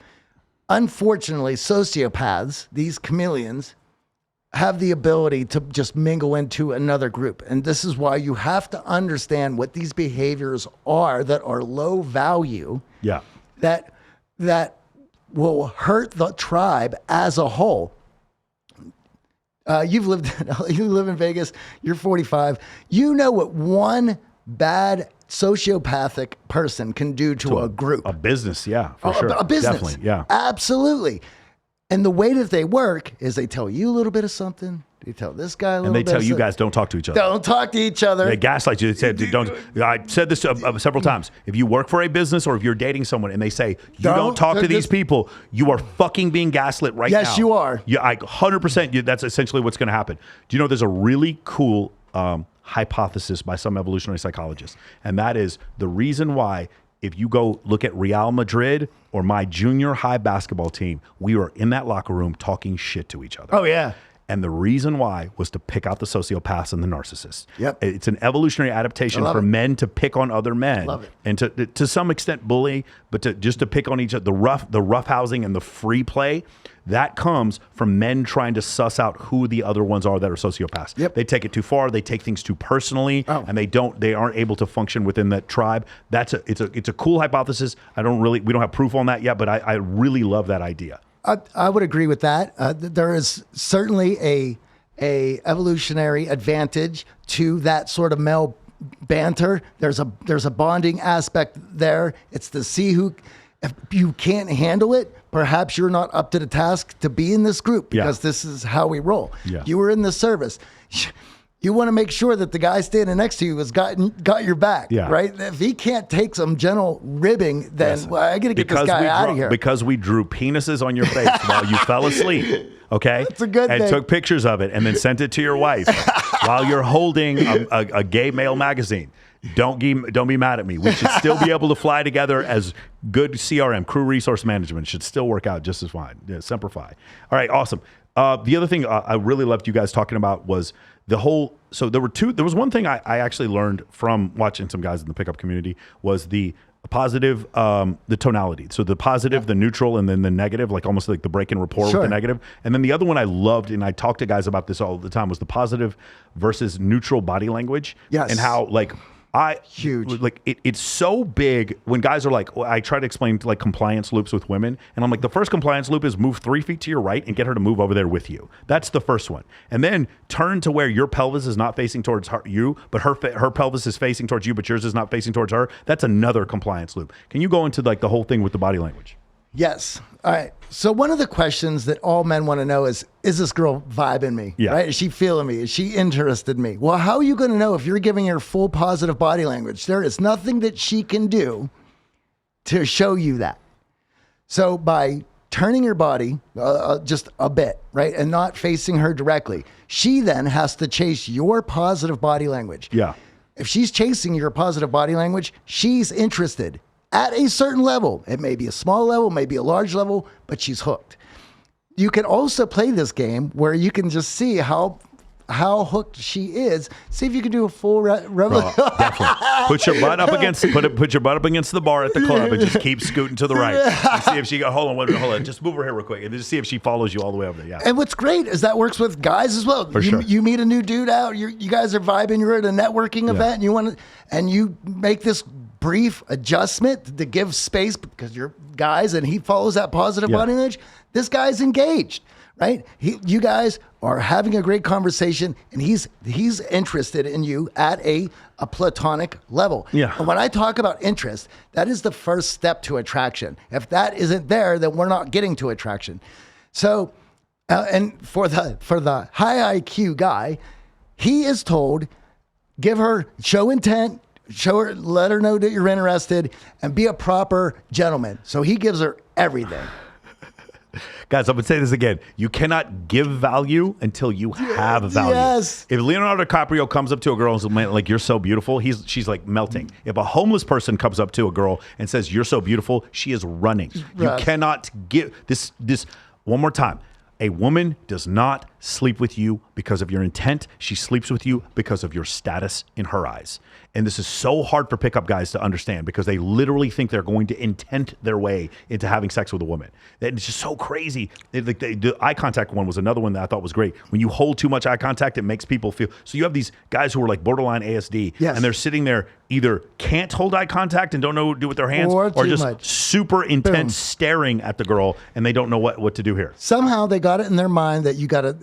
B: Unfortunately, sociopaths, these chameleons, have the ability to just mingle into another group. And this is why you have to understand what these behaviors are that are low value.
A: Yeah.
B: That will hurt the tribe as a whole. You live in Vegas, you're 45. You know what one bad sociopathic person can do to a group.
A: A business, yeah, for sure.
B: A business.
A: Definitely, yeah.
B: Absolutely. And the way that they work is they tell you a little bit of something. They tell this guy a little bit.
A: And they tell you guys don't talk to each other.
B: Don't talk to each other.
A: They gaslight you. They said, don't. I said this several times. If you work for a business or if you're dating someone and they say you don't talk to these people, you are fucking being gaslit right now.
B: Yes, you are.
A: Yeah, 100%. That's essentially what's going to happen. Do you know there's a really cool hypothesis by some evolutionary psychologists, and that is the reason why. If you go look at Real Madrid or my junior high basketball team, we were in that locker room talking shit to each other.
B: Oh, yeah.
A: And the reason why was to pick out the sociopaths and the narcissists.
B: Yep.
A: It's an evolutionary adaptation for men to pick on other men.
B: Love it.
A: And to some extent bully, but to pick on each other, the rough housing and the free play, that comes from men trying to suss out who the other ones are that are sociopaths.
B: Yep.
A: They take it too far, they take things too personally, and they aren't able to function within that tribe. It's a cool hypothesis. We don't have proof on that yet, but I really love that idea.
B: I would agree with that. There is certainly a evolutionary advantage to that sort of male banter. There's a bonding aspect there. It's to see who, if you can't handle it, perhaps you're not up to the task to be in this group because this is how we roll. Yeah. You were in the service. You want to make sure that the guy standing next to you has got your back, right? If he can't take some gentle ribbing, then I got to get this guy out of here.
A: Because we drew penises on your face while you fell asleep, okay?
B: That's a good thing.
A: And took pictures of it and then sent it to your wife while you're holding a gay male magazine. Don't be mad at me. We should still be able to fly together as good CRM, crew resource management. It should still work out just as fine. Yeah, Semper Fi. All right, awesome. The other thing I really loved you guys talking about was the whole, so there was one thing I actually learned from watching some guys in the pickup community was the positive, the tonality. So the positive, the neutral, and then the negative, like almost like the break in rapport with the negative. And then the other one I loved, and I talk to guys about this all the time, was the positive versus neutral body language.
B: Yes.
A: And how huge. Like it's so big when guys are like, I try to explain like compliance loops with women. And I'm like, the first compliance loop is move 3 feet to your right and get her to move over there with you. That's the first one. And then turn to where your pelvis is not facing towards you, but her pelvis is facing towards you, but yours is not facing towards her. That's another compliance loop. Can you go into like the whole thing with the body language?
B: Yes. All right. So one of the questions that all men want to know is this girl vibing me?
A: Yeah.
B: Right? Is she feeling me? Is she interested in me? Well, how are you going to know if you're giving her full positive body language? There is nothing that she can do to show you that. So by turning your body just a bit, right? And not facing her directly. She then has to chase your positive body language.
A: Yeah.
B: If she's chasing your positive body language, she's interested at a certain level. It may be a small level, maybe a large level, but she's hooked. You can also play this game where you can just see how hooked she is. See if you can do a full revolution.
A: Definitely. Put your butt up against the bar at the club and just keep scooting to the right. And see if she hold on. Just move her here real quick and just see if she follows you all the way over there. Yeah.
B: And what's great is that works with guys as well.
A: Sure.
B: You meet a new dude out, you guys are vibing, you're at a networking event and you make this brief adjustment to give space because you're guys and he follows that positive body language. This guy's engaged. Right? You guys are having a great conversation and he's interested in you at a platonic level.
A: Yeah.
B: And when I talk about interest, that is the first step to attraction. If that isn't there, then we're not getting to attraction. So, and for the high IQ guy, he is told, show intent, let her know that you're interested and be a proper gentleman. So he gives her everything.
A: Guys, I'm going to say this again. You cannot give value until you have value.
B: Yes.
A: If Leonardo DiCaprio comes up to a girl and says, "Man, like, you're so beautiful," she's like melting. If a homeless person comes up to a girl and says, "You're so beautiful," she is running. You cannot give this one more time. A woman does not sleep with you because of your intent. She sleeps with you because of your status in her eyes. And this is so hard for pickup guys to understand because they literally think they're going to intent their way into having sex with a woman. It's just so crazy. The eye contact one was another one that I thought was great. When you hold too much eye contact, it makes people feel... So you have these guys who are like borderline ASD, and they're sitting there, either can't hold eye contact and don't know what to do with their hands, or just super intense staring at the girl, and they don't know what to do here.
B: Somehow they got it in their mind that you got to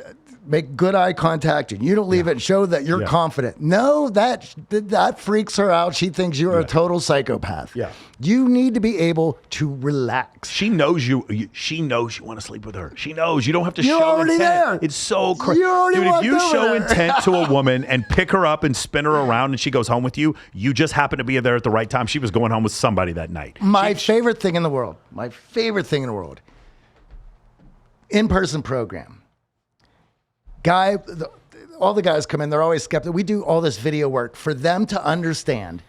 B: make good eye contact and you don't leave it and show that you're confident. No, that freaks her out. She thinks you're a total psychopath.
A: Yeah.
B: You need to be able to relax.
A: She knows she knows you want to sleep with her. She knows you don't have to show
B: already
A: intent.
B: There.
A: It's so crazy.
B: Dude,
A: if you show
B: there.
A: intent to a woman and pick her up and spin her around and she goes home with you, you just happen to be there at the right time. She was going home with somebody that night.
B: My favorite thing in the world. In-person program. All the guys come in, they're always skeptical. We do all this video work for them to understand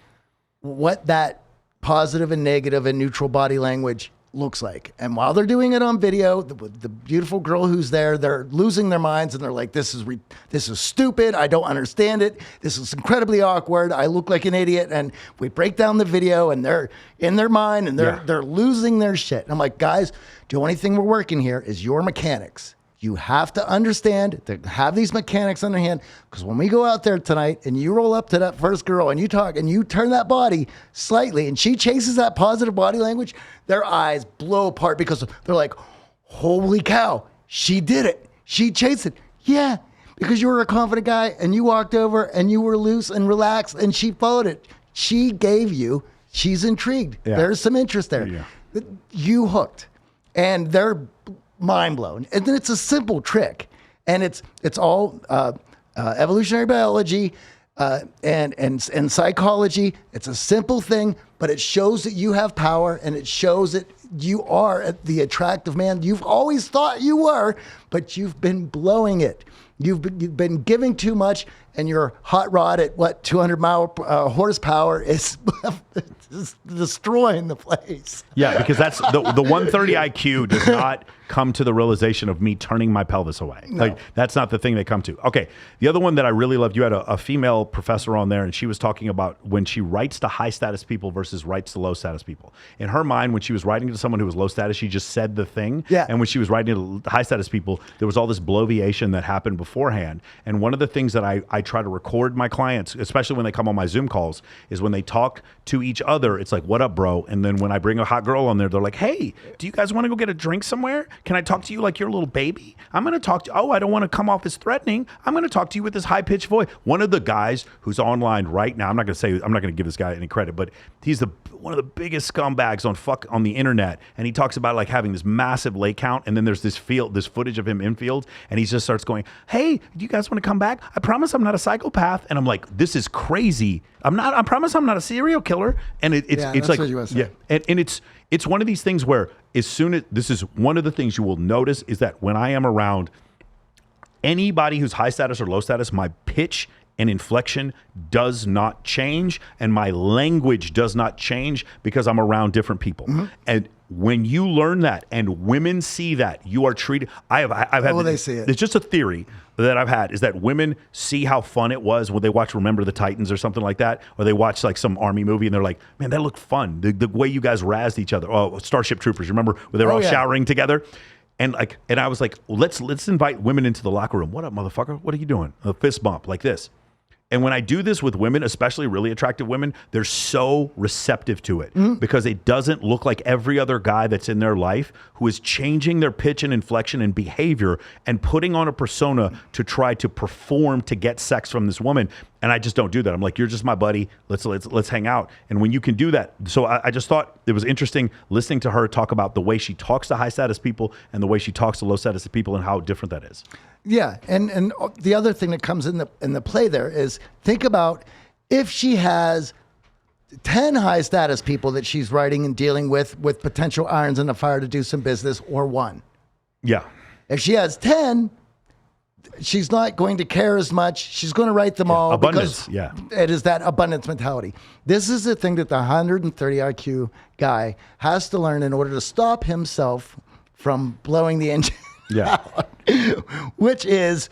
B: what that positive and negative and neutral body language looks like. And while they're doing it on video, the beautiful girl who's there, they're losing their minds and they're like, this is stupid. I don't understand it. This is incredibly awkward. I look like an idiot. And we break down the video and they're in their mind and they're losing their shit. And I'm like, guys, the only thing we're working here is your mechanics. You have to understand to have these mechanics on their hand, because when we go out there tonight and you roll up to that first girl and you talk and you turn that body slightly and she chases that positive body language, their eyes blow apart because they're like, holy cow, she did it. She chased it. Yeah, because you were a confident guy and you walked over and you were loose and relaxed and she followed it. She gave you, she's intrigued. Yeah. There's some interest there. Yeah. You hooked. And they're mind blown. And then it's a simple trick, and it's all evolutionary biology and psychology. It's a simple thing, but it shows that you have power, and it shows that you are the attractive man you've always thought you were, but you've been blowing it. You've been giving too much, and your hot rod at 200 mile horsepower is destroying the place.
A: Yeah, because that's the 130 IQ does not come to the realization of me turning my pelvis away. No. Like, that's not the thing they come to. Okay, the other one that I really loved, you had a female professor on there, and she was talking about when she writes to high status people versus writes to low status people. In her mind, when she was writing to someone who was low status, she just said the thing.
B: Yeah.
A: And when she was writing to high status people, there was all this bloviation that happened beforehand. And one of the things that I try to record my clients, especially when they come on my Zoom calls, is when they talk to each other, it's like, what up, bro? And then when I bring a hot girl on there, they're like, hey, do you guys want to go get a drink somewhere? Can I talk to you like you're a little baby? I'm going to talk to you. Oh, I don't want to come off as threatening. I'm going to talk to you with this high-pitched voice. One of the guys who's online right now, I'm not going to give this guy any credit, but he's one of the biggest scumbags on the internet, and he talks about like having this massive lake count, and then there's this footage of him in field, and he just starts going, "Hey, do you guys want to come back? I promise I'm not a psychopath." And I'm like, "This is crazy. I promise I'm not a serial killer." And it's like, yeah, and it's one of these things where as soon as this is one of the things you will notice is that when I am around anybody who's high status or low status, my pitch and inflection does not change, and my language does not change because I'm around different people. Mm-hmm. And when you learn that and women see that, you are treated. I've had.
B: They see it.
A: It's just a theory that I've had is that women see how fun it was when they watch Remember the Titans or something like that, or they watch like some army movie and they're like, "Man, that looked fun." The way you guys razzed each other. Oh, Starship Troopers. Remember when they were all showering together? And I was like, let's invite women into the locker room. What up, motherfucker? What are you doing? A fist bump like this. And when I do this with women, especially really attractive women, they're so receptive to it because it doesn't look like every other guy that's in their life who is changing their pitch and inflection and behavior and putting on a persona to try to perform to get sex from this woman. And I just don't do that. I'm like, you're just my buddy. Let's hang out. And when you can do that, so I just thought it was interesting listening to her talk about the way she talks to high status people and the way she talks to low status people and how different that is.
B: Yeah, and the other thing that comes in the play there is think about if she has 10 high status people that she's writing and dealing with potential irons in the fire to do some business, or one.
A: Yeah.
B: If she has 10, she's not going to care as much. She's going to write them all.
A: Abundance.
B: Because it is that abundance mentality. This is the thing that the 130 IQ guy has to learn in order to stop himself from blowing the engine.
A: Yeah.
B: Which is,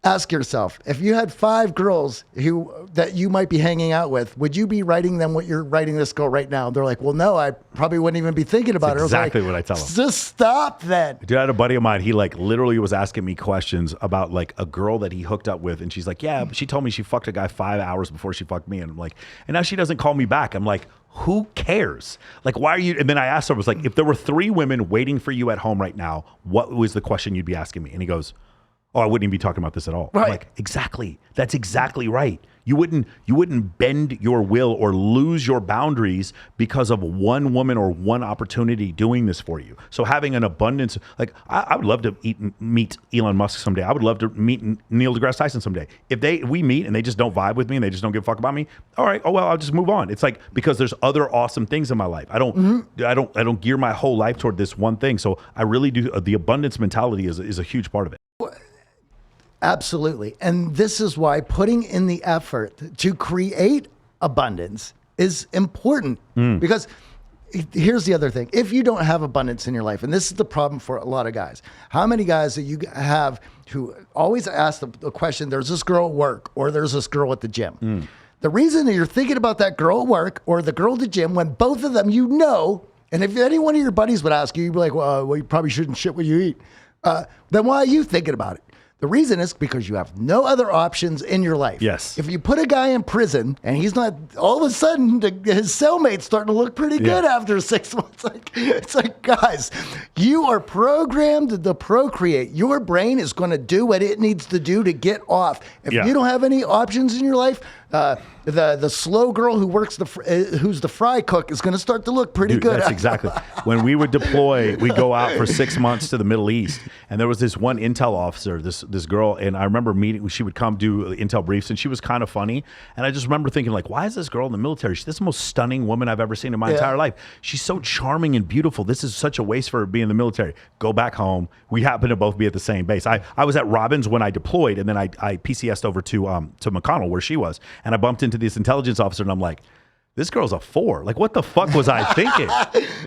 B: ask yourself, if you had 5 girls that you might be hanging out with, would you be writing them what you're writing this girl right now? They're like, well, no, I probably wouldn't even be thinking about her.
A: Exactly what I tell them.
B: Just stop then.
A: Dude, I had a buddy of mine. He like literally was asking me questions about like a girl that he hooked up with. And she's like, yeah, but she told me she fucked a guy 5 hours before she fucked me. And I'm like, and now she doesn't call me back. I'm like, who cares? Like, why are you? And then I asked her, I was like, if there were 3 women waiting for you at home right now, what was the question you'd be asking me? And he goes, oh, I wouldn't even be talking about this at all. Right. I'm like, exactly. That's exactly right. You wouldn't bend your will or lose your boundaries because of one woman or one opportunity doing this for you. So having an abundance, like I would love to meet Elon Musk someday. I would love to meet Neil deGrasse Tyson someday. If we meet and they just don't vibe with me and they just don't give a fuck about me, all right, oh well, I'll just move on. It's like because there's other awesome things in my life. I don't gear my whole life toward this one thing. So I really do. The abundance mentality is a huge part of it.
B: Absolutely. And this is why putting in the effort to create abundance is important. Because here's the other thing. If you don't have abundance in your life, and this is the problem for a lot of guys, how many guys that you have who always ask the question, there's this girl at work or there's this girl at the gym. The reason that you're thinking about that girl at work or the girl at the gym when both of them, and if any one of your buddies would ask you, you'd be like, well, you probably shouldn't shit what you eat. Then why are you thinking about it? The reason is because you have no other options in your life.
A: Yes.
B: If you put a guy in prison and he's not, all of a sudden his cellmate's starting to look pretty good after 6 months. It's like, guys, you are programmed to procreate. Your brain is going to do what it needs to do to get off. If you don't have any options in your life, the slow girl who works who's the fry cook is going to start to look pretty good.
A: That's exactly. When we would deploy, we'd go out for 6 months to the Middle East, and there was this one intel officer, this girl, and I remember meeting. She would come do intel briefs, and she was kind of funny. And I just remember thinking, like, why is this girl in the military? She's the most stunning woman I've ever seen in my entire life. She's so charming and beautiful. This is such a waste for her to be in the military. Go back home. We happen to both be at the same base. I was at Robbins when I deployed, and then I PCS'd over to McConnell where she was, and I bumped into this intelligence officer, and I'm like, this girl's a 4. Like, what the fuck was I thinking?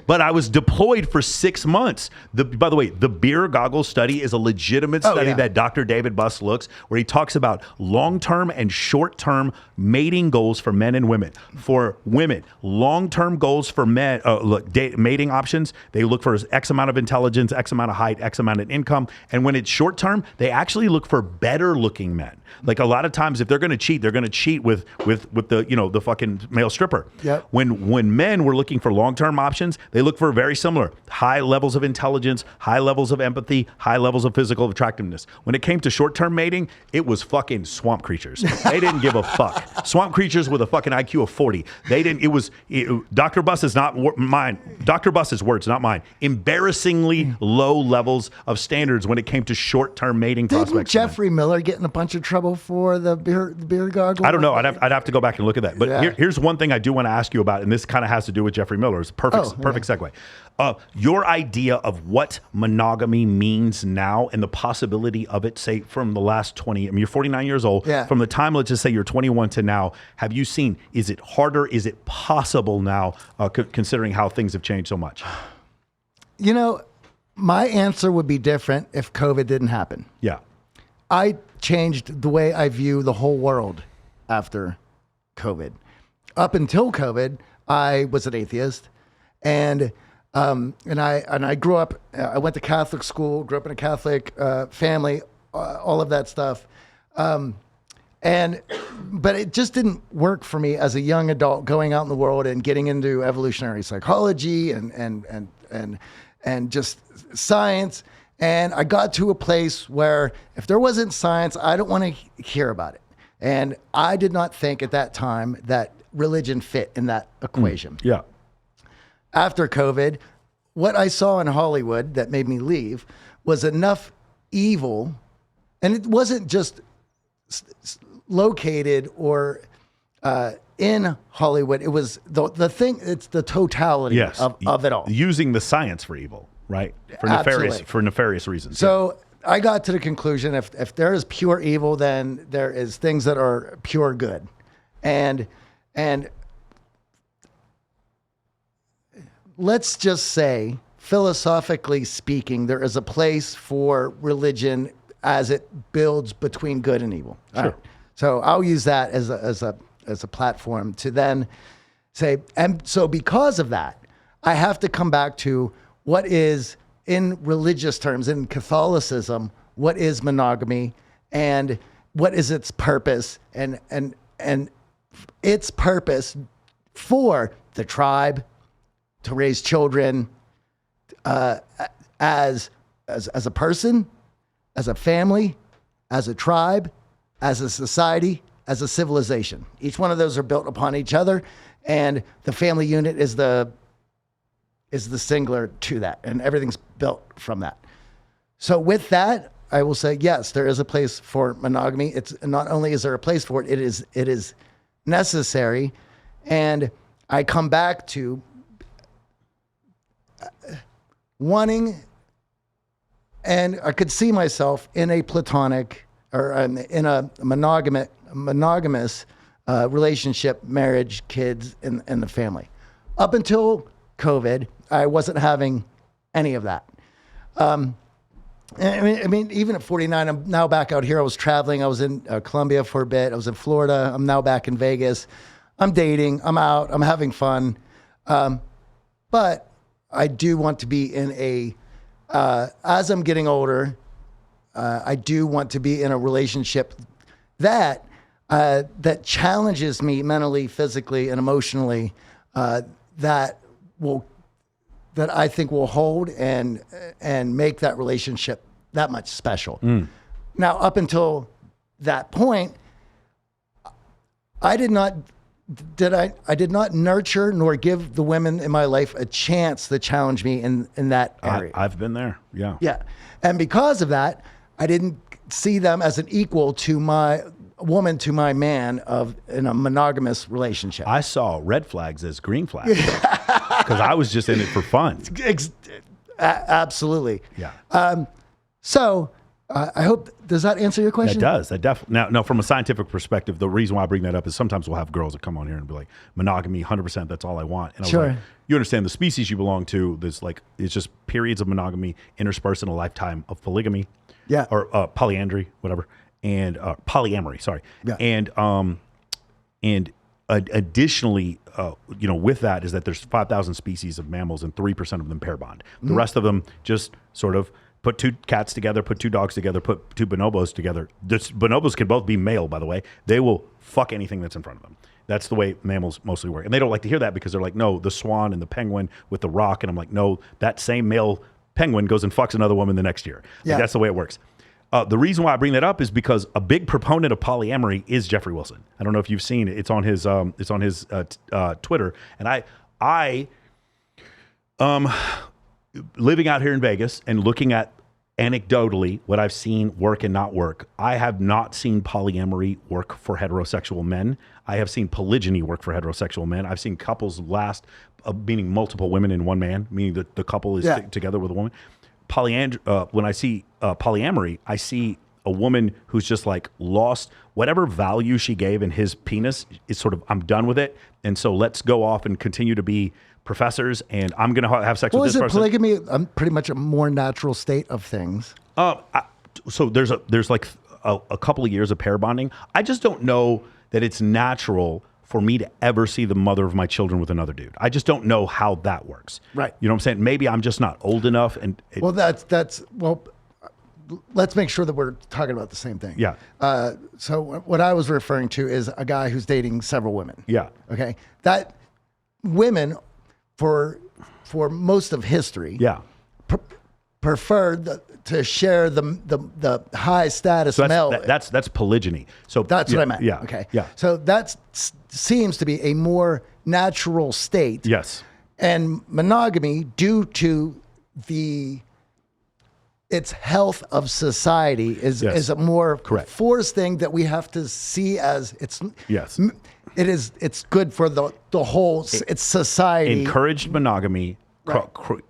A: But I was deployed for 6 months. By the way, the beer goggles study is a legitimate study that Dr. David Buss looks, where he talks about long-term and short-term mating goals for men and women. For women, long-term goals for men, mating options, they look for X amount of intelligence, X amount of height, X amount of income. And when it's short-term, they actually look for better-looking men. Like a lot of times, if they're going to cheat with the fucking male stripper. sharper.
B: Yep.
A: When men were looking for long-term options, they look for very similar high levels of intelligence, high levels of empathy, high levels of physical attractiveness. When it came to short-term mating, it was fucking swamp creatures. They didn't give a fuck. Swamp creatures with a fucking IQ of 40. They didn't. Dr. Buss's not mine. Dr. Buss's words, not mine. Embarrassingly low levels of standards when it came to short-term mating
B: Didn't
A: prospects.
B: Jeffrey Miller get in a bunch of trouble for the beer gargle?
A: I don't know. I'd have to go back and look at that. But
B: Yeah.
A: here's one thing I do want to ask you about, and this kind of has to do with Jeffrey Miller. It's perfect segue. Your idea of what monogamy means now and the possibility of it, say, from the last 20, I mean, you're 49 years old.
B: Yeah.
A: From the time, let's just say you're 21 to now, have you seen, is it harder? Is it possible now, considering how things have changed so much?
B: You know, my answer would be different if COVID didn't happen.
A: Yeah.
B: I changed the way I view the whole world after COVID. Up until COVID, I was an atheist, and I grew up. I went to Catholic school, grew up in a Catholic family, all of that stuff, but it just didn't work for me as a young adult going out in the world and getting into evolutionary psychology and just science. And I got to a place where if there wasn't science, I don't want to hear about it. And I did not think at that time that religion fit in that equation.
A: Yeah.
B: After COVID, what I saw in Hollywood that made me leave was enough evil. And it wasn't just located or in Hollywood. It was the thing, it's the totality of it all.
A: Using the science for evil. Right. For nefarious reasons.
B: So I got to the conclusion if there is pure evil, then there is things that are pure good. And let's just say, philosophically speaking, there is a place for religion as it builds between good and evil.
A: Sure.
B: Right. So I'll use that as a platform to then say, and so because of that, I have to come back to what is, in religious terms, in Catholicism, what is monogamy and what is its purpose and its purpose for the tribe to raise children as a person, as a family, as a tribe, as a society, as a civilization. Each one of those are built upon each other, and the family unit is the singular to that, and everything's built from that. So with that, I will say, yes, there is a place for monogamy. It's not only is there a place for it, it is necessary. And I come back to wanting, and I could see myself in a platonic or in a monogamous relationship, marriage, kids, and the family. Up until COVID, I wasn't having any of that. I mean, even at 49, I'm now back out here. I was traveling. I was in Colombia for a bit. I was in Florida. I'm now back in Vegas. I'm dating. I'm out. I'm having fun. But I do want to be in as I'm getting older, I do want to be in a relationship that challenges me mentally, physically, and emotionally, that I think will hold and make that relationship that much special. Now, up until that point, I did not nurture nor give the women in my life a chance to challenge me in that area.
A: I've been there. Yeah.
B: Yeah. And because of that, I didn't see them as an equal to my woman to my man in a monogamous relationship.
A: I saw red flags as green flags because I was just in it for fun.
B: Absolutely.
A: Yeah.
B: So I hope, does that answer your question?
A: It does. That definitely. Now, from a scientific perspective, the reason why I bring that up is sometimes we'll have girls that come on here and be like, monogamy, 100%, that's all I want. And I was
B: Sure.
A: like, you understand the species you belong to, it's just periods of monogamy interspersed in a lifetime of polygamy.
B: Yeah.
A: Or polyandry, whatever. And polyamory, sorry.
B: Yeah.
A: And additionally, with that is that there's 5,000 species of mammals and 3% of them pair bond. The rest of them just sort of put two cats together, put two dogs together, put two bonobos together. Bonobos can both be male, by the way. They will fuck anything that's in front of them. That's the way mammals mostly work. And they don't like to hear that because they're like, no, the swan and the penguin with the rock. And I'm like, no, that same male penguin goes and fucks another woman the next year. Like, that's the way it works. The reason why I bring that up is because a big proponent of polyamory is Jeffrey Wilson. I don't know if you've seen it. It's on his Twitter. And I living out here in Vegas and looking at anecdotally what I've seen work and not work, I have not seen polyamory work for heterosexual men. I have seen polygyny work for heterosexual men. I've seen couples last, meaning multiple women in one man, meaning that the couple is together with a woman. When I see polyamory, I see a woman who's just like lost whatever value she gave in his penis is sort of, I'm done with it. And so let's go off and continue to be professors, and I'm going to have sex with this person.
B: Polygamy pretty much a more natural state of things?
A: So there's like a couple of years of pair bonding. I just don't know that it's natural for me to ever see the mother of my children with another dude. I just don't know how that works.
B: Right.
A: You know what I'm saying? Maybe I'm just not old enough. And
B: let's make sure that we're talking about the same thing.
A: Yeah.
B: So what I was referring to is a guy who's dating several women.
A: Yeah.
B: Okay. That women, for most of history, preferred to share the high status male.
A: That's polygyny. So
B: that's what I meant.
A: Yeah.
B: Okay.
A: Yeah.
B: So that seems to be a more natural state.
A: Yes.
B: And monogamy, due to its health of society, is a more forced thing that we have to see as it's.
A: Yes.
B: It's good for the whole. It's society.
A: Encouraged monogamy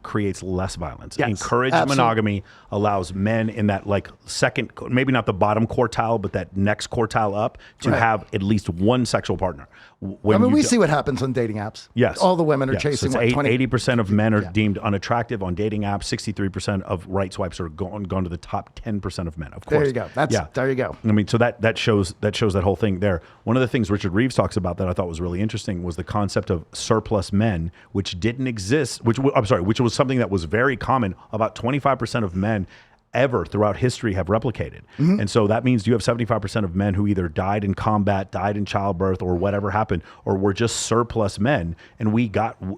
A: creates less violence.
B: Yes,
A: Encouraged monogamy allows men in that like second, maybe not the bottom quartile, but that next quartile up to have at least one sexual partner.
B: We see what happens on dating apps.
A: Yes.
B: All the women are chasing
A: so 80% of men are deemed unattractive on dating apps. 63% of right swipes are gone to the top 10% of men. Of course.
B: There you go. There you go.
A: I mean, so that shows that whole thing there. One of the things Richard Reeves talks about that I thought was really interesting was the concept of surplus men, which didn't exist, which was something that was very common. About 25% of men ever throughout history have replicated. Mm-hmm. And so that means you have 75% of men who either died in combat, died in childbirth, or whatever happened, or were just surplus men. And we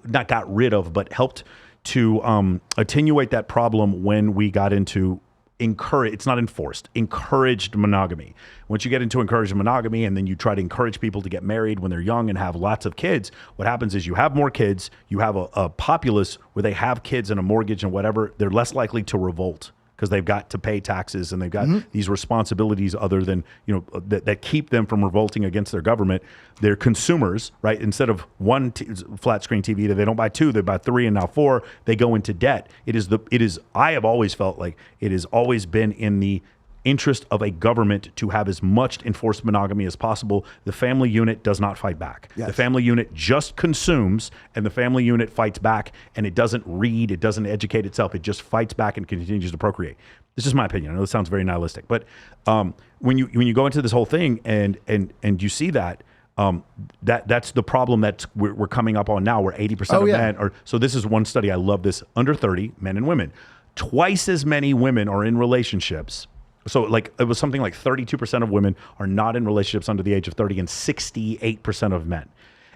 A: not got rid of, but helped to attenuate that problem when we got into it's not enforced, encouraged monogamy. Once you get into encouraged monogamy and then you try to encourage people to get married when they're young and have lots of kids, what happens is you have more kids, you have a populace where they have kids and a mortgage and whatever, they're less likely to revolt because they've got to pay taxes and they've got these responsibilities other than, that keep them from revolting against their government. They're consumers, right? Instead of one flat screen TV, they don't buy two, they buy three and now four, they go into debt. I have always felt like it has always been in the interest of a government to have as much enforced monogamy as possible. The family unit does not fight back. Yes. The family unit just consumes, and the family unit fights back, and it doesn't read, it doesn't educate itself, it just fights back and continues to procreate. This is my opinion. I know it sounds very nihilistic, but when you go into this whole thing and you see that, that's the problem that we're coming up on now, where 80% of men are. So this is one study, I love this, under 30, men and women. Twice as many women are in relationships. So like it was something like 32% of women are not in relationships under the age of 30 and 68% of men.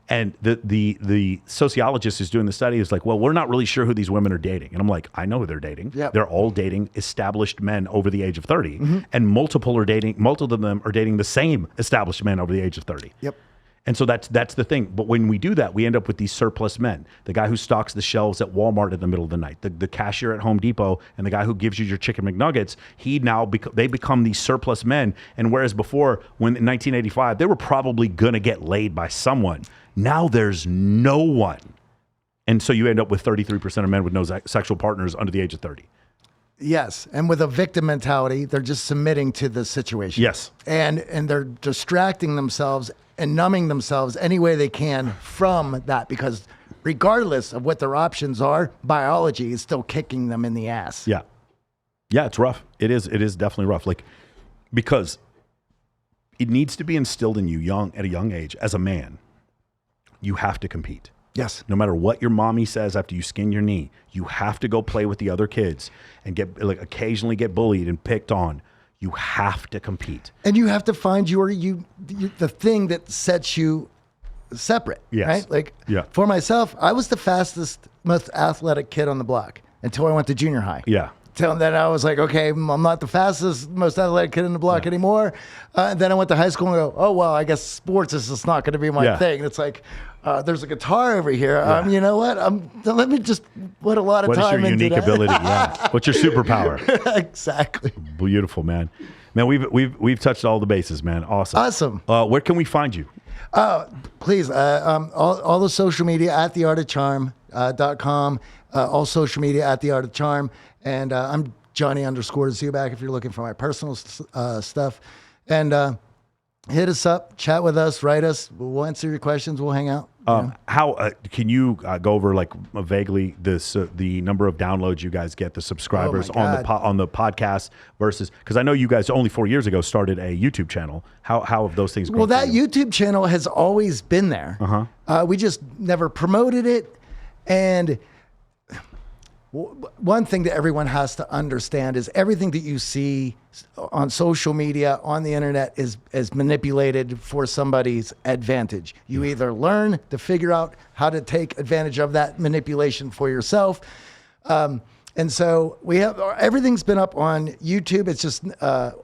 A: And the sociologist who's doing the study is like, well, we're not really sure who these women are dating. And I'm like, I know who they're dating. Yep. They're all dating established men over the age of 30. Mm-hmm. And multiple of them are dating the same established men over the age of 30.
B: Yep.
A: And so that's the thing. But when we do that, we end up with these surplus men. The guy who stocks the shelves at Walmart in the middle of the night, the cashier at Home Depot, and the guy who gives you your chicken McNuggets, they become these surplus men. And whereas before, when in 1985, they were probably going to get laid by someone, now there's no one. And so you end up with 33% of men with no sexual partners under the age of 30.
B: Yes, and with a victim mentality, they're just submitting to the situation.
A: Yes.
B: And they're distracting themselves and numbing themselves any way they can from that, because regardless of what their options are, biology is still kicking them in the ass.
A: Yeah. Yeah, it's rough. It is definitely rough. Like, because it needs to be instilled in you at a young age. As a man, you have to compete.
B: Yes.
A: No matter what your mommy says after you skin your knee, you have to go play with the other kids and occasionally get bullied and picked on. You have to compete.
B: And you have to find the thing that sets you separate,
A: Yes.
B: right? Like
A: Yeah.
B: for myself, I was the fastest, most athletic kid on the block until I went to junior high.
A: Yeah.
B: Till then I was like, okay, I'm not the fastest, most athletic kid in the block anymore. Then I went to high school and go, oh, well, I guess sports is just not going to be my thing. It's like, there's a guitar over here. You know what? Let me just put a lot of time into
A: What is your unique ability? Yeah. What's your superpower?
B: Exactly.
A: Beautiful, man. Man, we've touched all the bases, man. Awesome. Where can we find you?
B: Please, all the social media at theartofcharm.com, all social media at theartofcharm. And I'm Johnny_Dzubak if you're looking for my personal stuff. And hit us up, chat with us, write us. We'll answer your questions. We'll hang out.
A: How can you go over like vaguely the number of downloads you guys get, the subscribers on the podcast versus, because I know you guys only 4 years ago started a YouTube channel. How have those things grown?
B: Well, that YouTube channel has always been there. We just never promoted it. And one thing that everyone has to understand is everything that you see on social media, on the internet is manipulated for somebody's advantage. You either learn to figure out how to take advantage of that manipulation for yourself. And so everything's been up on YouTube. It's just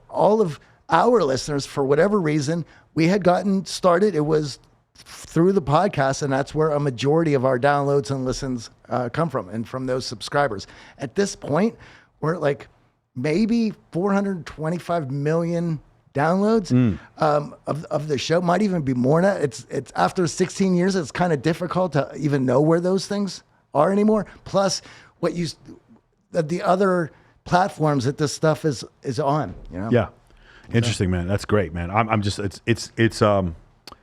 B: all of our listeners, for whatever reason, we had gotten started. It was through the podcast, and that's where a majority of our downloads and listens come from, and from those subscribers. At this point, we're at like maybe 425 million downloads of the show. Might even be more than that. It's after 16 years, it's kind of difficult to even know where those things are anymore. Plus, the other platforms that this stuff is on. You know?
A: Yeah, interesting, man. That's great, man. I'm just it's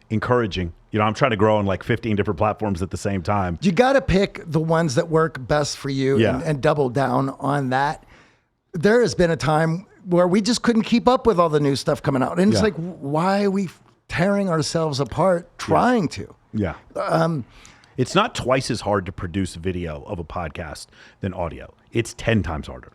A: encouraging. You know, I'm trying to grow on like 15 different platforms at the same time.
B: You got to pick the ones that work best for you and double down on that. There has been a time where we just couldn't keep up with all the new stuff coming out. And it's like, why are we tearing ourselves apart trying to?
A: Yeah. It's not twice as hard to produce video of a podcast than audio. It's 10 times harder.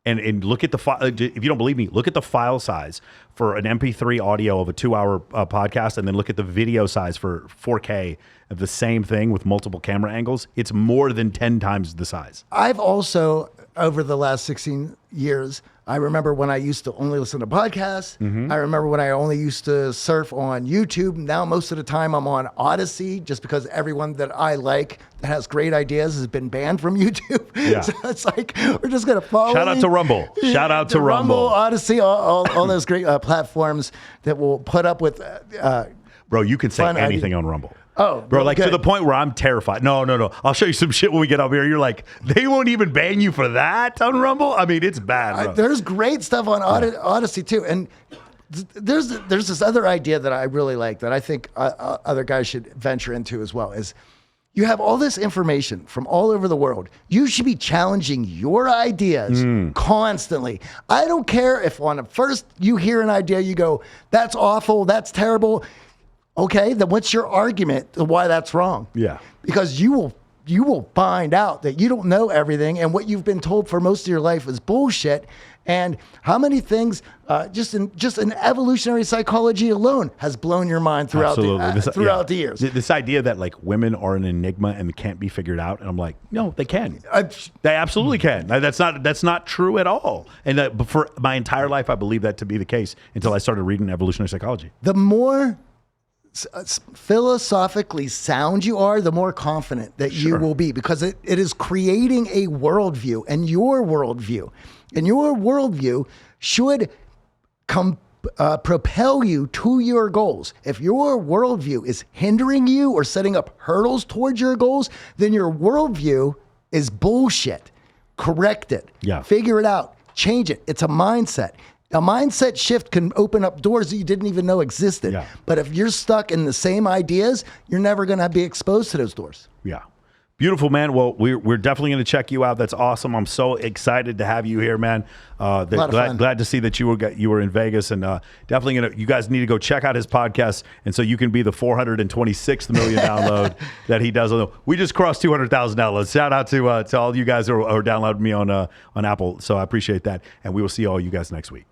A: And look at the file. If you don't believe me, look at the file size for an MP3 audio of a 2-hour podcast, and then look at the video size for 4K of the same thing with multiple camera angles. It's more than 10 times the size.
B: I've also, over the last 16 years, I remember when I used to only listen to podcasts. I remember when I only used to surf on YouTube. Now, most of the time, I'm on Odyssey, just because everyone that I like that has great ideas has been banned from YouTube.
A: Yeah.
B: So it's like, we're just going to follow.
A: Shout out to Rumble. Shout out to Rumble.
B: Odyssey, all those great platforms that will put up with.
A: Bro, you can say anything on Rumble.
B: Oh,
A: bro, like to the point where I'm terrified. No. I'll show you some shit when we get up here. You're like, they won't even ban you for that on Rumble? I mean, it's bad, bro.
B: There's great stuff on Odyssey, too. And there's this other idea that I really like that I think other guys should venture into as well, is you have all this information from all over the world. You should be challenging your ideas constantly. I don't care if on the first you hear an idea, you go, that's awful, that's terrible. Okay, then what's your argument to why that's wrong? Yeah. Because you will find out that you don't know everything, and what you've been told for most of your life is bullshit. And how many things just in evolutionary psychology alone has blown your mind throughout the years?
A: This idea that like women are an enigma and can't be figured out, and I'm like, no, they can. They absolutely can. That's not true at all. And for my entire life, I believed that to be the case until I started reading evolutionary psychology.
B: The more philosophically sound you are, the more confident that you will be, because it is creating a worldview, and your worldview should propel you to your goals. If your worldview is hindering you or setting up hurdles towards your goals, then your worldview is bullshit. Correct it. Yeah. Figure it out. Change it. It's a mindset. A mindset shift can open up doors that you didn't even know existed. Yeah. But if you're stuck in the same ideas, you're never going to be exposed to those doors.
A: Yeah. Beautiful, man. Well, we're definitely going to check you out. That's awesome. I'm so excited to have you here, man. Glad to see that you were in Vegas, and definitely you guys need to go check out his podcast, and so you can be the 426th million download that he does. We just crossed 200,000 downloads. Shout out to all you guys who are downloading me on Apple. So I appreciate that, and we will see all you guys next week.